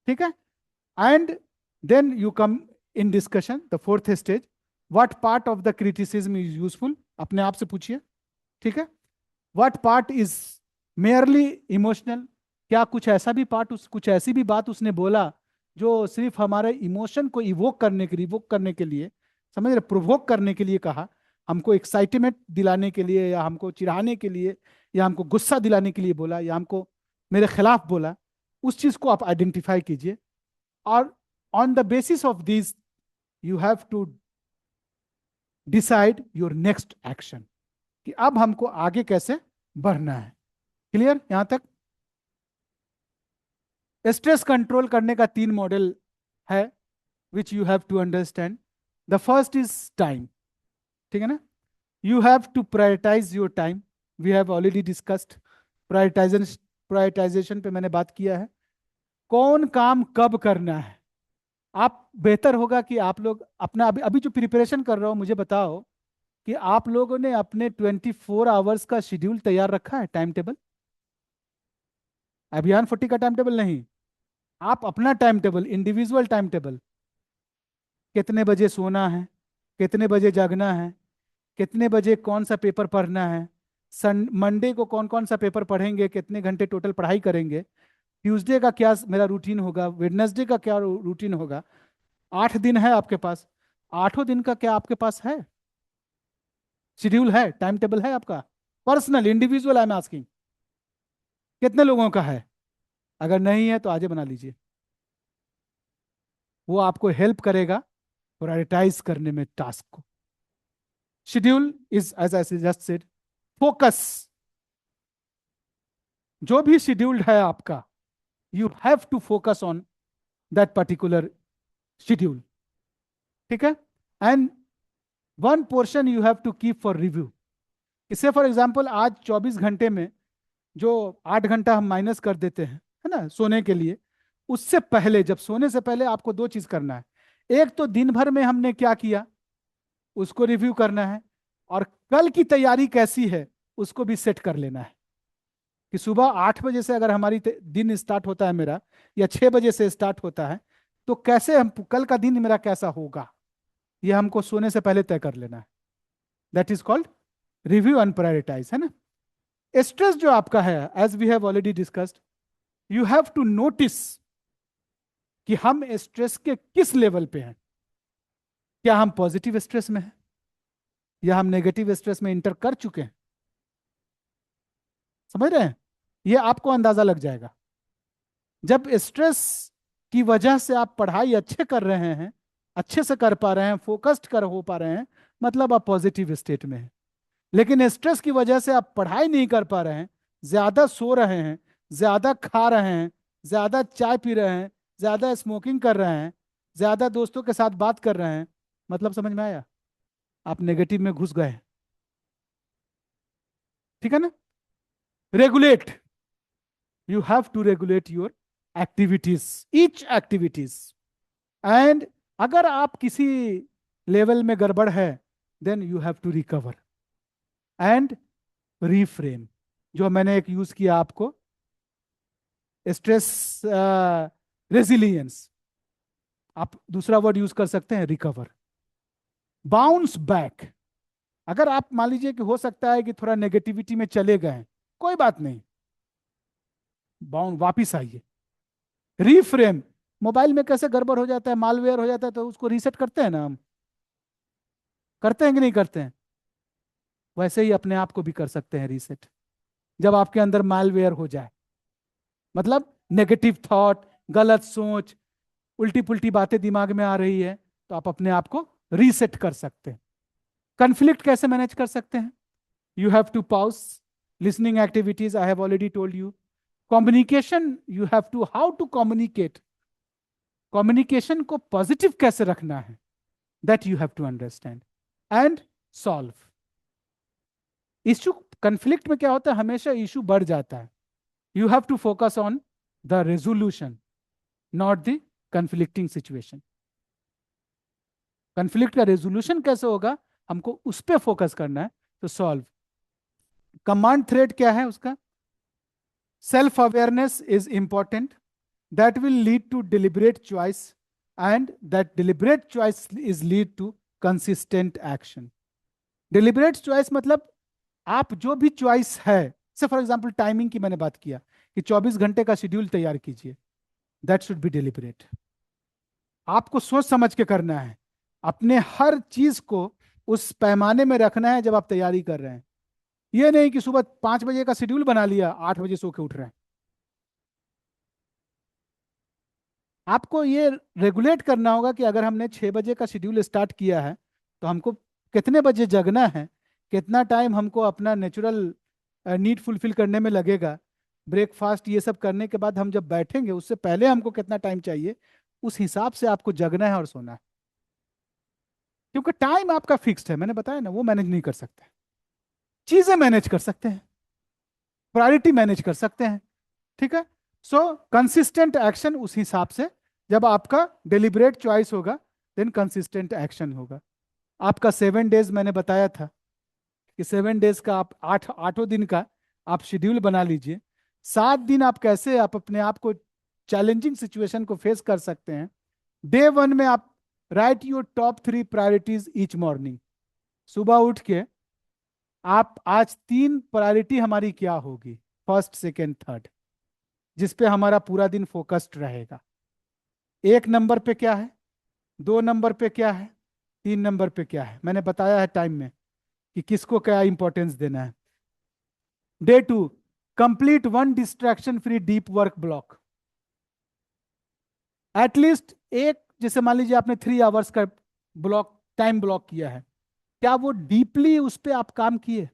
[SPEAKER 1] ठीक है? And then you come in discussion the fourth stage, what part of the criticism is useful, अपने आप से पूछिए। ठीक है? What part is merely emotional, क्या कुछ ऐसा भी पार्ट, कुछ ऐसी भी बात उसने बोला जो सिर्फ हमारे इमोशन को इवोक करने के लिए, समझ रहे, प्रोवोक करने के लिए कहा, हमको एक्साइटमेंट दिलाने के लिए, या हमको चिढ़ाने के लिए, या हमको गुस्सा दिलाने के लिए बोला, या हमको मेरे खिलाफ बोला, उस चीज को आप आइडेंटिफाई कीजिए। और on the basis of this you have to decide your next action, कि अब हमको आगे कैसे बढ़ना है। क्लियर यहां तक? स्ट्रेस कंट्रोल करने का 3 मॉडल है which you have to understand. The first is time. ठीक है ना? You have to prioritise your time. We have already discussed prioritisation. Prioritisation पे मैंने बात किया है, कौन काम कब करना है। आप बेहतर होगा कि आप लोग अपना अभी अभी जो प्रिपरेशन कर रहे हो, मुझे बताओ कि आप लोगों ने अपने 24 आवर्स का शेड्यूल तैयार रखा है, टाइम टेबल। अभियान 40 का टाइम टेबल नहीं, आप अपना time table, individual time table, कितने बजे सोना है, कितने बजे जागना है, कितने बजे कौन सा पेपर पढ़ना है, सन मंडे को कौन कौन सा पेपर पढ़ेंगे, कितने घंटे टोटल पढ़ाई करेंगे, ट्यूसडे का क्या मेरा रूटीन होगा, वेडनेसडे का क्या रूटीन होगा। 8 दिन है आपके पास, 8 दिन का क्या आपके पास है शेड्यूल, है टाइम टेबल है आपका? Personal individual I am asking, कितने लोगों का है? अगर नहीं है तो आज ही बना लीजिए, वो आपको हेल्प करेगा प्रायोरिटाइज करने में टास्क को। Schedule is as I just said focus. जो भी शेड्यूल्ड है आपका, you have to focus on that particular schedule. ठीक है? And one portion you have to keep for review. इससे फॉर एग्जाम्पल आज 24 घंटे में जो 8 घंटा हम माइनस कर देते हैं, है ना, सोने के लिए, उससे पहले, जब सोने से पहले आपको 2 चीज करना है। एक तो दिन भर में हमने क्या किया उसको रिव्यू करना है, और कल की तैयारी कैसी है उसको भी सेट कर लेना है, कि सुबह 8 बजे से अगर हमारी दिन स्टार्ट होता है मेरा, या 6 बजे से स्टार्ट होता है, तो कैसे हम कल का दिन मेरा कैसा होगा, ये हमको सोने से पहले तय कर लेना है। That is called review and prioritise, है ना? स्ट्रेस जो आपका है, as we have already discussed, you have to notice कि हम स्ट्रेस के किस लेवल पे हैं। क्या हम पॉजिटिव स्ट्रेस में हैं, या हम नेगेटिव स्ट्रेस में इंटर कर चुके हैं? समझ रहे हैं? ये आपको अंदाजा लग जाएगा जब स्ट्रेस की वजह से आप पढ़ाई अच्छे कर रहे हैं, अच्छे से कर पा रहे हैं, फोकस्ड कर हो पा रहे हैं, मतलब आप पॉजिटिव स्टेट में हैं। लेकिन स्ट्रेस की वजह से आप पढ़ाई नहीं कर पा रहे हैं, ज्यादा सो रहे हैं, ज्यादा खा रहे हैं, ज्यादा चाय पी रहे हैं, ज्यादा स्मोकिंग कर रहे हैं, ज्यादा दोस्तों के साथ बात कर रहे हैं, मतलब समझ में आया? आप नेगेटिव में घुस गए। ठीक है ना? Regulate, you have to regulate your activities, each activities. And अगर आप किसी लेवल में गड़बड़ है, then you have to recover and reframe, जो मैंने एक यूज किया आपको, स्ट्रेस रेजिलियंस, आप दूसरा वर्ड यूज कर सकते हैं रिकवर, बाउंस बैक। अगर आप मान लीजिए कि हो सकता है कि थोड़ा नेगेटिविटी में चले गए, कोई बात नहीं, बाउंड वापिस आइए, रीफ्रेम। मोबाइल में कैसे गड़बड़ हो जाता है, मालवेयर हो जाता है, तो उसको रीसेट करते हैं ना हम, करते हैं कि नहीं करते हैं? वैसे ही अपने आप को भी कर सकते हैं रीसेट, जब आपके अंदर मालवेयर हो जाए, मतलब नेगेटिव थॉट, गलत सोच, उल्टी पुल्टी बातें दिमाग में आ रही है, तो आप अपने आप को रीसेट कर सकते हैं। कन्फ्लिक्ट कैसे मैनेज कर सकते हैं? You have to pause listening activities, I have already told you. Communication, you have to how to communicate, communication को पॉजिटिव कैसे रखना है, that you have to understand and solve. Issue conflict में क्या होता है, हमेशा इशू बढ़ जाता है। You have to focus on the resolution, not the conflicting situation. Conflict का रेजोल्यूशन कैसे होगा, हमको उस पर फोकस करना है, तो सॉल्व। कमांड थ्रेड क्या है उसका, self awareness is important, that will lead to deliberate choice, and that deliberate choice is lead to consistent action. Deliberate choice मतलब आप जो भी चॉइस है, से फॉर एग्जांपल टाइमिंग की मैंने बात किया कि 24 घंटे का शेड्यूल तैयार कीजिए, दैट शुड बी डिलिबरेट। आपको सोच समझ के करना है, अपने हर चीज को उस पैमाने में रखना है जब आप तैयारी कर रहे हैं। ये नहीं कि सुबह 5 बजे का शेड्यूल बना लिया, 8 बजे सो के उठ रहे हैं। आपको ये रेगुलेट करना होगा कि अगर हमने 6 बजे का शेड्यूल स्टार्ट किया है, तो हमको कितने बजे जगना है, कितना टाइम हमको अपना नेचुरल नीड फुलफिल करने में लगेगा, ब्रेकफास्ट ये सब करने के बाद हम जब बैठेंगे उससे पहले हमको कितना टाइम चाहिए, उस हिसाब से आपको जगना है और सोना है। क्योंकि टाइम आपका फिक्स्ड है, मैंने बताया ना, वो मैनेज नहीं कर सकते। चीजें मैनेज कर सकते हैं, प्रायोरिटी मैनेज कर सकते हैं, ठीक है। सो कंसिस्टेंट एक्शन उस हिसाब से, जब आपका डिलिबरेट चॉइस होगा देन कंसिस्टेंट एक्शन होगा। आपका 7 डेज मैंने बताया था कि 7 डेज का आप आठों दिन का आप शेड्यूल बना लीजिए। 7 दिन आप कैसे आप अपने आप को चैलेंजिंग सिचुएशन को फेस कर सकते हैं। डे 1 में आप right your top 3 priorities each morning. सुबह उठ के आप आज 3 प्रायोरिटी हमारी क्या होगी, फर्स्ट सेकेंड थर्ड, जिस पे हमारा पूरा दिन फोकस्ड रहेगा। 1 नंबर पे क्या है, 2 नंबर पे क्या है, 3 नंबर पे क्या है, मैंने बताया है टाइम में कि किसको क्या इंपॉर्टेंस देना है। Day 2, complete 1 distraction free deep work block. At least एक, जैसे मान लीजिए आपने 3 आवर्स का ब्लॉक टाइम ब्लॉक किया है, क्या वो डीपली उस पर आप काम किए,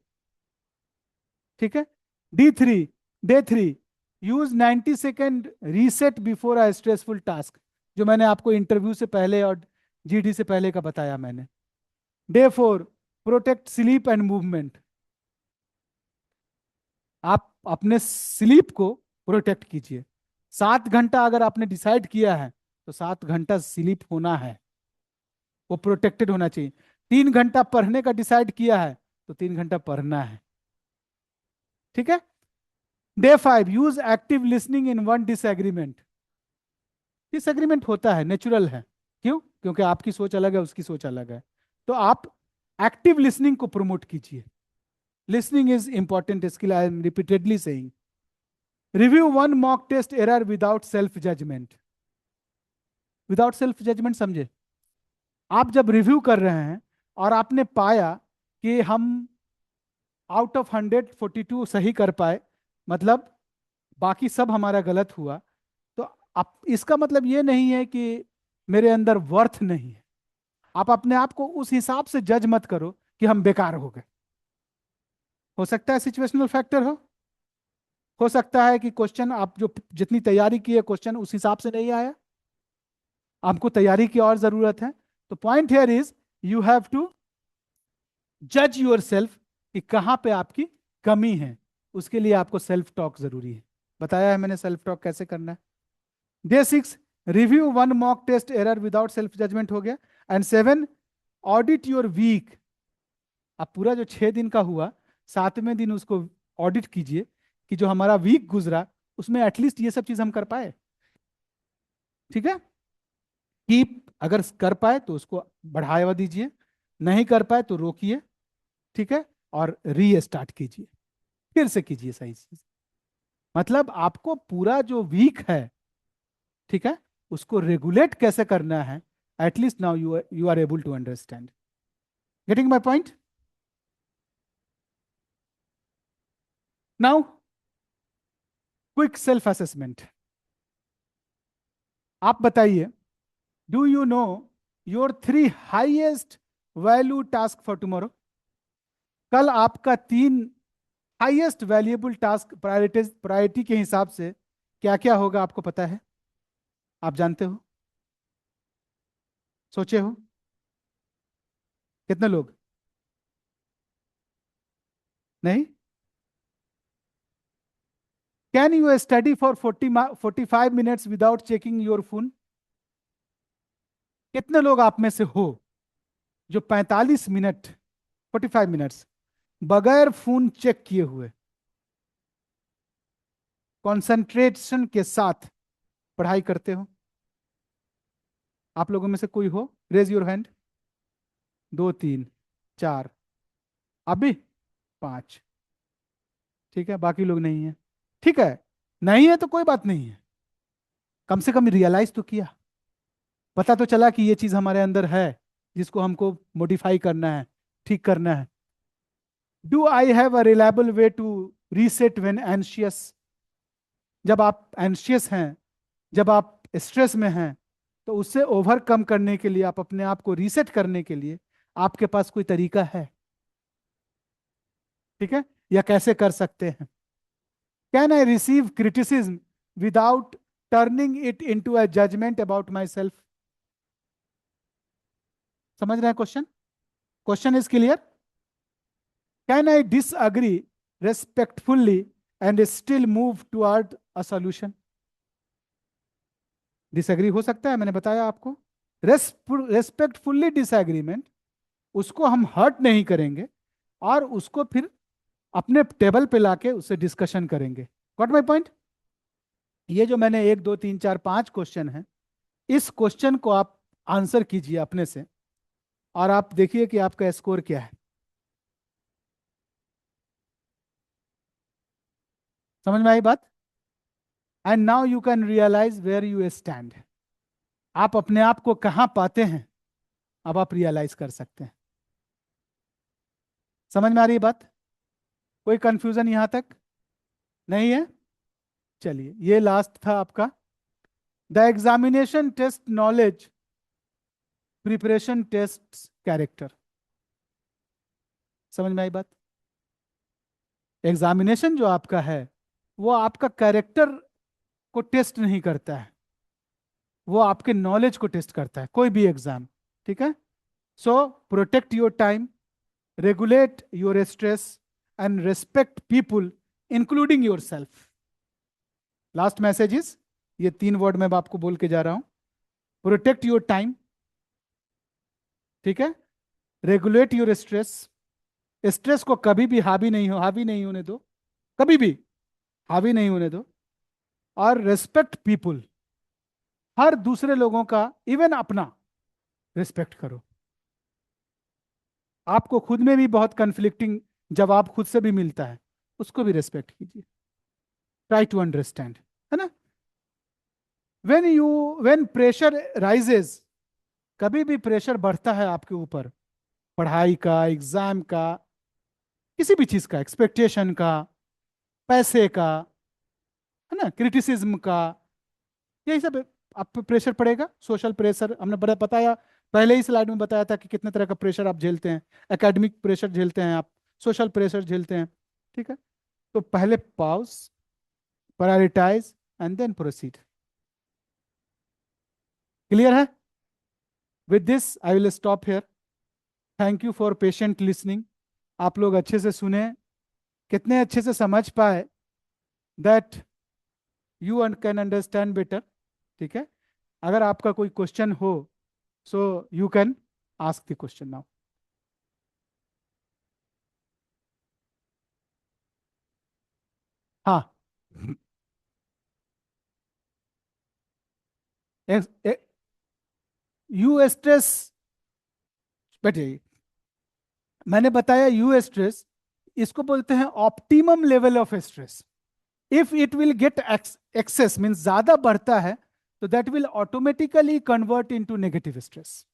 [SPEAKER 1] ठीक है। Day 3 use 90 second reset before a stressful task, जो मैंने आपको इंटरव्यू से पहले और जीडी से पहले का बताया मैंने। Day 4, protect sleep and movement. आप अपने स्लीप को प्रोटेक्ट कीजिए। 7 घंटा अगर आपने डिसाइड किया है, तो 7 घंटा स्लीप होना है, वो प्रोटेक्टेड होना चाहिए। 3 घंटा पढ़ने का डिसाइड किया है, तो 3 घंटा पढ़ना है, ठीक है। Day 5, use active listening in 1 disagreement. Disagreement होता है, नेचुरल है। क्यों? क्योंकि आपकी सोच अलग है, उसकी सोच अलग है। तो आप एक्टिव लिसनिंग को प्रमोट कीजिए। Listening is important skill, I am repeatedly saying. Review 1 mock test error without self judgment. Without self judgment समझे, आप जब रिव्यू कर रहे हैं और आपने पाया कि हम आउट ऑफ 142 सही कर पाए, मतलब बाकी सब हमारा गलत हुआ, तो आप, इसका मतलब ये नहीं है कि मेरे अंदर वर्थ नहीं है। आप अपने आप को उस हिसाब से जज मत करो कि हम बेकार हो गए। हो सकता है सिचुएशनल फैक्टर हो सकता है कि क्वेश्चन आप जो जितनी तैयारी की है क्वेश्चन उस हिसाब से नहीं आया, आपको तैयारी की और जरूरत है। तो point here is you have to जज योर सेल्फ कि कहाँ पे आपकी कमी है। उसके लिए आपको सेल्फ टॉक जरूरी है, बताया है मैंने सेल्फ टॉक कैसे करना है। Day 6, review 1 mock test error without self judgment हो गया। And 7, audit your week. अब पूरा जो 6 दिन का हुआ, 7वें दिन उसको ऑडिट कीजिए कि जो हमारा वीक गुजरा उसमें एटलीस्ट ये सब चीज हम कर पाए, ठीक है। कि अगर कर पाए तो उसको बढ़ावा दीजिए, नहीं कर पाए तो रोकिए, ठीक है, और री स्टार्ट कीजिए, फिर से कीजिए सही चीज। मतलब आपको पूरा जो वीक है, ठीक है, उसको रेगुलेट कैसे करना है, at least now you are able to understand. Getting my point? Now quick self assessment. आप बताइए, do you know your 3 highest value task for tomorrow? कल आपका 3 हाईएस्ट वैल्यूएबल टास्क प्रायोरिटी के हिसाब से क्या क्या होगा आपको पता है? आप जानते हो? सोचे हो? कितने लोग? नहीं? Can you study for 45 minutes without checking your phone? कितने लोग आप में से हो जो 45 मिनट, 45 मिनट्स बगैर फोन चेक किए हुए कंसंट्रेशन के साथ पढ़ाई करते हो? आप लोगों में से कोई हो? Raise your hand. दो, तीन, चार, अभी पांच। ठीक है, बाकी लोग नहीं है। ठीक है, नहीं है तो कोई बात नहीं है, कम से कम रियलाइज तो किया, पता तो चला कि ये चीज हमारे अंदर है जिसको हमको मॉडिफाई करना है, ठीक करना है। Do I have a reliable way to reset when anxious? जब आप एंशियस हैं, जब आप स्ट्रेस में हैं, तो उससे ओवरकम करने के लिए, आप अपने आप को रीसेट करने के लिए आपके पास कोई तरीका है? ठीक है, या कैसे कर सकते हैं? Can I receive criticism without turning it into a judgement about myself? समझ रहे हैं question? Question is clear? Can I disagree respectfully and still move toward a solution? Disagree हो सकता है, मैंने बताया आपको। रेस्पेक्टफुल्ली डिसएग्रीमेंट, उसको हम हर्ट नहीं करेंगे और उसको फिर अपने टेबल पे लाके उससे डिस्कशन करेंगे। Got my point? ये जो मैंने एक दो तीन चार पांच क्वेश्चन है, इस क्वेश्चन को आप आंसर कीजिए अपने से, और आप देखिए कि आपका स्कोर क्या है। समझ में आई बात? And now you can realise where you stand. आप अपने आप को कहाँ पाते हैं, अब आप रियलाइज कर सकते हैं। समझ में आ रही है बात? कोई कंफ्यूजन यहां तक नहीं है? चलिए, ये लास्ट था आपका। The examination test knowledge, preparation test character. समझ में आई बात? एग्जामिनेशन जो आपका है वो आपका कैरेक्टर को टेस्ट नहीं करता है, वो आपके नॉलेज को टेस्ट करता है, कोई भी एग्जाम। ठीक है? So protect your time, regulate your stress and respect people including your self. Last message is, ये 3 वर्ड मैं आपको बोल के जा रहा हूं। प्रोटेक्ट योर टाइम, ठीक है, रेगुलेट योर स्ट्रेस, स्ट्रेस को कभी भी हावी नहीं होने दो, कभी भी हावी नहीं होने दो, और रेस्पेक्ट पीपुल, हर दूसरे लोगों का, इवन अपना रिस्पेक्ट करो। आपको खुद में भी बहुत कन्फ्लिक्टिंग जवाब खुद से भी मिलता है, उसको भी रेस्पेक्ट कीजिए। ट्राई टू अंडरस्टैंड, है ना? वेन प्रेशर राइजेस, कभी भी प्रेशर बढ़ता है आपके ऊपर, पढ़ाई का, एग्जाम का, किसी भी चीज का, एक्सपेक्टेशन का, पैसे का, है ना, क्रिटिसिज्म का, यही सब आप पे प्रेशर पड़ेगा। सोशल प्रेशर हमने बड़ा बताया, पहले ही स्लाइड में बताया था कि कितने तरह का प्रेशर आप झेलते हैं। एकेडमिक प्रेशर झेलते हैं आप, सोशल प्रेशर झेलते हैं। ठीक है? तो पहले pause, prioritise and then proceed. Clear है? With this I will stop here. Thank you for patient listening. आप लोग अच्छे से सुने, कितने अच्छे से समझ पाए, that you can understand better. ठीक है? अगर आपका कोई क्वेश्चन हो, so you can ask the question now. हाँ, यू स्ट्रेस, बैठे, मैंने बताया यू स्ट्रेस, इसको बोलते हैं optimum level of stress. If it will get excess, mean ज्यादा बढ़ता है, तो that will automatically convert into negative stress,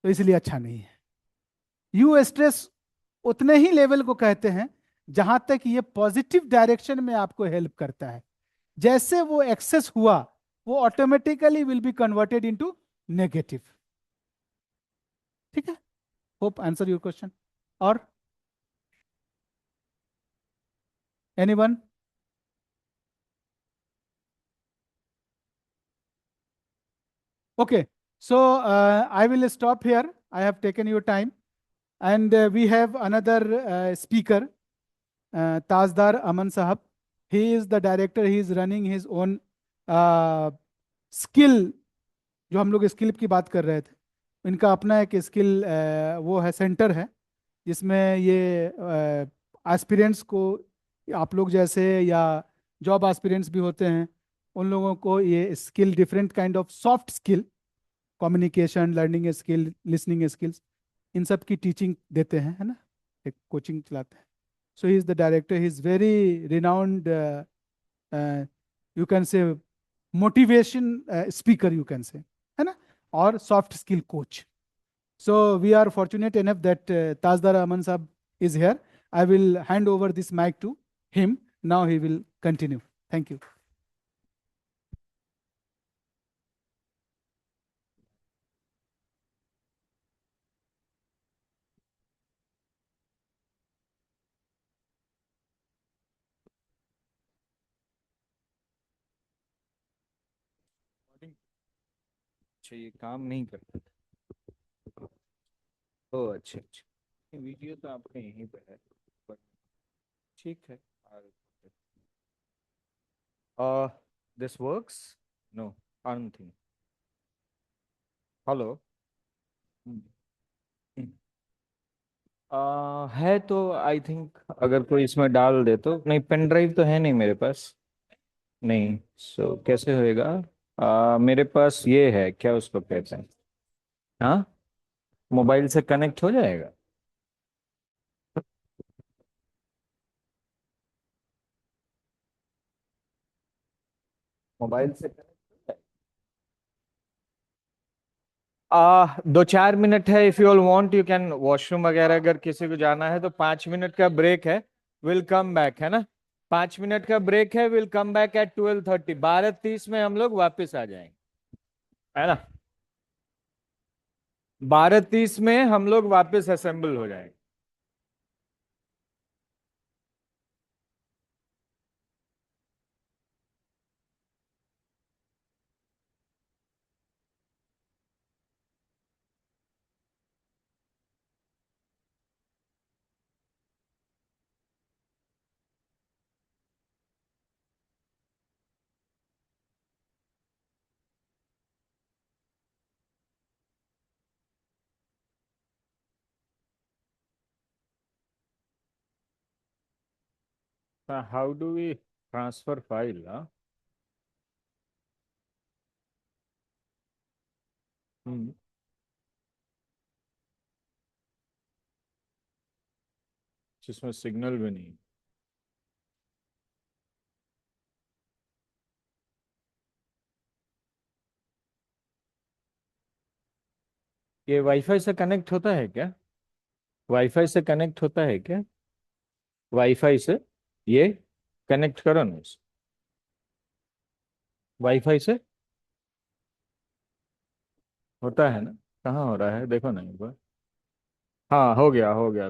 [SPEAKER 1] तो इसलिए अच्छा नहीं है। यू स्ट्रेस उतने ही लेवल को कहते हैं जहां तक ये पॉजिटिव डायरेक्शन में आपको हेल्प करता है। जैसे वो एक्सेस हुआ, वो automatically will be converted into negative. ठीक है? Hope answer your question. और anyone? Okay, so I will stop here. I have taken your time, and we have another speaker, Tazdar Aman Sahab. He is the director. He is running his own skill. जो हम लोग skill की बात कर रहे थे, इनका अपना एक स्किल वो है, सेंटर है, जिसमें ये एस्पिरेंट्स को, आप लोग जैसे या जॉब एस्पिरेंट्स भी होते हैं, उन लोगों को ये skill, different kind of soft skill, communication, learning skill, listening skills, इन सब की टीचिंग देते हैं, है ना, एक कोचिंग चलाते हैं. So he is the director. He is very renowned, you can say motivation speaker, you can say, है ना, और soft skill coach. So we are fortunate enough that Tazdar Aman Sahab is here. I will hand over this mic to him. Now he will continue. Thank you.
[SPEAKER 2] अच्छा, ये काम नहीं करता? ओ अच्छा अच्छा, वीडियो तो आपके यहीं पे है, पर ठीक है. This works? No, I don't think. Hello. है तो आई थिंक, अगर कोई इसमें डाल दे तो. नहीं, पेन ड्राइव तो है नहीं मेरे पास. नहीं, सो कैसे होएगा? मेरे पास ये है, क्या उसको कहते हैं? हाँ, मोबाइल से कनेक्ट हो जाएगा. मोबाइल से कनेक्ट. 2-4 मिनट है. If you all want you can washroom वगैरह, अगर किसी को जाना है तो 5 मिनट का ब्रेक है. विल कम बैक, है ना. 5 मिनट का ब्रेक है. Will come back at 12:30. 12:30 में हम लोग वापस आ जाएंगे, है ना. 12:30 में हम लोग वापस असेंबल हो जाएंगे. How do we transfer file? जिसमें सिग्नल भी नहीं. ये वाईफाई से कनेक्ट होता है क्या? वाईफाई से कनेक्ट होता है क्या? वाईफाई से ये कनेक्ट करो ना वाईफाई से. होता है ना? कहाँ हो रहा है, देखो ना एक बार. हाँ, हो गया हो गया.